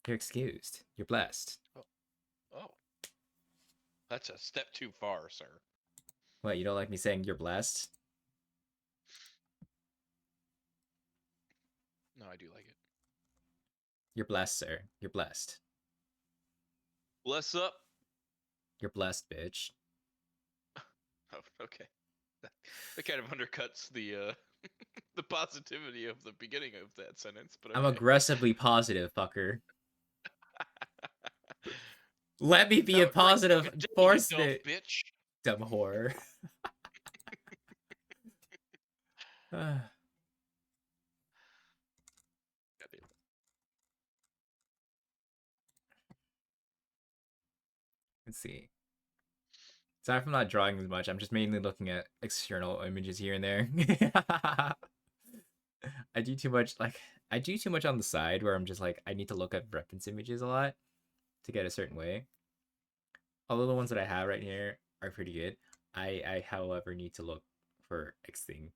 you're excused. You're blessed. Oh, oh, that's a step too far, sir. What, you don't like me saying you're blessed? No, I do like it. You're blessed, sir. You're blessed. Bless up. You're blessed, bitch. Oh, okay. That kind of undercuts the the positivity of the beginning of that sentence, but I'm okay. aggressively positive, fucker. Let me be a Celebrate the positive good day, you force, dumb bitch. dumb whore. Goddamn. Let's see. Sorry if I'm not drawing as much. I'm just mainly looking at external images here and there. I do too much I do too much on the side where I'm just like I need to look at reference images a lot to get a certain way. Although the ones that I have right here are pretty good. I however need to look for X thing.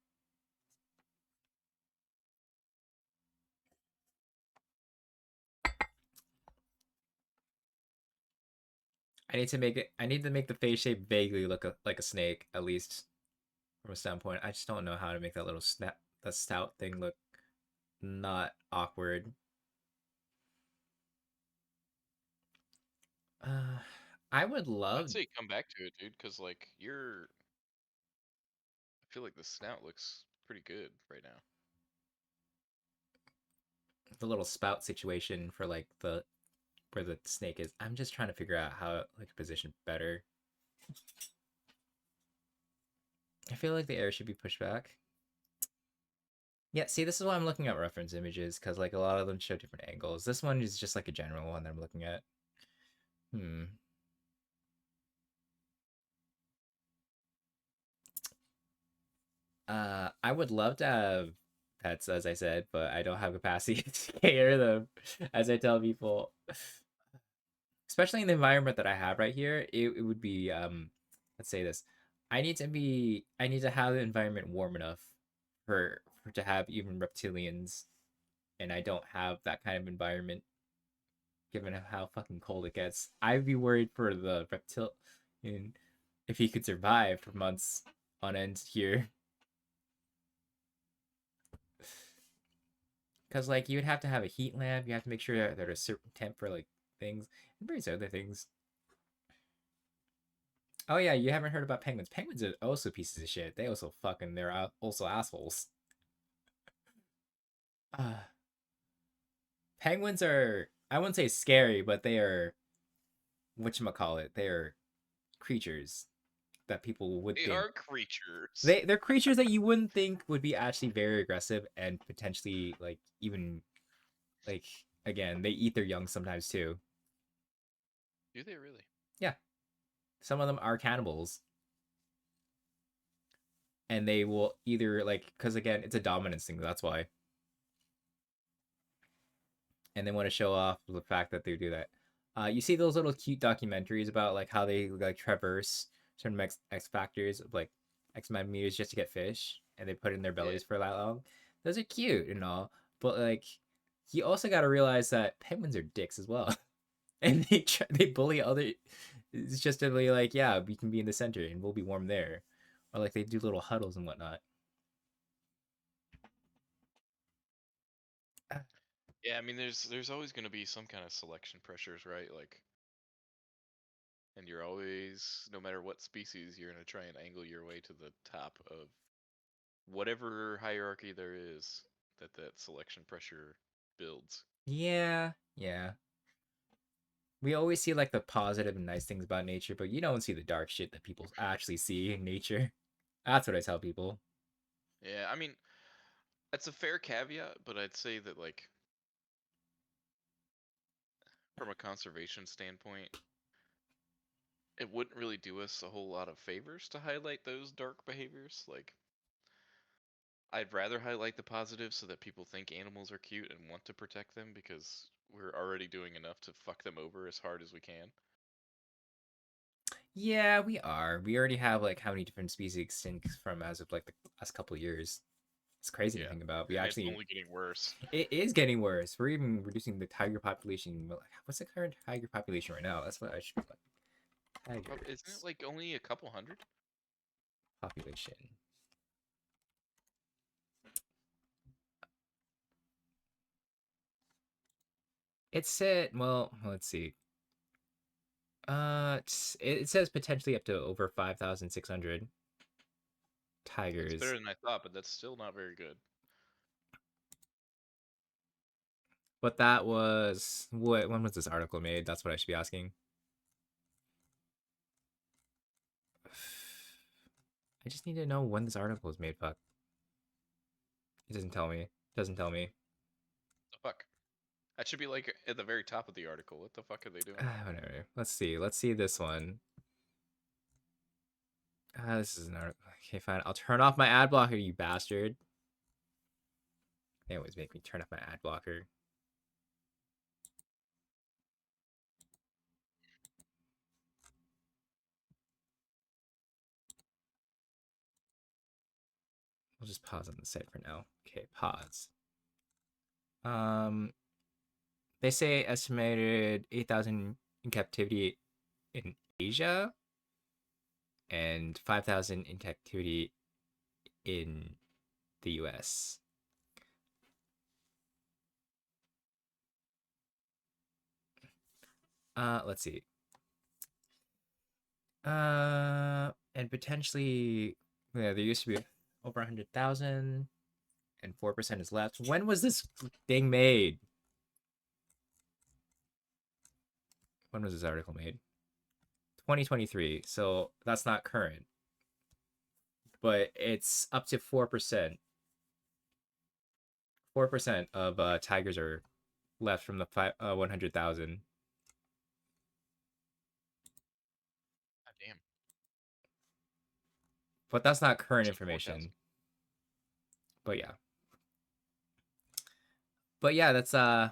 I need to make the face shape vaguely look like a snake, at least from a standpoint. I just don't know how to make that little snap the stout thing look not awkward. Uh, I would I'd love say come back to it, dude, because like you're. I feel like the snout looks pretty good right now. the little spout situation for like the where the snake is. I'm just trying to figure out how like to position better. I feel like the air should be pushed back. Yeah, see, this is why I'm looking at reference images, because like a lot of them show different angles. This one is just like a general one that I'm looking at. Hmm. I would love to have pets, as I said, but I don't have capacity to care them, as I tell people. Especially in the environment that I have right here, it would be let's say this. I need to have the environment warm enough for to have even reptilians, and I don't have that kind of environment given how fucking cold it gets. I'd be worried for the reptilian if he could survive for months on end here. Because like you would have to have a heat lamp, you have to make sure that there's a certain temp for like things and various other things. Oh yeah, you haven't heard about penguins. Penguins are also pieces of shit. They also fucking they're also assholes. Uh, penguins are I wouldn't say scary, but they are whatchamacallit. They are creatures that people would They think are creatures. they're creatures that you wouldn't think would be actually very aggressive and potentially like even like again, they eat their young sometimes too. Do they really? Yeah. Some of them are cannibals. And they will either like because again, it's a dominance thing, that's why. And they want to show off the fact that they do that. You see those little cute documentaries about like how they like traverse certain X factors of like X amount of meters just to get fish, and they put it in their Yeah. bellies for that long. Those are cute and all, but like you also got to realize that penguins are dicks as well, and they bully other. It's just to be like, yeah, we can be in the center and we'll be warm there, or like they do little huddles and whatnot. Yeah, I mean, there's always going to be some kind of selection pressures, right? Like, and you're always, no matter what species, you're going to try and angle your way to the top of whatever hierarchy there is that selection pressure builds. Yeah, yeah. We always see like the positive and nice things about nature, but you don't see the dark shit that people actually see in nature. That's what I tell people. Yeah, I mean, that's a fair caveat, but I'd say that like from a conservation standpoint, it wouldn't really do us a whole lot of favors to highlight those dark behaviors. Like, I'd rather highlight the positives so that people think animals are cute and want to protect them because we're already doing enough to fuck them over as hard as we can. Yeah, we are. We already have like how many different species extinct from as of like the last couple of years. It's crazy to Yeah, think about. We and it's actually only getting worse. it is getting worse. We're even reducing the tiger population. What's the current tiger population right now? That's what I should be like. Isn't it Tigers like only a couple hundred? population. It said, well, let's see. It says potentially up to over 5,600 That's tigers. better than I thought, but that's still not very good. But that was what? When was this article made? That's what I should be asking. I just need to know when this article was made. Fuck, it doesn't tell me. It doesn't tell me. The fuck? That should be like at the very top of the article. What the fuck are they doing? Whatever. Let's see. Let's see this one. This is an article. Okay, fine. I'll turn off my ad blocker, you bastard. They always make me turn off my ad blocker. We'll just pause on the site for now. Okay, pause. Um, they say estimated 8,000 in captivity in Asia and 5,000 in captivity in the US. Let's see. And potentially, yeah, there used to be over 100,000 and 4% is left. When was this thing made? When was this article made? 2023. So that's not current. but it's up to 4%. 4% of tigers are left from the 100,000. God damn. But that's not current So 4,000. information. But yeah. But yeah, that's uh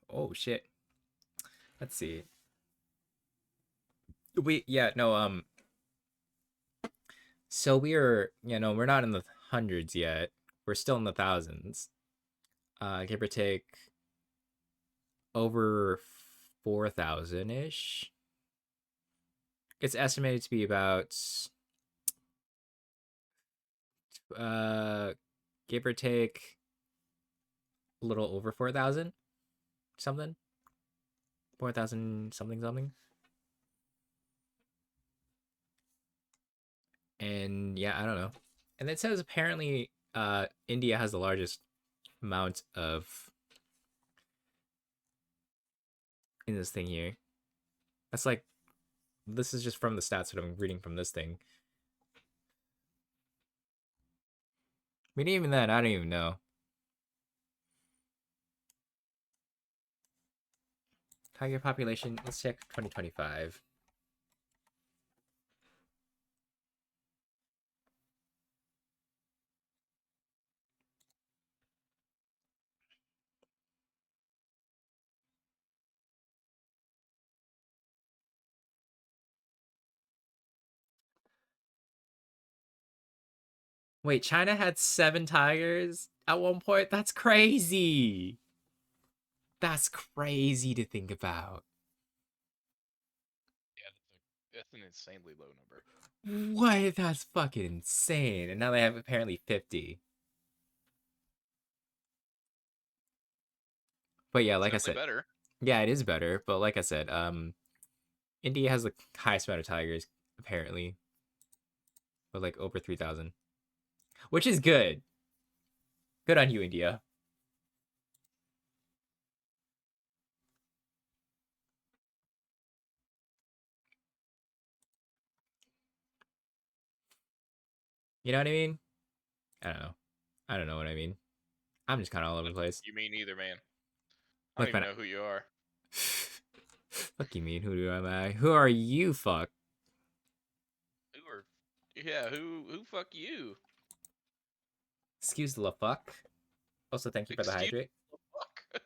oh shit. Let's see. We yeah, no so we're we're not in the hundreds yet. We're still in the thousands. Give or take over 4,000 ish. It's estimated to be about uh give or take a little over 4,000 something. 4,000 something something. And yeah, I don't know. And it says apparently India has the largest amount of in this thing here. That's like this is just from the stats that I'm reading from this thing. I mean, even then, I don't even know. Tiger population. Let's check 2025. Wait, China had 7 tigers at one point? That's crazy. That's crazy to think about. Yeah, that's an insanely low number. What? That's fucking insane. And now they have apparently 50. But yeah, It's like I definitely said, better. yeah, it is better. But like I said, India has the highest amount of tigers apparently, with like over 3,000, which is good. Good on you, India. You know what I mean? I don't know. I don't know what I mean. I'm just kind of all over the place. You mean either, man. I don't Look, even man. know who you are. Fuck you mean? Who do I? Who are you? Fuck. Who are? Yeah, who fuck you? Excuse the fuck. Also, thank you for the Excuse hydrate. the fuck.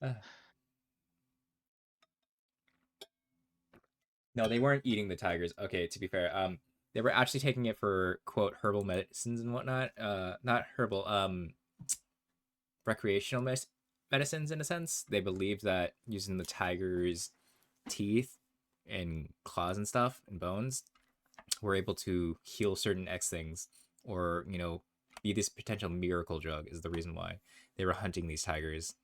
Uh, no, they weren't eating the tigers. Okay, to be fair, they were actually taking it for quote herbal medicines and whatnot. Not herbal. Recreational medicines in a sense. They believed that using the tiger's teeth and claws and stuff and bones were able to heal certain X things, or be this potential miracle drug is the reason why they were hunting these tigers.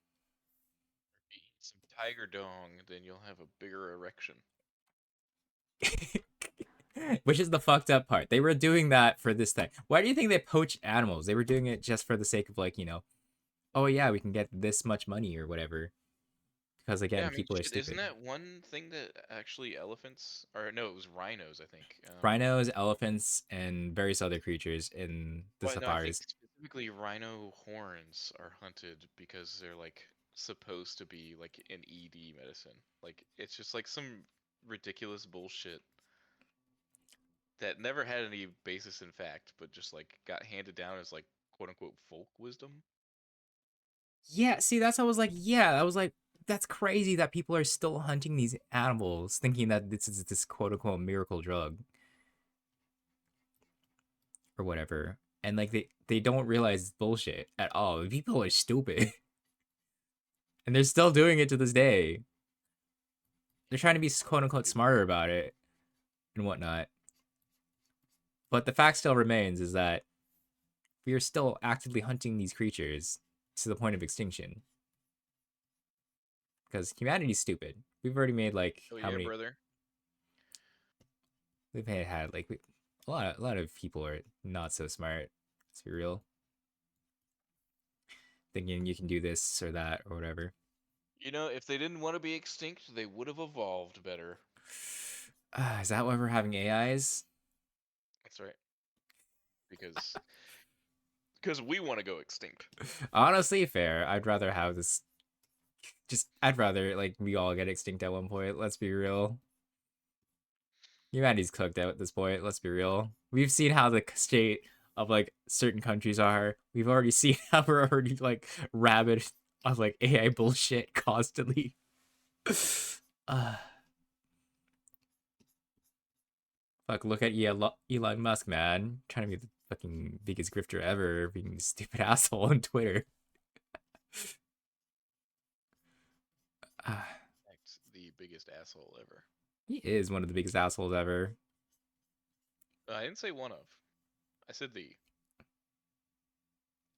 Eat some tiger dong, then you'll have a bigger erection. Which is the fucked up part. They were doing that for this thing. Why do you think they poached animals? They were doing it just for the sake of like, oh yeah, we can get this much money or whatever. Because Yeah, again, I mean, people are shit, isn't stupid. that one thing that actually elephants, or no, it was rhinos, I think. Rhinos, elephants, and various other creatures in the Well, no, I think safaris. specifically rhino horns are hunted because they're like supposed to be like an ED medicine. Like it's just like some ridiculous bullshit that never had any basis in fact, but just like got handed down as like quote unquote folk wisdom. Yeah, see, that's I was like, yeah, I was like, that's crazy that people are still hunting these animals, thinking that this is this quote unquote miracle drug or whatever. And like they don't realize bullshit at all. People are stupid. And they're still doing it to this day. They're trying to be quote unquote Stupid. smarter about it and whatnot. But the fact still remains is that we are still actively hunting these creatures to the point of extinction. Because humanity's stupid. We've already made like Oh how yeah, many brother. we've had like a lot of people are not so smart. Let's be real. thinking you can do this or that or whatever. You know, if they didn't want to be extinct, they would have evolved better. Is that why we're having AIs? That's right. Because we want to go extinct. Honestly, fair. I'd rather have this. I'd rather like we all get extinct at one point. Let's be real. Humanity's cooked out at this point. Let's be real. We've seen how the state of like certain countries are. We've already seen how we're already like rabid of like AI bullshit constantly. uh, Fuck, look at Elon Musk, man. Trying to be the fucking biggest grifter ever, being a stupid asshole on Twitter. Uh, That's the biggest asshole ever. he is one of the biggest assholes ever. I didn't say one of. I said the.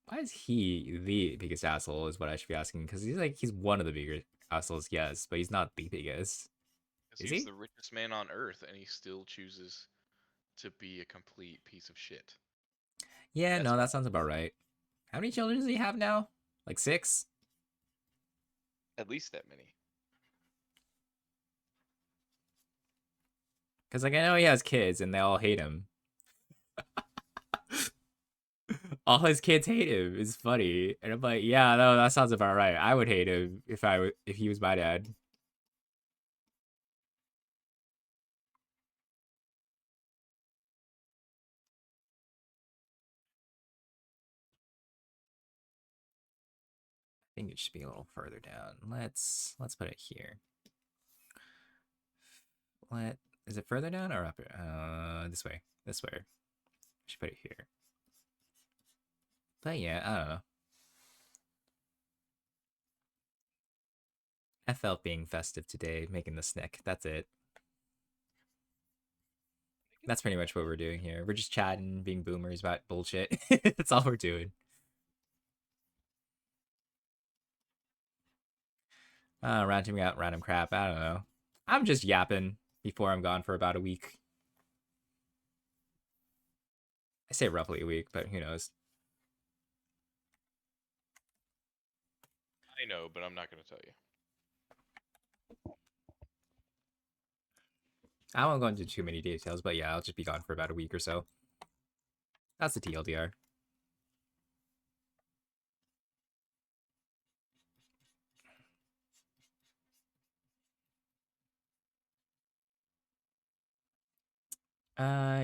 Why is he the biggest asshole? Is what I should be asking because he's one of the bigger assholes, yes, but he's not the biggest. Because Is he's he? the richest man on earth, and he still chooses to be a complete piece of shit. Yeah, That's no, why. that sounds about right. How many children does he have now? Like 6? At least that many. Because like I know he has kids and they all hate him. All his kids hate him. It's funny, and I'm like, yeah, no, that sounds about right. I would hate him if he was my dad. I think it should be a little further down. Let's put it here. Let Is it further down or up? This way. This way. Should put it here. But yeah, I don't know. I felt being festive today, making the snick. That's it. That's pretty much what we're doing here. We're just chatting, being boomers about bullshit. That's all we're doing. Ranting out random crap. I don't know. I'm just yapping before I'm gone for about a week. I say roughly a week, but who knows? I know, but I'm not going to tell you. I won't go into too many details, but yeah, I'll just be gone for about a week or so. That's the TLDR.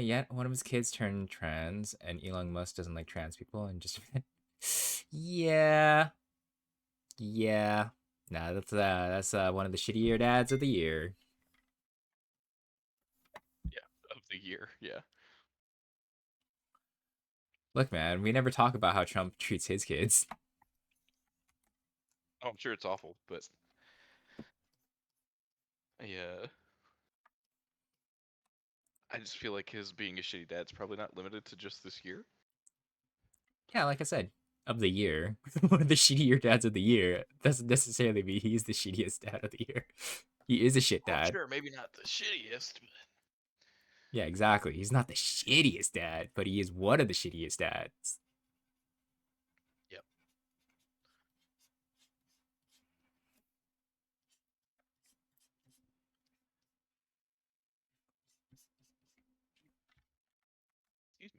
Yet one of his kids turned trans, and Elon Musk doesn't like trans people, and just yeah, yeah. Nah, that's one of the shittier dads of the year. Yeah, of the year. Yeah. Look, man, we never talk about how Trump treats his kids. Oh, I'm sure it's awful, but yeah. I just feel like his being a shitty dad's probably not limited to just this year. Yeah, like I said, of the year, one of the shittier dads of the year doesn't necessarily mean he's the shittiest dad of the year. He is a shit Oh, dad. sure, maybe not the shittiest, but Yeah, exactly. He's not the shittiest dad, but he is one of the shittiest dads. yep. Excuse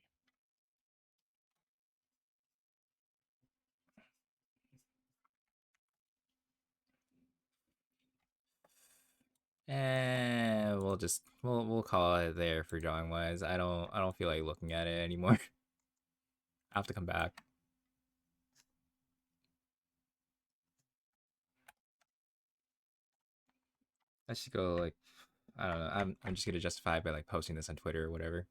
me. And we'll call it there for drawing wise. I don't feel like looking at it anymore. I have to come back. I should go like I don't know. I'm just gonna justify it by like posting this on Twitter or whatever.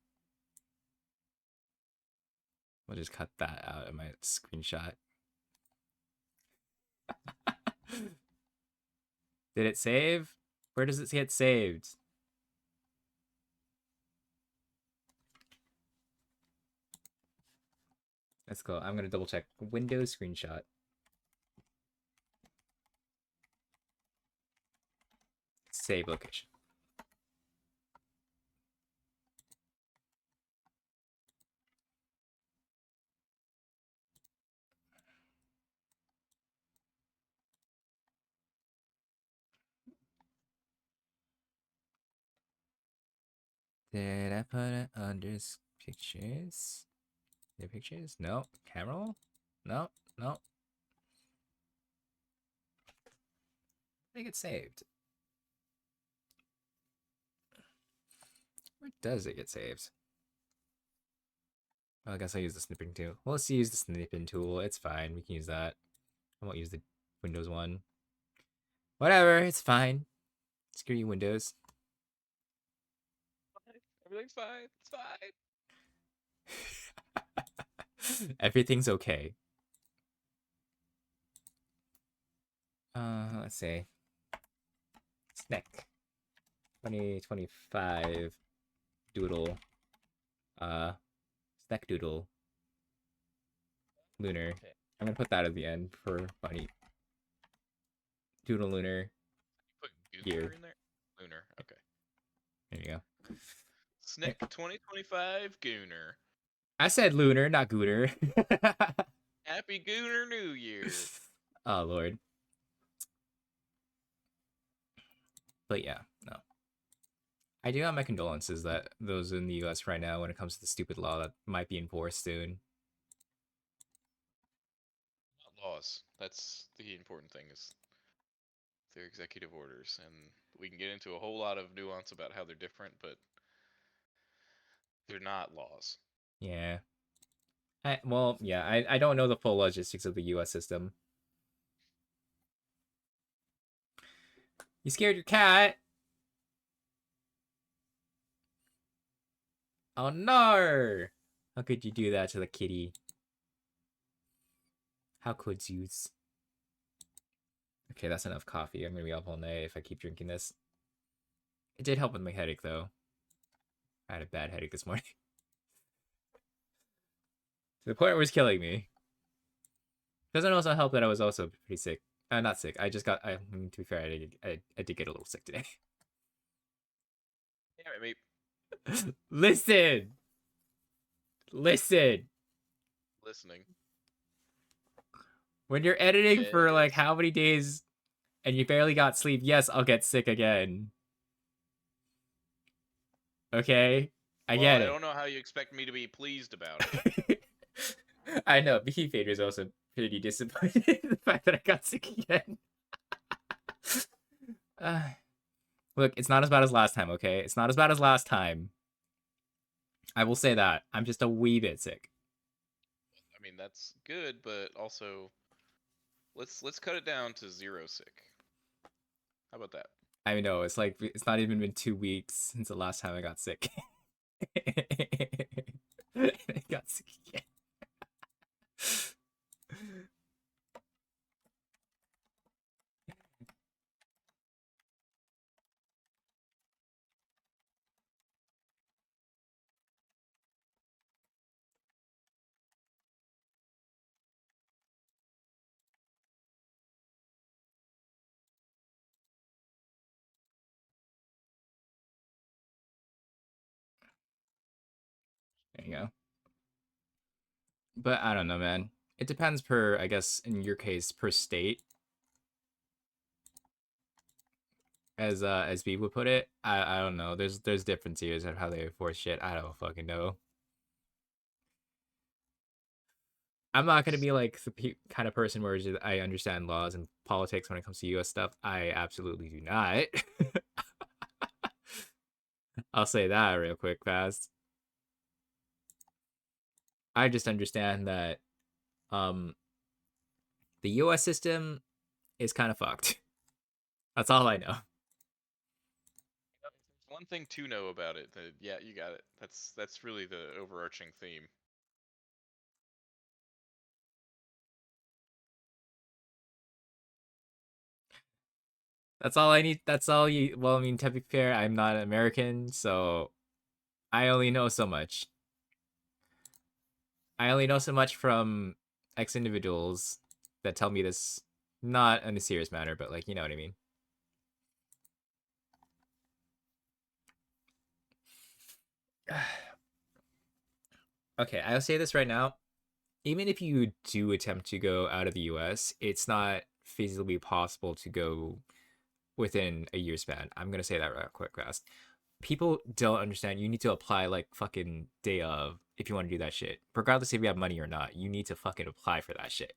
We'll just cut that out of my screenshot. Did it save? Where does it get saved? Let's go. I'm gonna double check. Windows screenshot. Save location. Did I put it under pictures? Their pictures? No. Camera roll? No. No. They get saved. Where does it get saved? Well, I guess I'll use the snipping tool. Well, let's use the snipping tool. It's fine. We can use that. I won't use the Windows one. Whatever. It's fine. Screw you, Windows. Everything's fine. It's fine. Everything's okay. Let's see. Snack. 2025 doodle. Snack doodle. Lunar. Okay. I'm gonna put that at the end for funny. Doodle lunar. Put Year. Gooner in there? Lunar. Okay. There you go. Snick 2025 Gooner. I said lunar, not gooner. Happy Gooner New Year. Oh, Lord. But yeah, no. I do have my condolences that those in the US right now when it comes to the stupid law that might be enforced soon. Not laws. That's the important thing is their executive orders. And we can get into a whole lot of nuance about how they're different, but they're not laws. Yeah. Well, yeah, I don't know the full logistics of the US system. You scared your cat? Oh no! How could you do that to the kitty? How could you? Okay, that's enough coffee. I'm gonna be up all night if I keep drinking this. It did help with my headache, though. I had a bad headache this morning. To the point where it was killing me. Doesn't also help that I was also pretty sick. Not sick. I just got. To be fair, I did get a little sick today. Damn it, mate. Listen. Listen. Listening. When you're editing for Yes. like how many days, and you barely got sleep, yes, I'll get sick again. Okay, I Well, get I it. don't know how you expect me to be pleased about it. I know. Behavior is also pretty disappointed in the fact that I got sick again. Look, it's not as bad as last time, okay? It's not as bad as last time. I will say that. I'm just a wee bit sick. I mean, that's good, but also let's cut it down to 0 sick. How about that? I know, it's like it's not even been 2 weeks since the last time I got sick. I got sick again. There you go. But I don't know, man. It depends per, I guess, in your case, per state. As B would put it. I don't know. There's different tiers of how they enforce shit. I don't fucking know. I'm not gonna be like the kind of person where I understand laws and politics when it comes to U.S. stuff. I absolutely do not. I'll say that real quick, fast. I just understand that the U.S. system is kind of fucked. That's all I know. One thing to know about it. Yeah, you got it. That's really the overarching theme. That's all I need. That's all you. Well, I mean, to be fair, I'm not American, so I only know so much. I only know so much from ex individuals that tell me this, not in a serious manner, but like, you know what I mean. Okay, I'll say this right now. Even if you do attempt to go out of the US, it's not feasibly possible to go within a year span. I'm gonna say that real quick fast. people don't understand. You need to apply like fucking day of if you want to do that shit. Regardless if you have money or not, you need to fucking apply for that shit.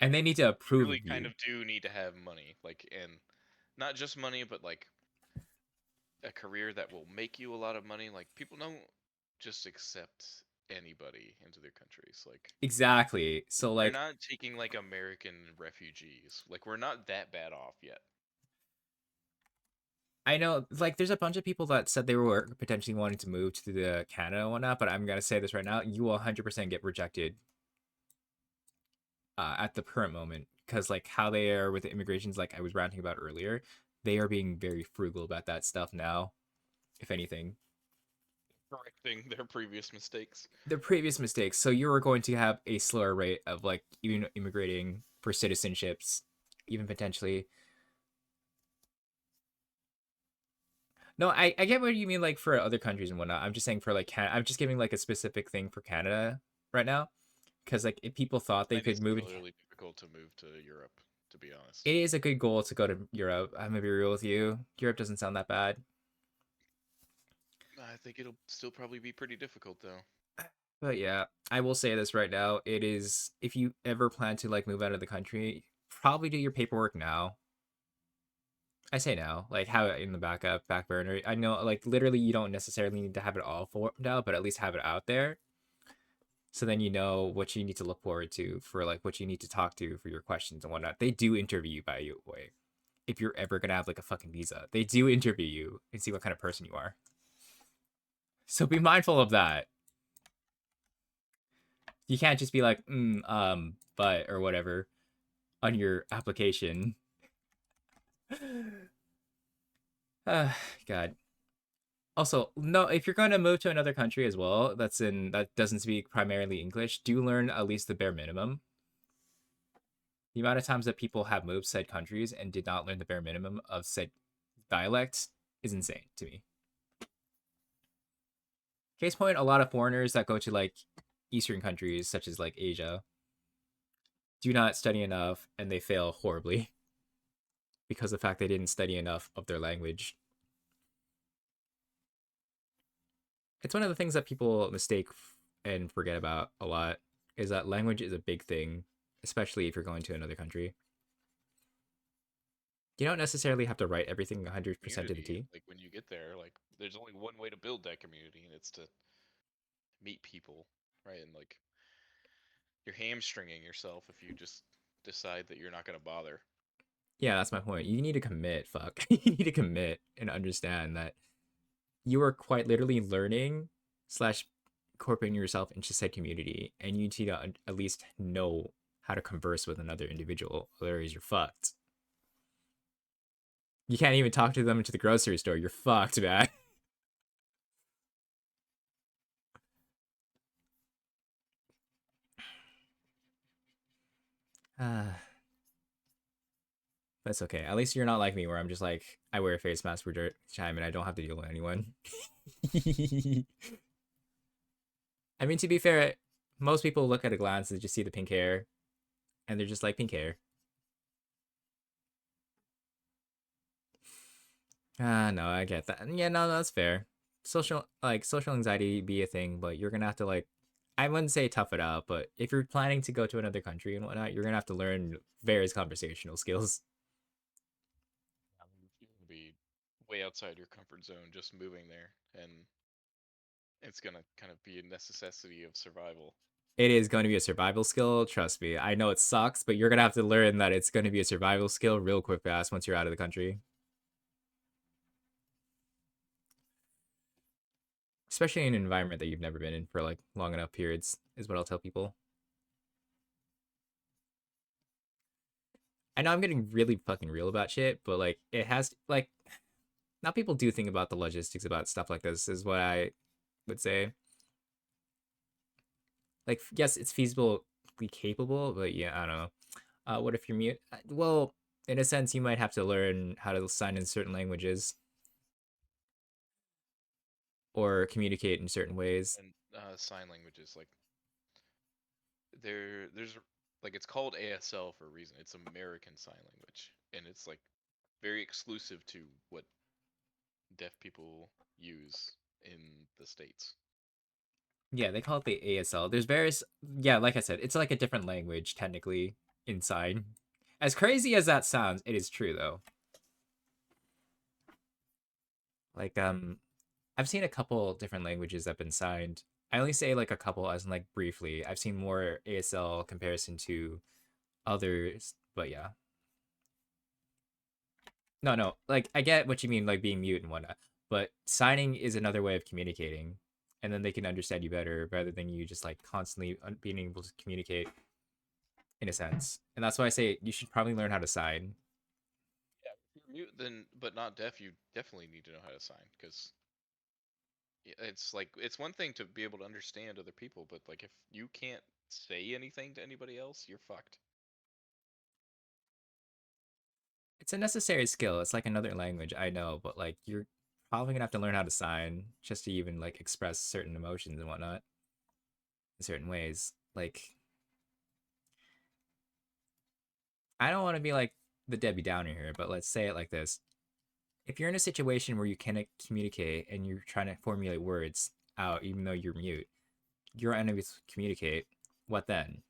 And they need to approve Really of kind you. of do need to have money, like, and not just money, but like a career that will make you a lot of money. Like people don't just accept anybody into their countries. Like Exactly. So they're like not taking like American refugees. Like we're not that bad off yet. I know like there's a bunch of people that said they were potentially wanting to move to the Canada and whatnot, but I'm gonna say this right now, you will 100% get rejected at the current moment because like how they are with the immigrations, like I was ranting about earlier, they are being very frugal about that stuff now. If anything, Correcting their previous mistakes. the previous mistakes. So you are going to have a slower rate of like even immigrating for citizenships, even potentially. No, I get what you mean, like for other countries and whatnot. I'm just saying for like I'm just giving like a specific thing for Canada right now because like if people thought they Find it could move, similarly difficult to move to Europe, to be honest. it is a good goal to go to Europe. I'm gonna be real with you. Europe doesn't sound that bad. I think it'll still probably be pretty difficult though. But yeah, I will say this right now. It is if you ever plan to like move out of the country, probably do your paperwork now. I say now, like have it in the back burner. I know, like literally, you don't necessarily need to have it all formed out, but at least have it out there. So then you know what you need to look forward to for like what you need to talk to for your questions and whatnot. They do interview you, by the way. If you're ever gonna have like a fucking visa, they do interview you and see what kind of person you are. So be mindful of that. You can't just be like, but or whatever on your application. God. Also, no, if you're going to move to another country as well, that doesn't speak primarily English, do learn at least the bare minimum. The amount of times that people have moved said countries and did not learn the bare minimum of said dialects is insane to me. Case point, a lot of foreigners that go to like Eastern countries such as like Asia do not study enough and they fail horribly because of the fact they didn't study enough of their language. It's one of the things that people mistake and forget about a lot is that language is a big thing, especially if you're going to another country. You don't necessarily have to write everything 100% to the Community, T. like when you get there, like there's only one way to build that community, and it's to meet people, right? And like you're hamstringing yourself if you just decide that you're not gonna bother. Yeah, that's my point. You need to commit, fuck. You need to commit and understand that you are quite literally learning slash incorporating yourself into said community, and you need to at least know how to converse with another individual, otherwise you're fucked. You can't even talk to them into the grocery store. You're fucked, man. That's okay. At least you're not like me, where I'm just like I wear a face mask for dirt time and I don't have to deal with anyone. I mean, to be fair, most people look at a glance and just see the pink hair, and they're just like pink hair. No, I get that. Yeah, no, that's fair. Social anxiety be a thing, but you're gonna have to like, I wouldn't say tough it out, but if you're planning to go to another country and whatnot, you're gonna have to learn various conversational skills. You're gonna be way outside your comfort zone just moving there, and it's gonna kind of be a necessity of survival. It is going to be a survival skill. Trust me. I know it sucks, but you're gonna have to learn that it's going to be a survival skill real quick fast once you're out of the country. Especially in an environment that you've never been in for like long enough periods, is what I'll tell people. I know I'm getting really fucking real about shit, but like it has like now people do think about the logistics about stuff like this is what I would say. Like yes, it's feasibly capable, but yeah, I don't know. What if you're mute? Well, in a sense, you might have to learn how to sign in certain languages or communicate in certain ways. And sign languages, like there's like it's called ASL for a reason. It's American Sign Language, and it's like very exclusive to what deaf people use in the States. Yeah, they call it the ASL. There's various. Yeah, like I said, it's like a different language technically inside. As crazy as that sounds, it is true though. Like I've seen a couple different languages that have been signed. I only say like a couple as in like briefly. I've seen more ASL comparison to others, but yeah. No, no. Like I get what you mean, like being mute and whatnot. But signing is another way of communicating, and then they can understand you better rather than you just like constantly being able to communicate in a sense. And that's why I say you should probably learn how to sign. Yeah, if you're mute, then but not deaf, you definitely need to know how to sign because it's like it's one thing to be able to understand other people, but like if you can't say anything to anybody else, you're fucked. It's a necessary skill. It's like another language, I know, but like you're probably gonna have to learn how to sign just to even like express certain emotions and whatnot in certain ways. Like I don't want to be like the Debbie Downer here, but let's say it like this: if you're in a situation where you can't communicate and you're trying to formulate words out, even though you're mute, you're unable to communicate. What then?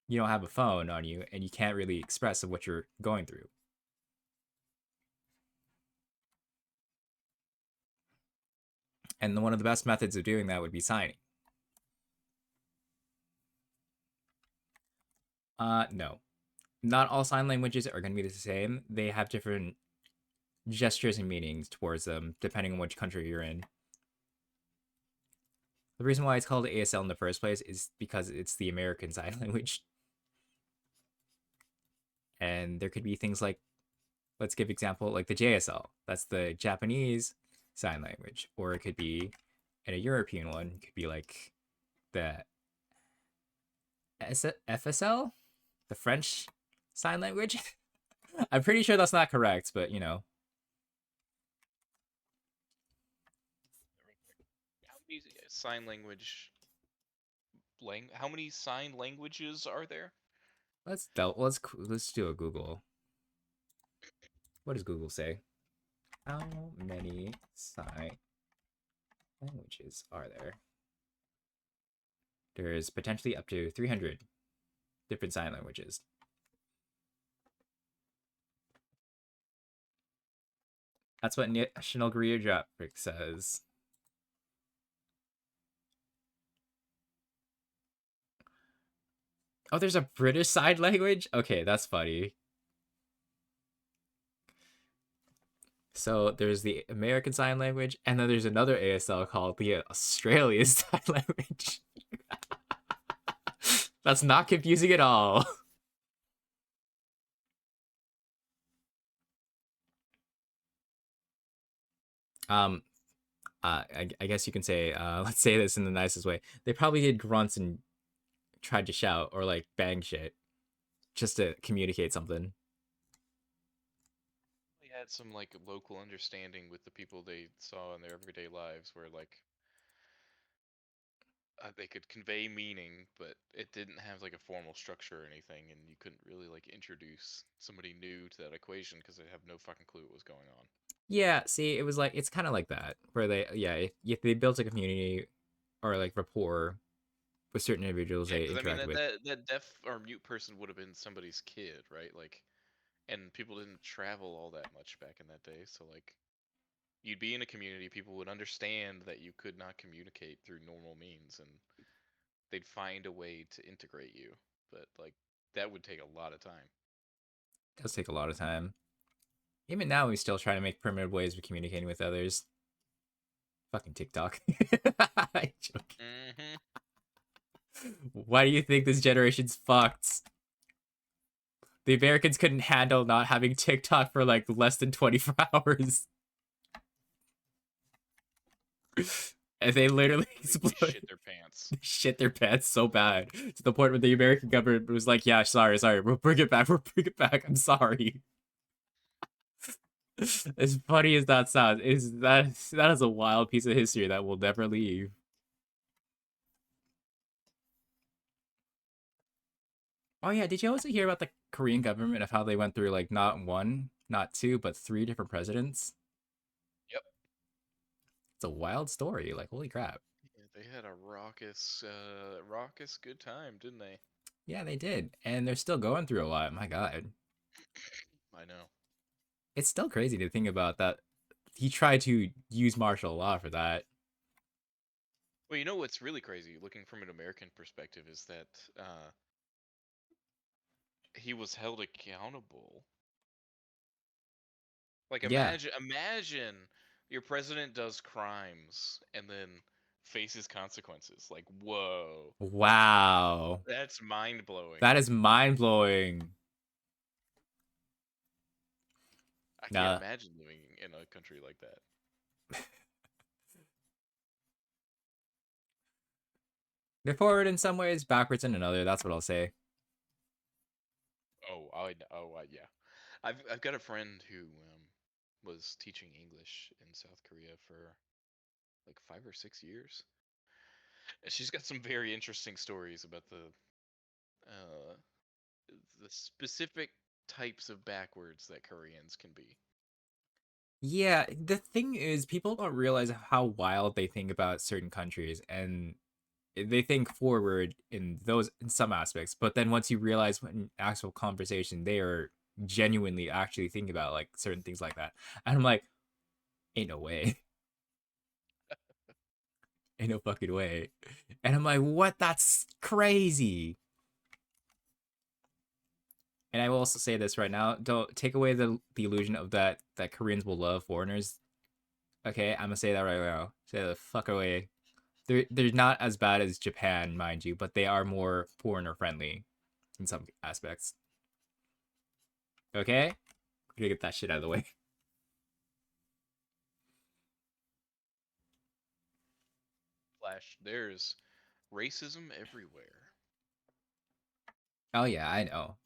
You don't have a phone on you, and you can't really express of what you're going through. And one of the best methods of doing that would be signing. No, not all sign languages are going to be the same. They have different gestures and meanings towards them depending on which country you're in. The reason why it's called ASL in the first place is because it's the American Sign Language. And there could be things like, let's give example, like the JSL. That's the Japanese Sign Language. Or it could be, in a European one, it could be like the FSL, the French Sign Language. I'm pretty sure that's not correct, but you know. How many sign language how many sign languages are there? Let's do a Google. What does Google say? How many sign languages are there? There's potentially up to 300 different sign languages. That's what National Geographic says. Oh, there's a British sign language? Okay, that's funny. So there's the American Sign Language, and then there's another ASL called the Australian Sign Language. That's not confusing at all. Um, I guess you can say, let's say this in the nicest way. They probably did grunts and tried to shout or like bang shit just to communicate something. They had some like local understanding with the people they saw in their everyday lives, where like they could convey meaning, but it didn't have like a formal structure or anything, and you couldn't really like introduce somebody new to that equation because they have no fucking clue what was going on. Yeah, see, it was like it's kind of like that where they if they built a community or like rapport with certain individuals Yeah, they because I mean interact with. that deaf or mute person would have been somebody's kid, right? Like, and people didn't travel all that much back in that day, so like you'd be in a community, people would understand that you could not communicate through normal means, and they'd find a way to integrate you. But like that would take a lot of time. It does take a lot of time. Even now, we still try to make primitive ways of communicating with others. Fucking TikTok. I joke. Hmm. Why do you think this generation's fucked? The Americans couldn't handle not having TikTok for like less than 24 hours. And they literally They exploded. shit their pants. They shit their pants so bad to the point where the American government was like, "Yeah, sorry, we'll bring it back. We'll bring it back. I'm sorry." As funny as that sounds, that is a wild piece of history that will never leave. Oh yeah, did you also hear about the Korean government of how they went through like not one, not two, but three different presidents? Yep. a wild story. Like, holy crap. Yeah, they had a raucous good time, didn't they? Yeah, they did. And they're still going through a lot. My God. I know. It's still crazy to think about that. He tried to use martial law for that. Well, you know what's really crazy, looking from an American perspective, is that he was held accountable. Like Yeah. imagine your president does crimes and then faces consequences. Like, whoa. Wow. That's mind blowing. That is mind blowing. I can't Nah. imagine living in a country like that. They're forward in some ways, backwards in another. That's what I'll say. Yeah. I've got a friend who was teaching English in South Korea for like 5 or 6 years. And she's got some very interesting stories about uh, the specific types of backwards that Koreans can be. Yeah, the thing is, people don't realize how wild they think about certain countries, and they think forward in those in some aspects. But then once you realize in actual conversation, they are genuinely actually thinking about like certain things like that, and I'm like, ain't no way, ain't no fucking way, and I'm like, what? That's crazy. And I will also say this right now: don't take away the illusion of that Koreans will love foreigners. Okay, I'm gonna say that right now. Say the fuck away. They're not as bad as Japan, mind you, but they are more foreigner friendly in some aspects. Okay, we're gonna get that shit out of the way. Flash, there's racism everywhere. Oh yeah, I know.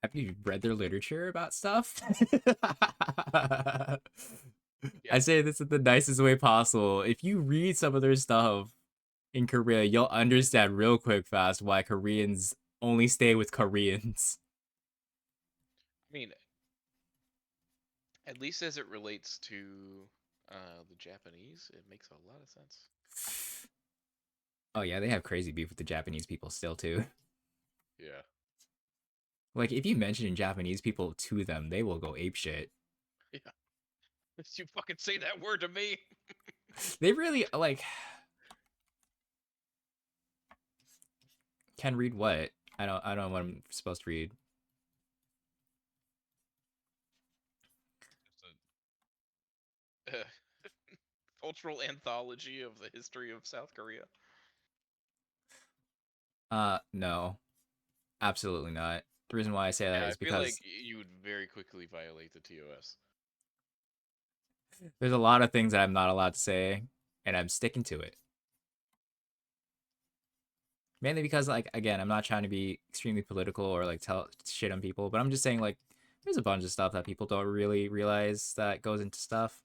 Have you read their literature about stuff? Yeah. I say this in the nicest way possible. If you read some of their stuff in Korea, you'll understand real quick fast why Koreans only stay with Koreans. I mean, at least as it relates to the Japanese, it makes a lot of sense. Oh yeah, they have crazy beef with the Japanese people still too. Yeah. Like if you mention Japanese people to them, they will go ape shit. Yeah. You fucking say that word to me. They really like can read what? I don't know what I'm supposed to read. It's a cultural anthology of the history of South Korea. No. Absolutely not. The reason why I say that Yeah, I is feel like because you would very quickly violate the TOS. there's a lot of things that I'm not allowed to say, and I'm sticking to it. Mainly because, like, again, I'm not trying to be extremely political or like tell shit on people, but I'm just saying like there's a bunch of stuff that people don't really realize that goes into stuff,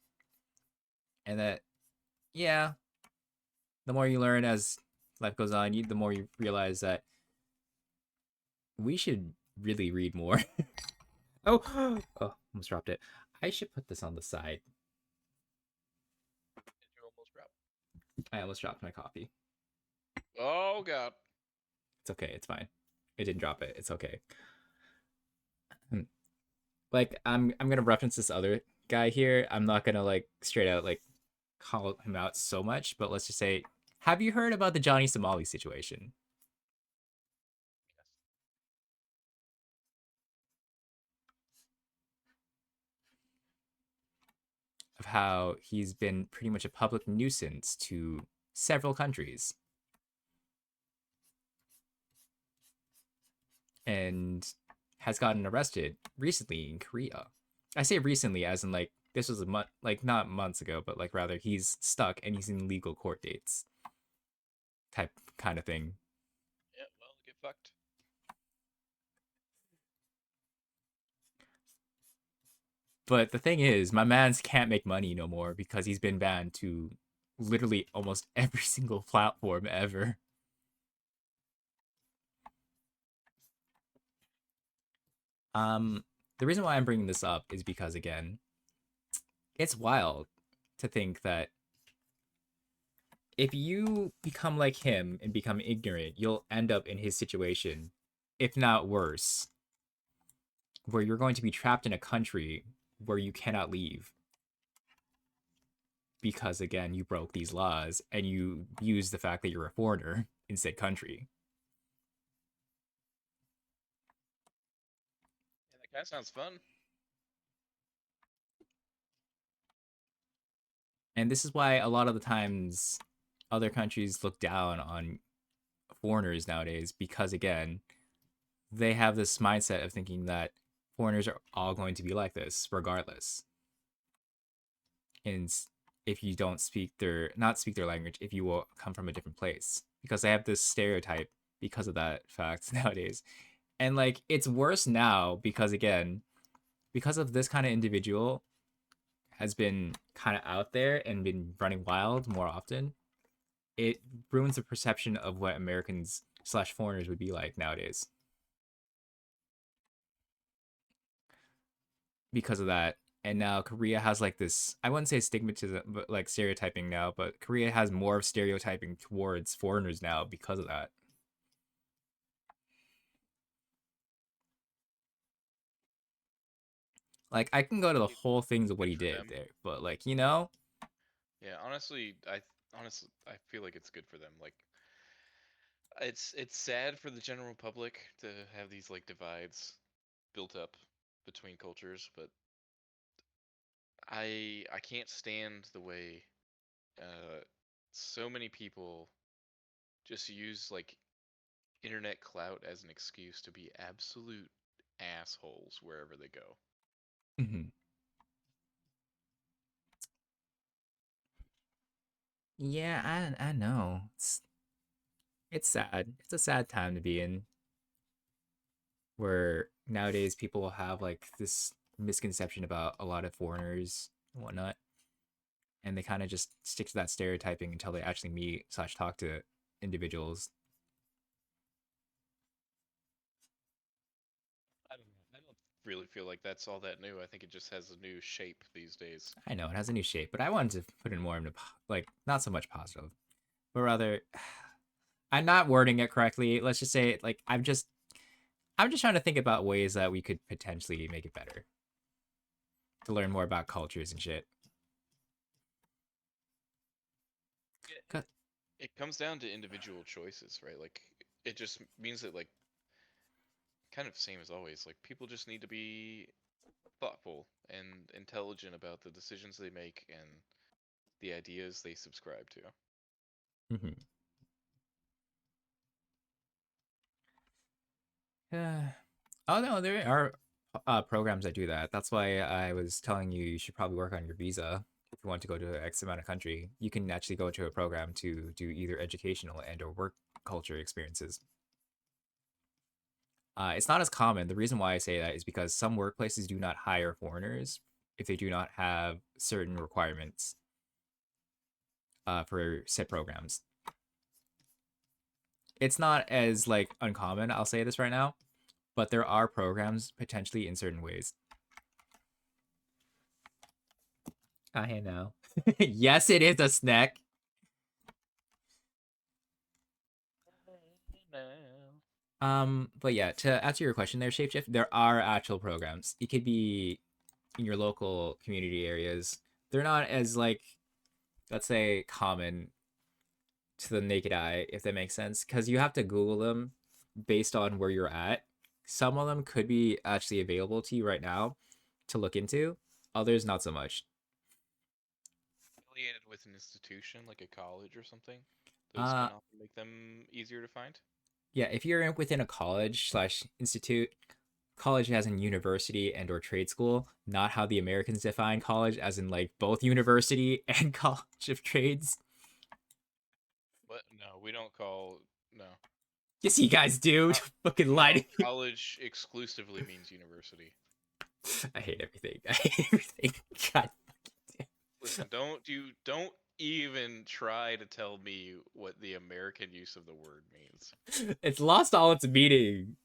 and that yeah, the more you learn as life goes on, the more you realize that we should really read more. Oh, oh, almost dropped it. I should put this on the side. You almost dropped. I almost dropped my coffee. Oh god. It's okay. It's fine. It didn't drop it. It's okay. Hmm. Like I'm gonna reference this other guy here. I'm not gonna like straight out like call him out so much, but let's just say, have you heard about the Johnny Somali situation of how he's been pretty much a public nuisance to several countries and has gotten arrested recently in Korea? I say recently as in like this was a month, like not months ago, but like rather he's stuck and he's in legal court dates type kind of thing. Yeah, well, get fucked. But the thing is, my man's can't make money no more because he's been banned to literally almost every single platform ever. Um, the reason why I'm bringing this up is because again, it's wild to think that if you become like him and become ignorant, you'll end up in his situation, if not worse, where you're going to be trapped in a country where you cannot leave because, again, you broke these laws and you use the fact that you're a foreigner in said country. Yeah, that kind of sounds fun. And this is why a lot of the times other countries look down on foreigners nowadays because, again, they have this mindset of thinking that foreigners are all going to be like this regardless. And if you don't speak their not speak their language, if you will come from a different place, because they have this stereotype because of that fact nowadays. And like it's worse now because, again, because of this kind of individual has been kind of out there and been running wild more often, it ruins the perception of what Americans slash foreigners would be like nowadays. Because of that. And now Korea has like this, I wouldn't say stigmatism, but like stereotyping now, but Korea has more of stereotyping towards foreigners now because of that. Like I can go to the whole things of what Good he for did them. there, but like, you know, Yeah, honestly I feel like it's good for them. Like it's sad for the general public to have these like divides built up between cultures, but I can't stand the way uh so many people just use like internet clout as an excuse to be absolute assholes wherever they go. mhm. Yeah, I know. It's sad. It's a sad time to be in where nowadays people will have like this misconception about a lot of foreigners and whatnot, and they kind of just stick to that stereotyping until they actually meet slash talk to individuals. I don't know. I don't really feel like that's all that new. I think it just has a new shape these days. I know it has a new shape, but I wanted to put in more into like not so much positive, but rather I'm not wording it correctly. Let's just say like I'm just trying to think about ways that we could potentially make it better to learn more about cultures and shit. It, it comes down to individual choices, right? Like it just means that like kind of same as always. Like people just need to be thoughtful and intelligent about the decisions they make and the ideas they subscribe to. Mm-hmm. Oh no, there are programs that do that. That's why I was telling you should probably work on your visa if you want to go to X amount of country. You can actually go to a program to do either educational and or work culture experiences. It's not as common. The reason why I say that is because some workplaces do not hire foreigners if they do not have certain requirements for said programs. It's not as like uncommon. I'll say this right now, but there are programs potentially in certain ways. I know. Yes, it is a snack. But yeah, to answer your question there, Shapeshift, there are actual programs. It could be in your local community areas. They're not as like, let's say, common to the naked eye, if that makes sense, because you have to Google them based on where you're at. Some of them could be actually available to you right now to look into. Others, not so much. Affiliated with an institution like a college or something, those Uh, can often make them easier to find. yeah, if you're within a college slash institute, college as in university and or trade school, not how the Americans define college as in like both university and college of trades. But no, we don't call no. Yes, you guys do. Fucking lie to No, me. college exclusively means university. I hate everything. I hate everything. God. Listen, don't even try to tell me what the American use of the word means. It's lost all its meaning.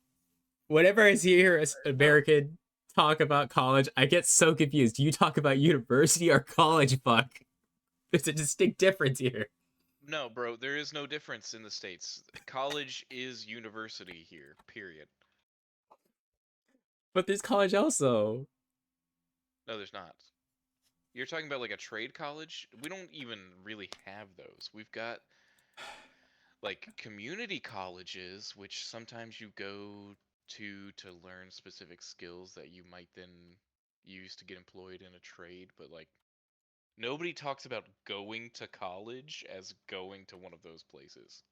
Whenever I hear an No, American talk about college, I get so confused. Do you talk about university or college? Fuck. There's a distinct difference here. No, bro, there is no difference in the states. College is university here. Period. But there's college also. No, there's not. You're talking about like a trade college? We don't even really have those. We've got like community colleges, which sometimes you go to learn specific skills that you might then use to get employed in a trade, but like nobody talks about going to college as going to one of those places.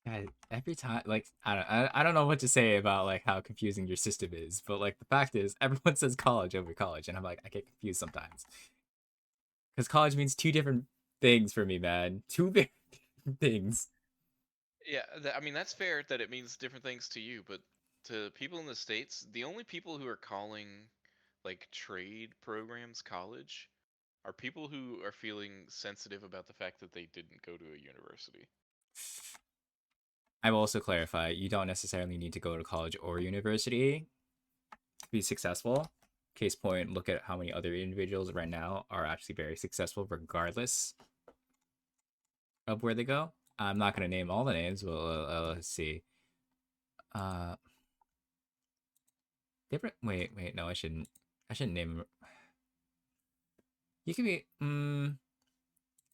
God, every time, like, I don't know what to say about like how confusing your system is, but like the fact is, everyone says college over college, and I'm like, I get confused sometimes because college means two different things for me, man. Two different things. Yeah, I mean that's fair that it means different things to you, but to people in the States, the only people who are calling like trade programs college are people who are feeling sensitive about the fact that they didn't go to a university. I will also clarify: you don't necessarily need to go to college or university to be successful. Case point: look at how many other individuals right now are actually very successful, regardless of where they go. I'm not gonna name all the names, but let's see. Uh, different. Wait. No, I shouldn't. I shouldn't name. You can be. I'm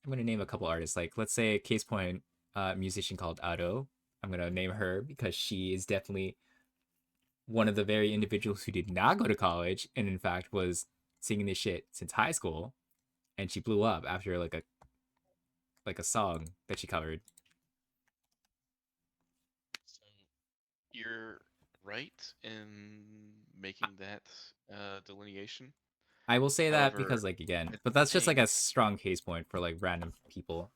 gonna name a couple artists. Like, let's say case point, musician called Ado. I'm gonna name her because she is definitely one of the very individuals who did not go to college and in fact was singing this shit since high school, and she blew up after like a song that she covered. So you're right in making that delineation. I will say that However, because like again, I but that's just like think a strong case point for like random people.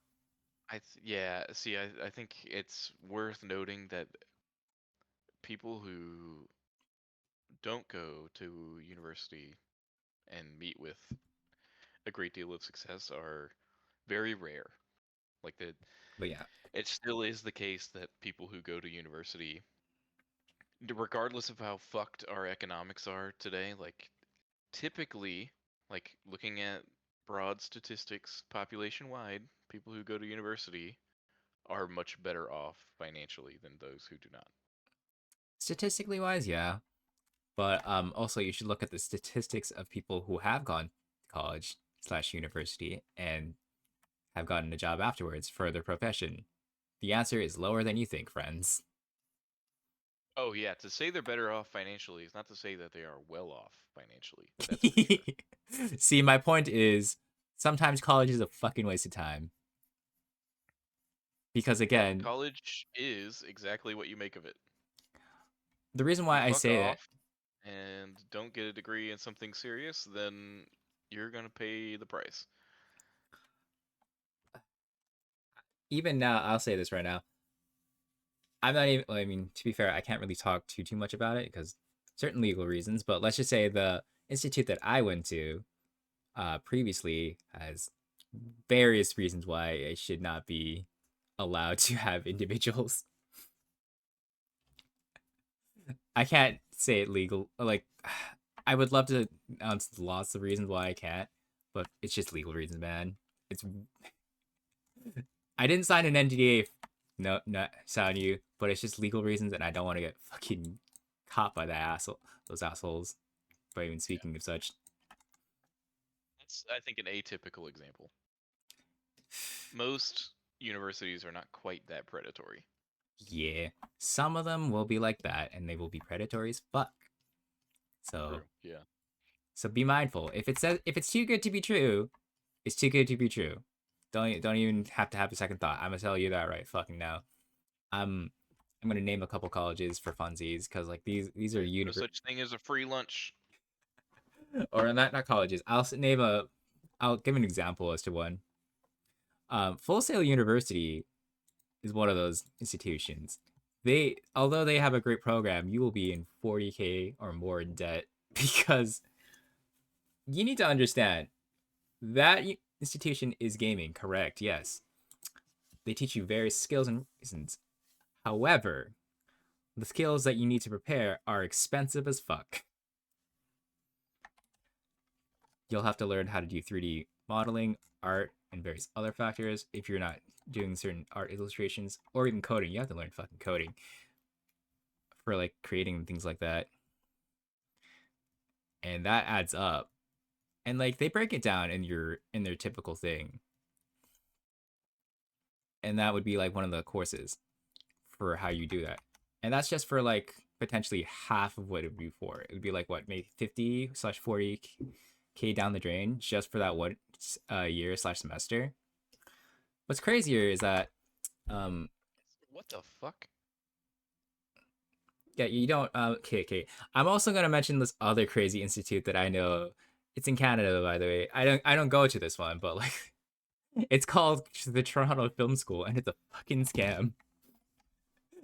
yeah, see, I think it's worth noting that people who don't go to university and meet with a great deal of success are very rare. Like that, But yeah, it still is the case that people who go to university, regardless of how fucked our economics are today, like typically, like looking at broad statistics population wide, people who go to university are much better off financially than those who do not. statistically wise, yeah. But also you should look at the statistics of people who have gone to college slash university and have gotten a job afterwards for their profession. The answer is lower than you think, friends. Oh yeah, to say they're better off financially is not to say that they are well off financially. That's for sure. See, my point is sometimes college is a fucking waste of time. Because Yep, again, college is exactly what you make of it. the reason If you why I fuck say that, off and don't get a degree in something serious, then you're gonna pay the price. even now, I'll say this right now. I'm not even, I mean, to be fair, I can't really talk too much about it because certain legal reasons, but let's just say the institute that I went to previously has various reasons why it should not be allowed to have individuals. I can't say it legal. Like, I would love to announce lots of reasons why I can't, but it's just legal reasons, man. It's I didn't sign an NDA. No, not sign you, but it's just legal reasons, and I don't want to get fucking caught by those assholes. But even Yeah, speaking of such, that's I think an atypical example. Most universities are not quite that predatory. yeah, some of them will be like that, and they will be predatory as fuck. So, True. Yeah. so be mindful. If it's too good to be true, it's too good to be true. Don't even have to have a second thought. I'm gonna tell you that right fucking now. I'm I'm gonna name a couple colleges for funsies because like these are There's no univer such thing as a free lunch. or not colleges. Name a. I'll give an example as to one. Full Sail University is one of those institutions. Although they have a great program, you will be in 40K or more in debt because you need to understand that institution is gaming. Correct? Yes, they teach you various skills and reasons. However, the skills that you need to prepare are expensive as fuck. You'll have to learn how to do 3D modeling, art, and various other factors. If you're not doing certain art illustrations or even coding, you have to learn fucking coding for like creating things like that, and that adds up. And like they break it down in their typical thing, and that would be like one of the courses for how you do that. And that's just for like potentially half of what it would be for. It would be like what, maybe 50/40K down the drain just for that one year/semester. What's crazier is that um What the fuck? yeah, you don't okay. I'm also gonna mention this other crazy institute that I know. It's in Canada, by the way. I don't go to this one, but like it's called the Toronto Film School, and it's a fucking scam.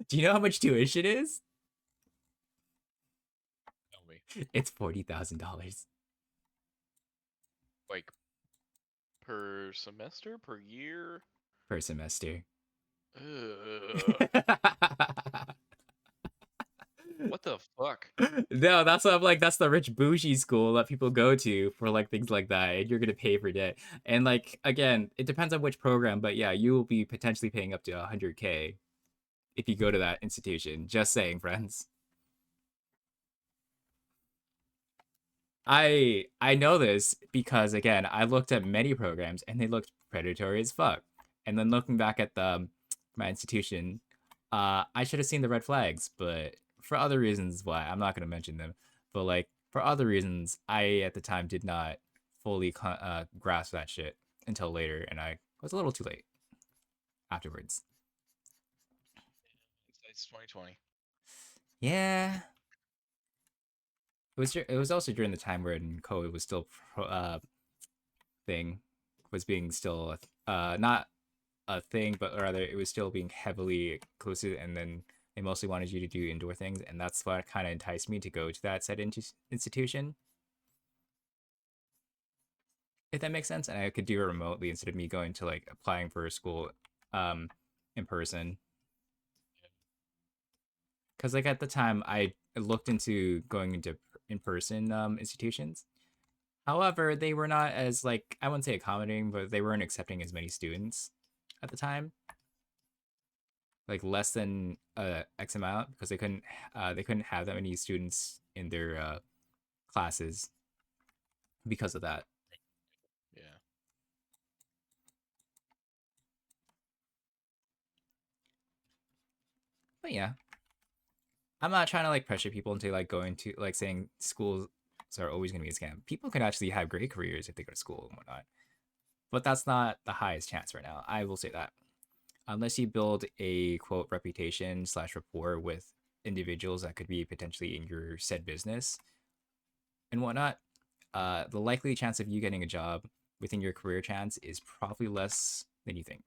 Do you know how much tuition is? Tell me. It's $40,000 Like per semester, per year? per semester. Ugh. What the fuck? No, that's what I'm like. That's the rich bougie school that people go to for like things like that, and you're gonna pay for debt. And like again, it depends on which program, but yeah, you will be potentially paying up to 100K if you go to that institution. Just saying, friends. I know this because again, I looked at many programs and they looked predatory as fuck. And then looking back at the my institution, I should have seen the red flags, but for other reasons, why I'm not gonna mention them. But like for other reasons, I at the time did not fully grasp that shit until later, and I was a little too late afterwards. It's 2020. Yeah, it was also during the time when COVID was still thing was being still not a thing, but rather it was still being heavily inclusive, and then they mostly wanted you to do indoor things, and that's what kind of enticed me to go to that said institution, if that makes sense. And I could do it remotely instead of me going to like applying for a school um in person. Because like at the time I looked into going into in person institutions. However, they were not as like I wouldn't say accommodating, but they weren't accepting as many students at the time, like less than X amount, because they couldn't have that many students in their classes because of that. Yeah. But yeah, I'm not trying to like pressure people into like going to like saying schools are always going to be a scam. People can actually have great careers if they go to school and whatnot, but that's not the highest chance right now. I will say that unless you build a quote reputation/slash rapport with individuals that could be potentially in your said business and whatnot, the likely chance of you getting a job within your career chance is probably less than you think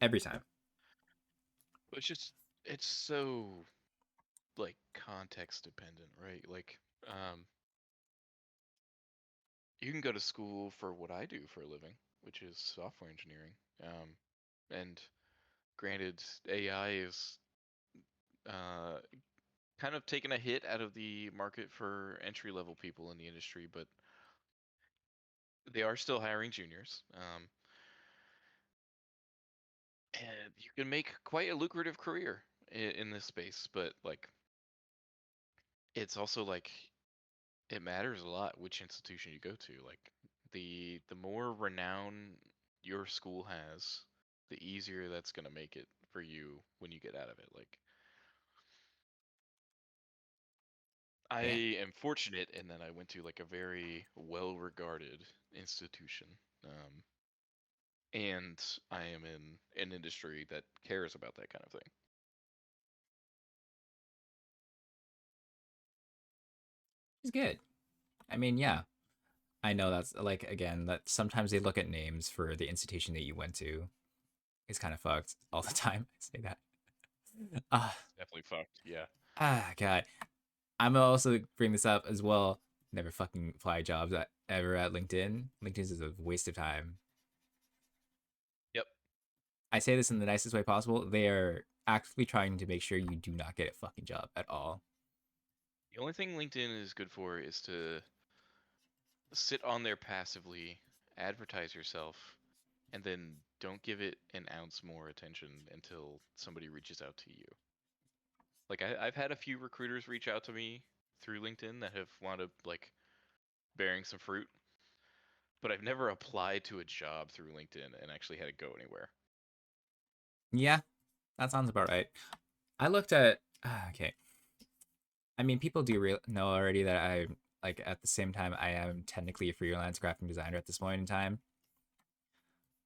every time. But it's so like context dependent, right? Like, you can go to school for what I do for a living, which is software engineering. And granted, AI is uh, kind of taken a hit out of the market for entry level people in the industry, but they are still hiring juniors. And you can make quite a lucrative career in this space, but like it's also like it matters a lot which institution you go to. Like the more renown your school has, the easier that's going to make it for you when you get out of it. Like I Yeah, am fortunate in that I went to like a very well-regarded institution. And I am in an industry that cares about that kind of thing. it's good. I mean, yeah, I know that's like again that sometimes they look at names for the institution that you went to. It's kind of fucked all the time. I say that. Ah, Definitely fucked. Yeah. God. I'm gonna also bring this up as well. Never fucking apply jobs ever at LinkedIn. LinkedIn is a waste of time. Yep. I say this in the nicest way possible. They are actively trying to make sure you do not get a fucking job at all. The only thing LinkedIn is good for is to sit on there passively, advertise yourself, and then don't give it an ounce more attention until somebody reaches out to you. Like I've had a few recruiters reach out to me through LinkedIn that have wound up like bearing some fruit, but I've never applied to a job through LinkedIn and actually had it go anywhere. Yeah, that sounds about right. I looked at okay. I mean, people do know already that I like at the same time I am technically a freelance graphic designer at this point in time.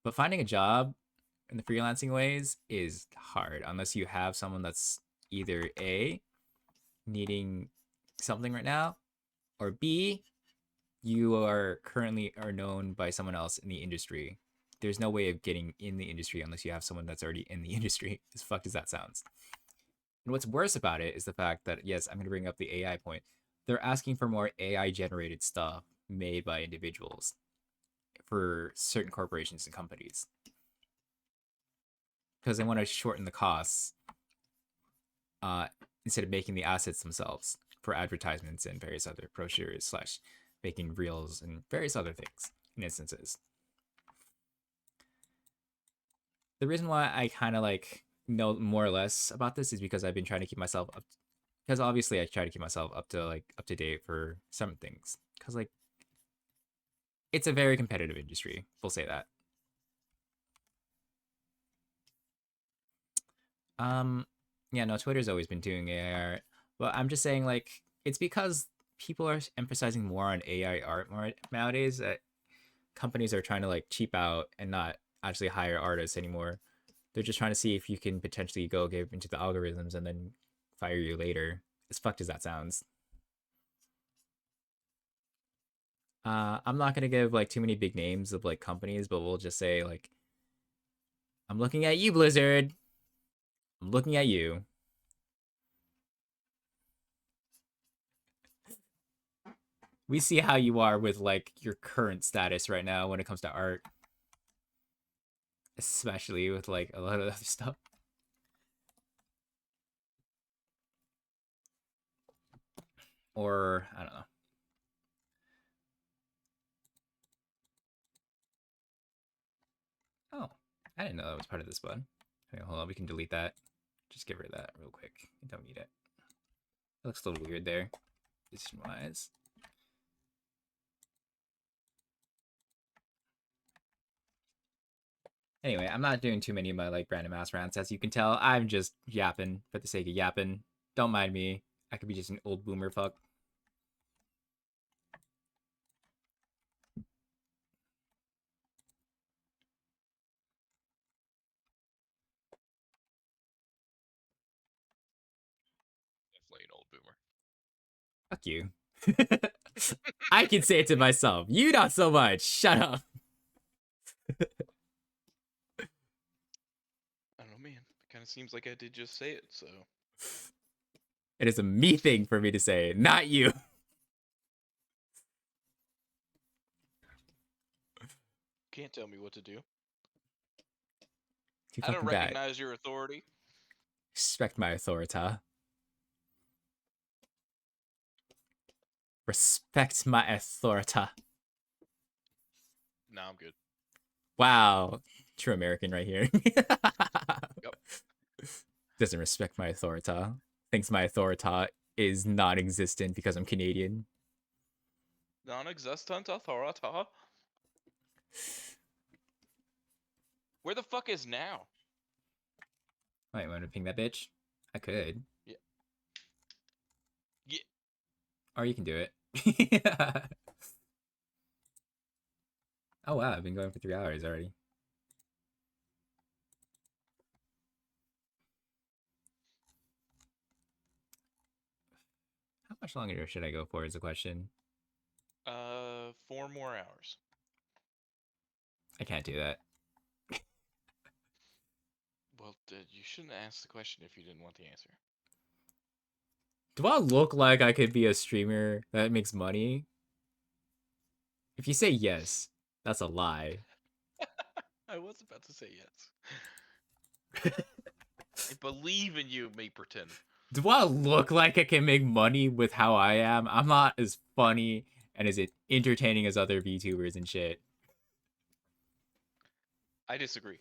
But finding a job in the freelancing ways is hard unless you have someone that's either A needing something right now, or B you are currently are known by someone else in the industry. There's no way of getting in the industry unless you have someone that's already in the industry. As fucked as that sounds. And what's worse about it is the fact that, yes, I'm going to bring up the AI point. They're asking for more AI generated stuff made by individuals for certain corporations and companies because they want to shorten the costs uh, instead of making the assets themselves for advertisements and various other brochures slash making reels and various other things in instances. The reason why I kind of like know more or less about this is because I've been trying to keep myself up, because obviously I try to keep myself up to date for some things because like it's a very competitive industry, we'll say that. um yeah, no, Twitter's always been doing AI art, but I'm just saying like it's because people are emphasizing more on AI art more nowadays that companies are trying to like cheap out and not actually hire artists anymore. They're just trying to see if you can potentially go get into the algorithms and then fire you later. As fucked as that sounds. I'm not gonna give like too many big names of like companies, but we'll just say like I'm looking at you, Blizzard. I'm looking at you. We see how you are with like your current status right now when it comes to art, especially with like a lot of other stuff. Or I don't know. Oh, I didn't know that was part of this button. Okay, hold on, we can delete that. Just get rid of that real quick. You don't need it. It looks a little weird there, position wise. Anyway, I'm not doing too many of my like random ass rants. As you can tell, I'm just yapping for the sake of yapping. Don't mind me. I could be just an old boomer fuck. Definitely an old boomer. Fuck you. I can say it to myself. You not so much. Shut up. I don't know, man. It kind of seems like I did just say it, so. It is a me thing for me to say, not you. Can't tell me what to do. Too I don't fucking bad. recognize your authority. Respect my authority. Respect my authority. Nah, I'm good. Wow. True American right here. Yep. Doesn't respect my authority. Thinks my authority is non existent because I'm Canadian. Non-existent authority. Where the fuck is now? Wait, want to ping that bitch? I could. Yeah. Yeah. Or you can do it. Oh wow, I've been going for 3 hours already. How much longer should I go for is the question. 4 more hours. I can't do that. Well, you shouldn't ask the question if you didn't want the answer. Do I look like I could be a streamer that makes money? If you say yes, that's a lie. I was about to say yes. I believe in you, me pretend. Do I look like I can make money with how I am? I'm not as funny and as entertaining as other VTubers and shit. I disagree.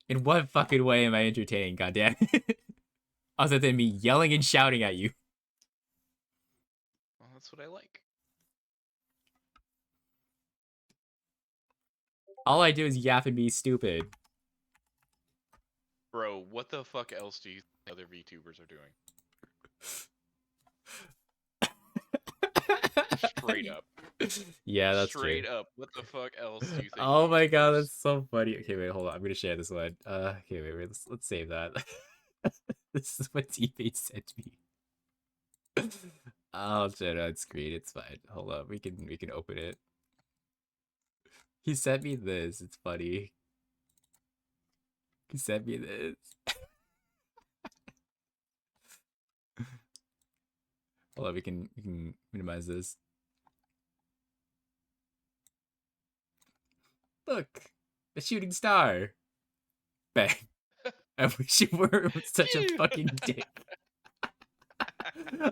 In what fucking way am I entertaining? Goddamn. Other than me yelling and shouting at you. Well, that's what I like. All I do is yap and be stupid. Bro, what the fuck else do you think other VTubers are doing? Straight up. Yeah, that's true. Straight up. What the fuck else do you think Oh my god, VTubers? that's so funny. Okay, wait, hold on. I'm gonna share this one. Okay, wait, let's save that. This is what teammate sent me. I'll share it on screen. It's fine. Hold on, we can open it. He sent me this. It's funny. He sent me this. Hold on, we can minimize this. Look, a shooting star. Bang. I wish you were such a fucking dick.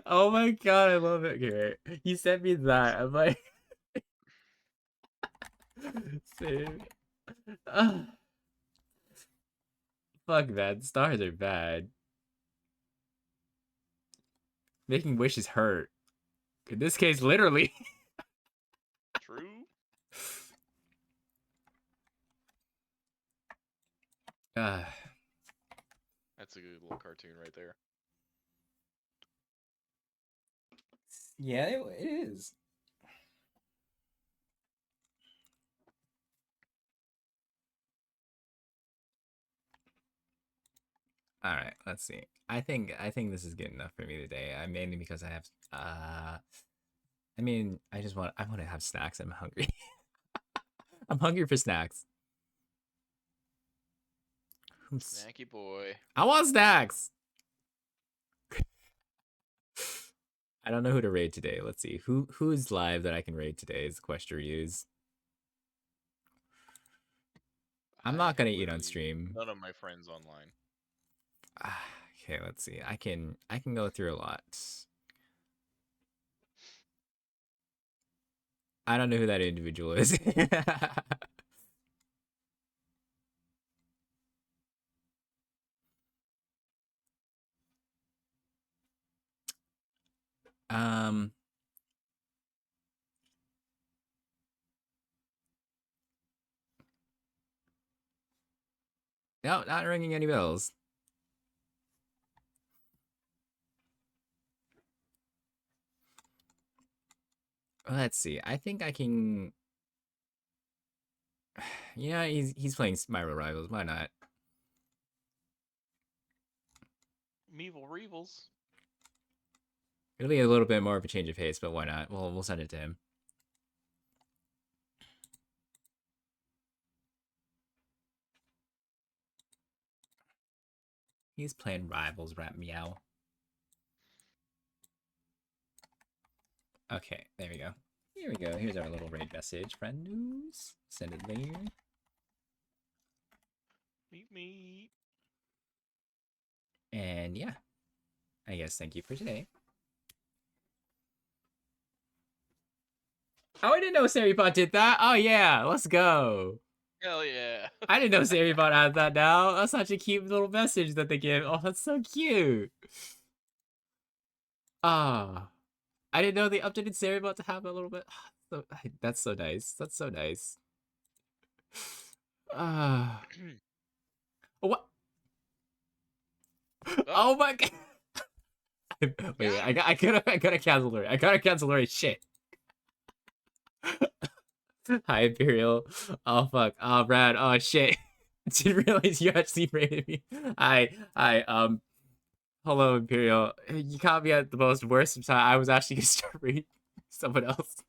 Oh my god, I love it. Okay, right. He sent me that. I'm like, save. Fuck man, stars are bad. Making wishes hurt. In this case, literally. True. uh, That's a good little cartoon right there. yeah, it is. All right, let's see. I think this is good enough for me today. I mainly because I have I mean, I want to have snacks. I'm hungry. I'm hungry for snacks. Snacky boy. I want snacks. I don't know who to raid today. Let's see. Who's live that I can raid today is the question to use. I'm not gonna eat on stream. None of my friends online. Okay, let's see. I can go through a lot. I don't know who that individual is. um No, not ringing any bells. Let's see. I think I can. Yeah, he's playing Spyro Rivals. Why not? Meeble Reevils. It'll be a little bit more of a change of pace, but why not? We'll send it to him. He's playing Rivals. Rap meow. Okay, there we go. Here we go. Here's our little raid message. Friend news. Send it there. Meet me. And yeah, I guess thank you for today. Oh, I didn't know Sarybot did that. Oh yeah, let's go. Hell yeah. I didn't know Sarybot had that now. That's such a cute little message that they give. Oh, that's so cute. Ah, I didn't know they updated Sarybot to have a little bit. So, that's so nice. That's so nice. Ah. What? Oh my god. Wait, I gotta cancel her. I gotta cancel her. Shit. Hi, Imperial. Oh fuck. Oh, Brad. Oh shit. Didn't realize you actually rated me. Hello, Imperial. You caught me at the most worst of time. I was actually gonna start rating someone else.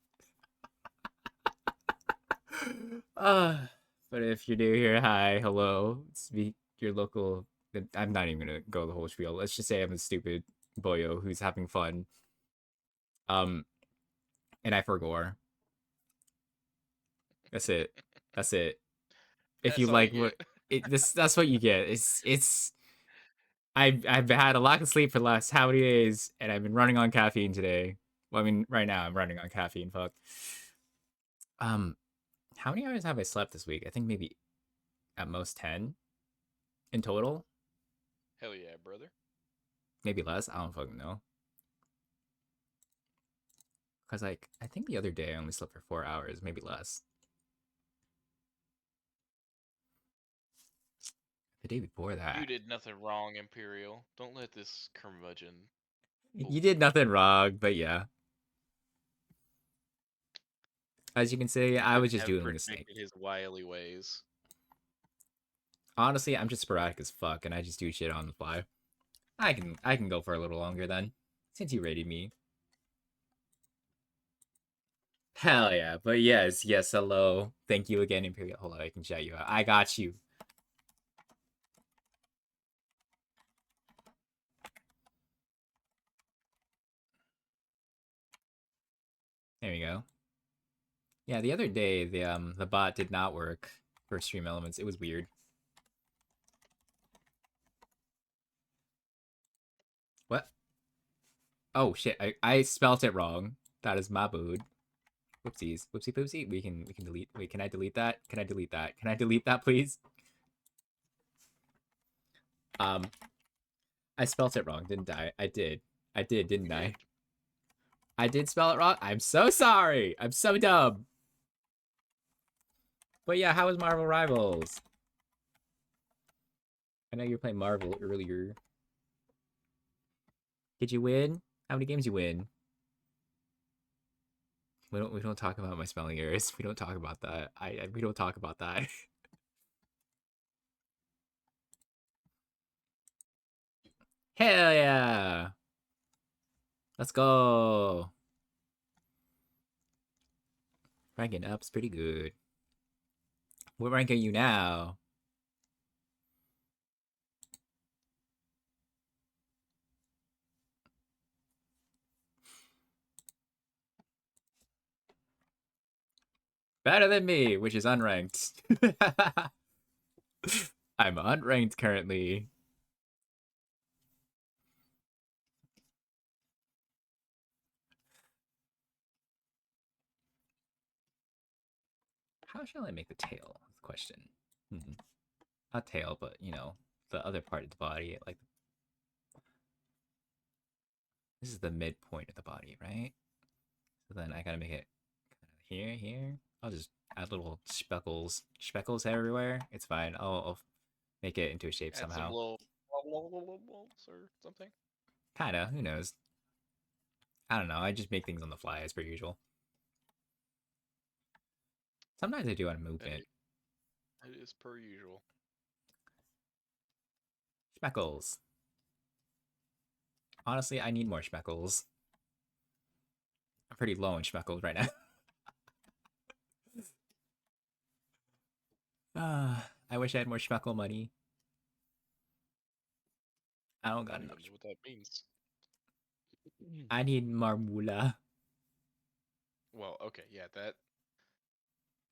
But if you're new here, hi, hello. It's me, your local. I'm not even gonna go the whole spiel. Let's just say I'm a stupid boyo who's having fun. And I forgore. That's it. That's it. If you like what that's what you get. It's I've had a lack of sleep for the last how many days, and I've been running on caffeine today. Well, I mean, right now I'm running on caffeine. Fuck. Um, How many hours have I slept this week? I think maybe at most 10 in total. Hell yeah, brother. Maybe less. I don't fucking know. Because, like, I think the other day I only slept for 4 hours, maybe less. The day before You that. did nothing wrong, Imperial. Don't let this curmudgeon You bully did you. nothing wrong, but yeah. As you can see, You I was couldn't just have doing a snake. predicted his wily ways. Honestly, I'm just sporadic as fuck, and I just do shit on the fly. I can go for a little longer then, since you rated me. Hell yeah, but yes, yes, hello. Thank you again, Imperial. Hold on, I can shout you out. I got you. There we go. Yeah, the other day the bot did not work for Stream Elements. It was weird. What? Oh shit! I spelt it wrong. That is my bad. Whoopsies. Whoopsie poopsie. We can delete. Wait, can I delete that? Can I delete that? Can I delete that, please? Um, I spelt it wrong, didn't I? I did. I did, didn't You did. I? I did spell it wrong. I'm so sorry. I'm so dumb. But yeah, how was Marvel Rivals? I know you were playing Marvel earlier. Did you win? How many games you win? We don't talk about my spelling errors. We don't talk about that. We don't talk about that. Hell yeah! Let's go. Ranking up's pretty good. What rank are you now? Better than me, which is unranked. I'm unranked currently. How shall I make the tail? That's the question. Not tail, but you know, the other part of the body. Like this is the midpoint of the body, right? So then I gotta make it here, here. I'll just add little speckles everywhere. It's fine. I'll make it into a shape Add some somehow. little wobbles or something. Kinda. Who knows? I don't know. I just make things on the fly as per usual. Sometimes I do on And movement. it is per usual. Speckles. Honestly, I need more speckles. I'm pretty low in speckles right now. I wish I had more speckle money. I don't I got don't enough. even know what that means. I need marmula. Well, okay, yeah, that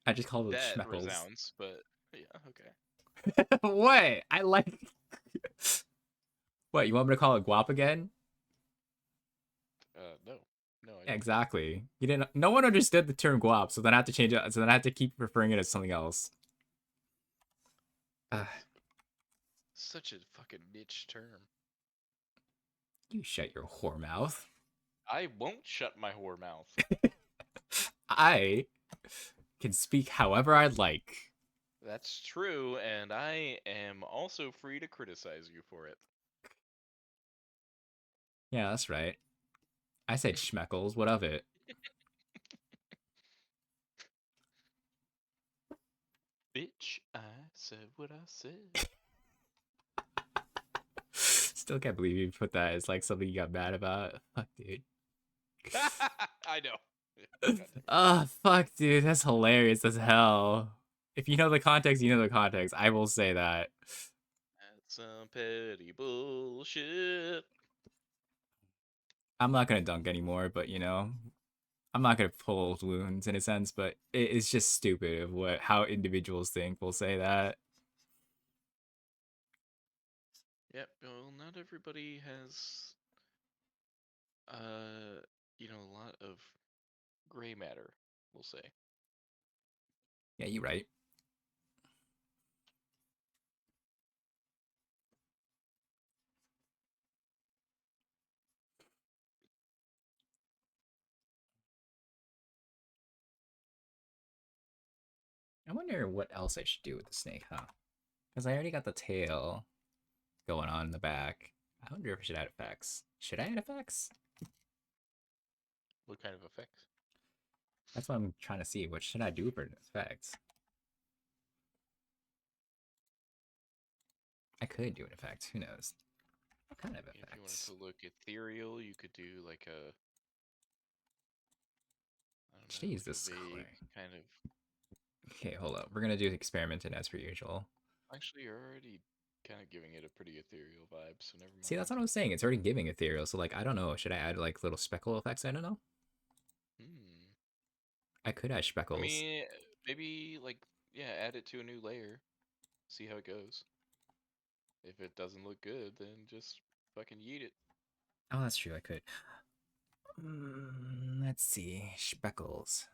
I just call it that schmeckles. resounds, but yeah, okay. What? I like. What? You want me to call it guap again? No, no, I Yeah, don't. exactly. You didn't. No one understood the term guap, so then I have to change it. So then I have to keep referring it as something else. Uh, That's such a fucking niche term. you shut your whore mouth. I won't shut my whore mouth. I can speak however I like. That's true, and I am also free to criticize you for it. Yeah, that's right. I said schmeckles. What of it? Bitch, I said what I said. Still can't believe you put that as like something you got mad about. Fuck, dude. I know. God damn it. Oh, fuck, dude. That's hilarious as hell. If you know the context, you know the context. I will say that. That's some petty bullshit. I'm not gonna dunk anymore, but you know, I'm not gonna pull old wounds in a sense, but it's just stupid of what how individuals think will say that. Yep, well, not everybody has, uh, a lot of gray matter, we'll say. Yeah, you right. I wonder what else I should do with the snake, huh? Because I already got the tail going on in the back. I wonder if I should add effects. Should I add effects? What kind of effects? That's what I'm trying to see. What should I do for effects? I could do an effect. Who knows? What kind of If you wanted effects? to look ethereal, you could do like a, I don't Should I know, use like a this vague color? kind of. Okay, hold up. We're gonna do experimenting as per usual. Actually, you're already kind of giving it a pretty ethereal vibe, so never See, that's mind. what I was saying. It's already giving ethereal. So, like, I don't know. Should I add, like, little speckle effects? I don't know. Hmm. I could add I speckles. mean, maybe like, yeah, add it to a new layer. See how it goes. If it doesn't look good, then just fucking yeet it. Oh, that's true. I could. Let's see. Speckles.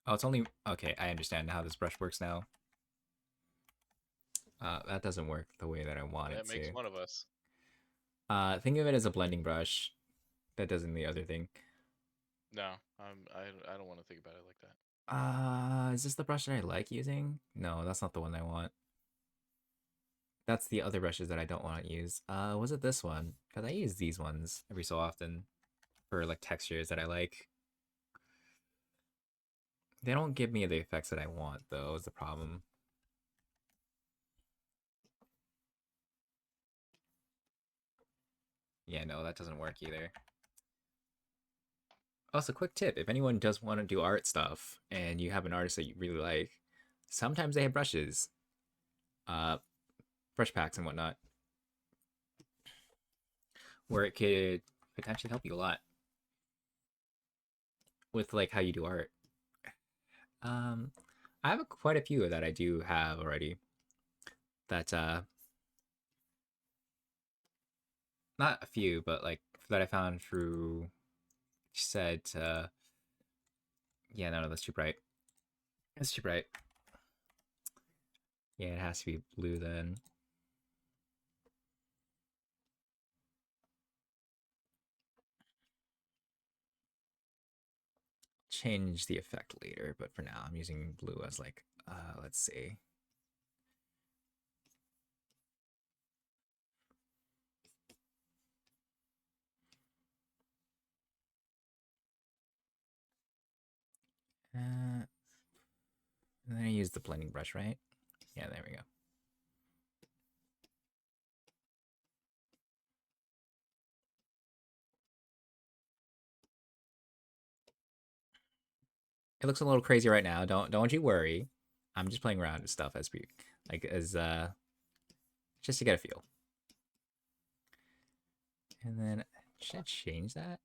Oh, it's only... Okay, I understand how this brush works now. That doesn't work the way that I want it That makes to. one of us. Think of it as a blending brush. That doesn't the other thing. No, I don't want to think about it like that. Is this the brush that I like using? No, that's not the one I want. That's the other brushes that I don't want to use. Was it this one? Because I use these ones every so often for like textures that I like. They don't give me the effects that I want, though, is the problem. Yeah, no, that doesn't work either. Also, quick tip, if anyone does want to do art stuff and you have an artist that you really like, sometimes they have brushes, uh, brush packs and whatnot, where it could potentially help you a lot with like how you do art. Um, I have quite a few that I do have already. That not a few, but like that I found through. She said, yeah, no, that's too bright. That's too bright. Yeah, it has to be blue then. Change the effect later, but for now I'm using blue as like, let's see. And then I use the blending brush, right? Yeah, there we go. It looks a little crazy right now. Don't you worry. I'm just playing around with stuff as we like as just to get a feel. And then should I change that?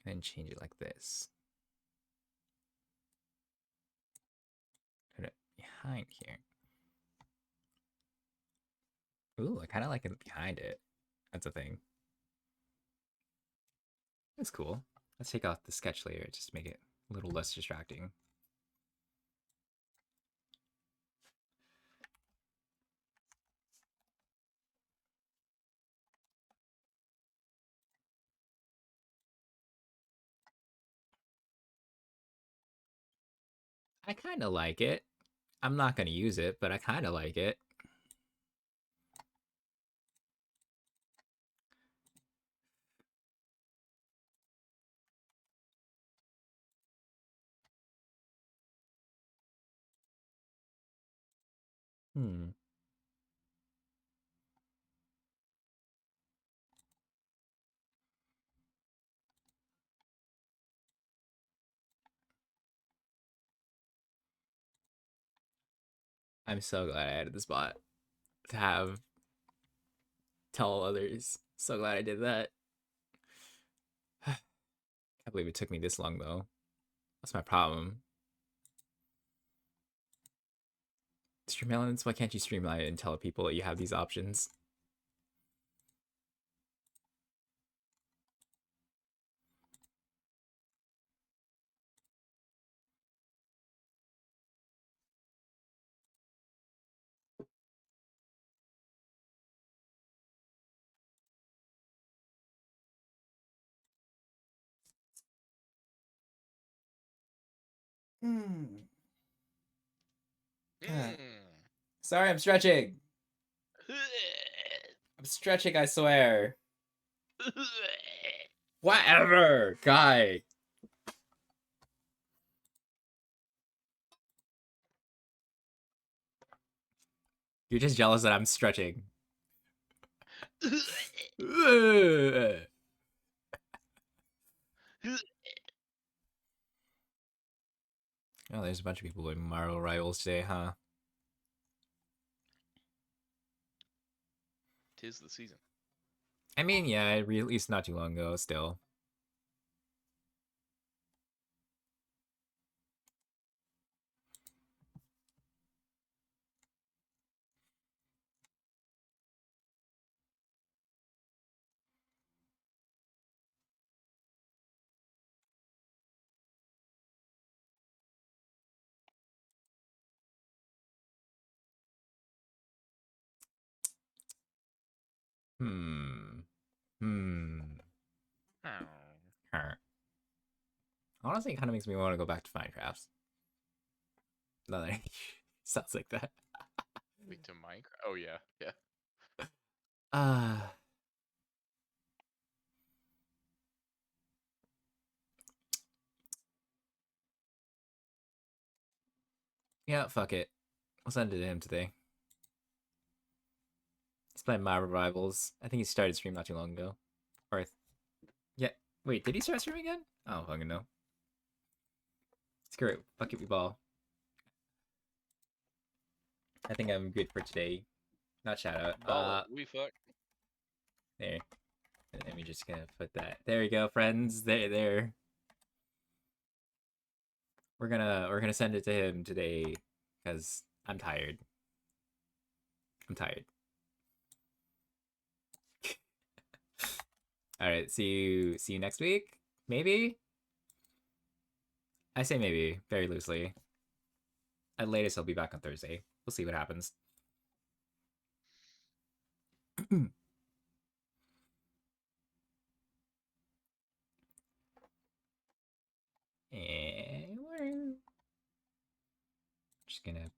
And then change it like this. Put it behind here. Ooh, I kind of like it behind it. That's a thing. That's cool. Let's take off the sketch layer just to make it a little less distracting. I kind of like it. I'm not going to use it, but I kind of like it. Hmm. I'm so glad I added this bot to have tell others. So glad I did that. Can't believe it took me this long though. That's my problem. Streamlines, why can't you streamline it and tell people that you have these options? Mm. Mm. Sorry, I'm stretching. I'm stretching, I swear. Whatever, guy. You're just jealous that I'm stretching. Oh, there's a bunch of people doing Marvel Rivals today, huh? Tis the season. I mean, yeah, I released not too long ago, still. Hmm. Hmm. Huh. Honestly, it kind of makes me want to go back to Minecraft. No, that sounds like that. Wait to Minecraft. Oh yeah, yeah. Ah. Yeah, fuck it. I'll send it to him today. He's playing Marvel Rivals. I think he started stream not too long ago. Or, yeah. Wait, did he start streaming again? I don't fucking know. Screw it. Fuck it, we ball. I think I'm good for today. Not shout out. Ball it. We fuck. There. Let me just gonna put that. There you go, friends. There. We're gonna send it to him today because I'm tired. I'm tired. All right. See you next week. Maybe. I say maybe very loosely. At latest, I'll be back on Thursday. We'll see what happens. And we're just gonna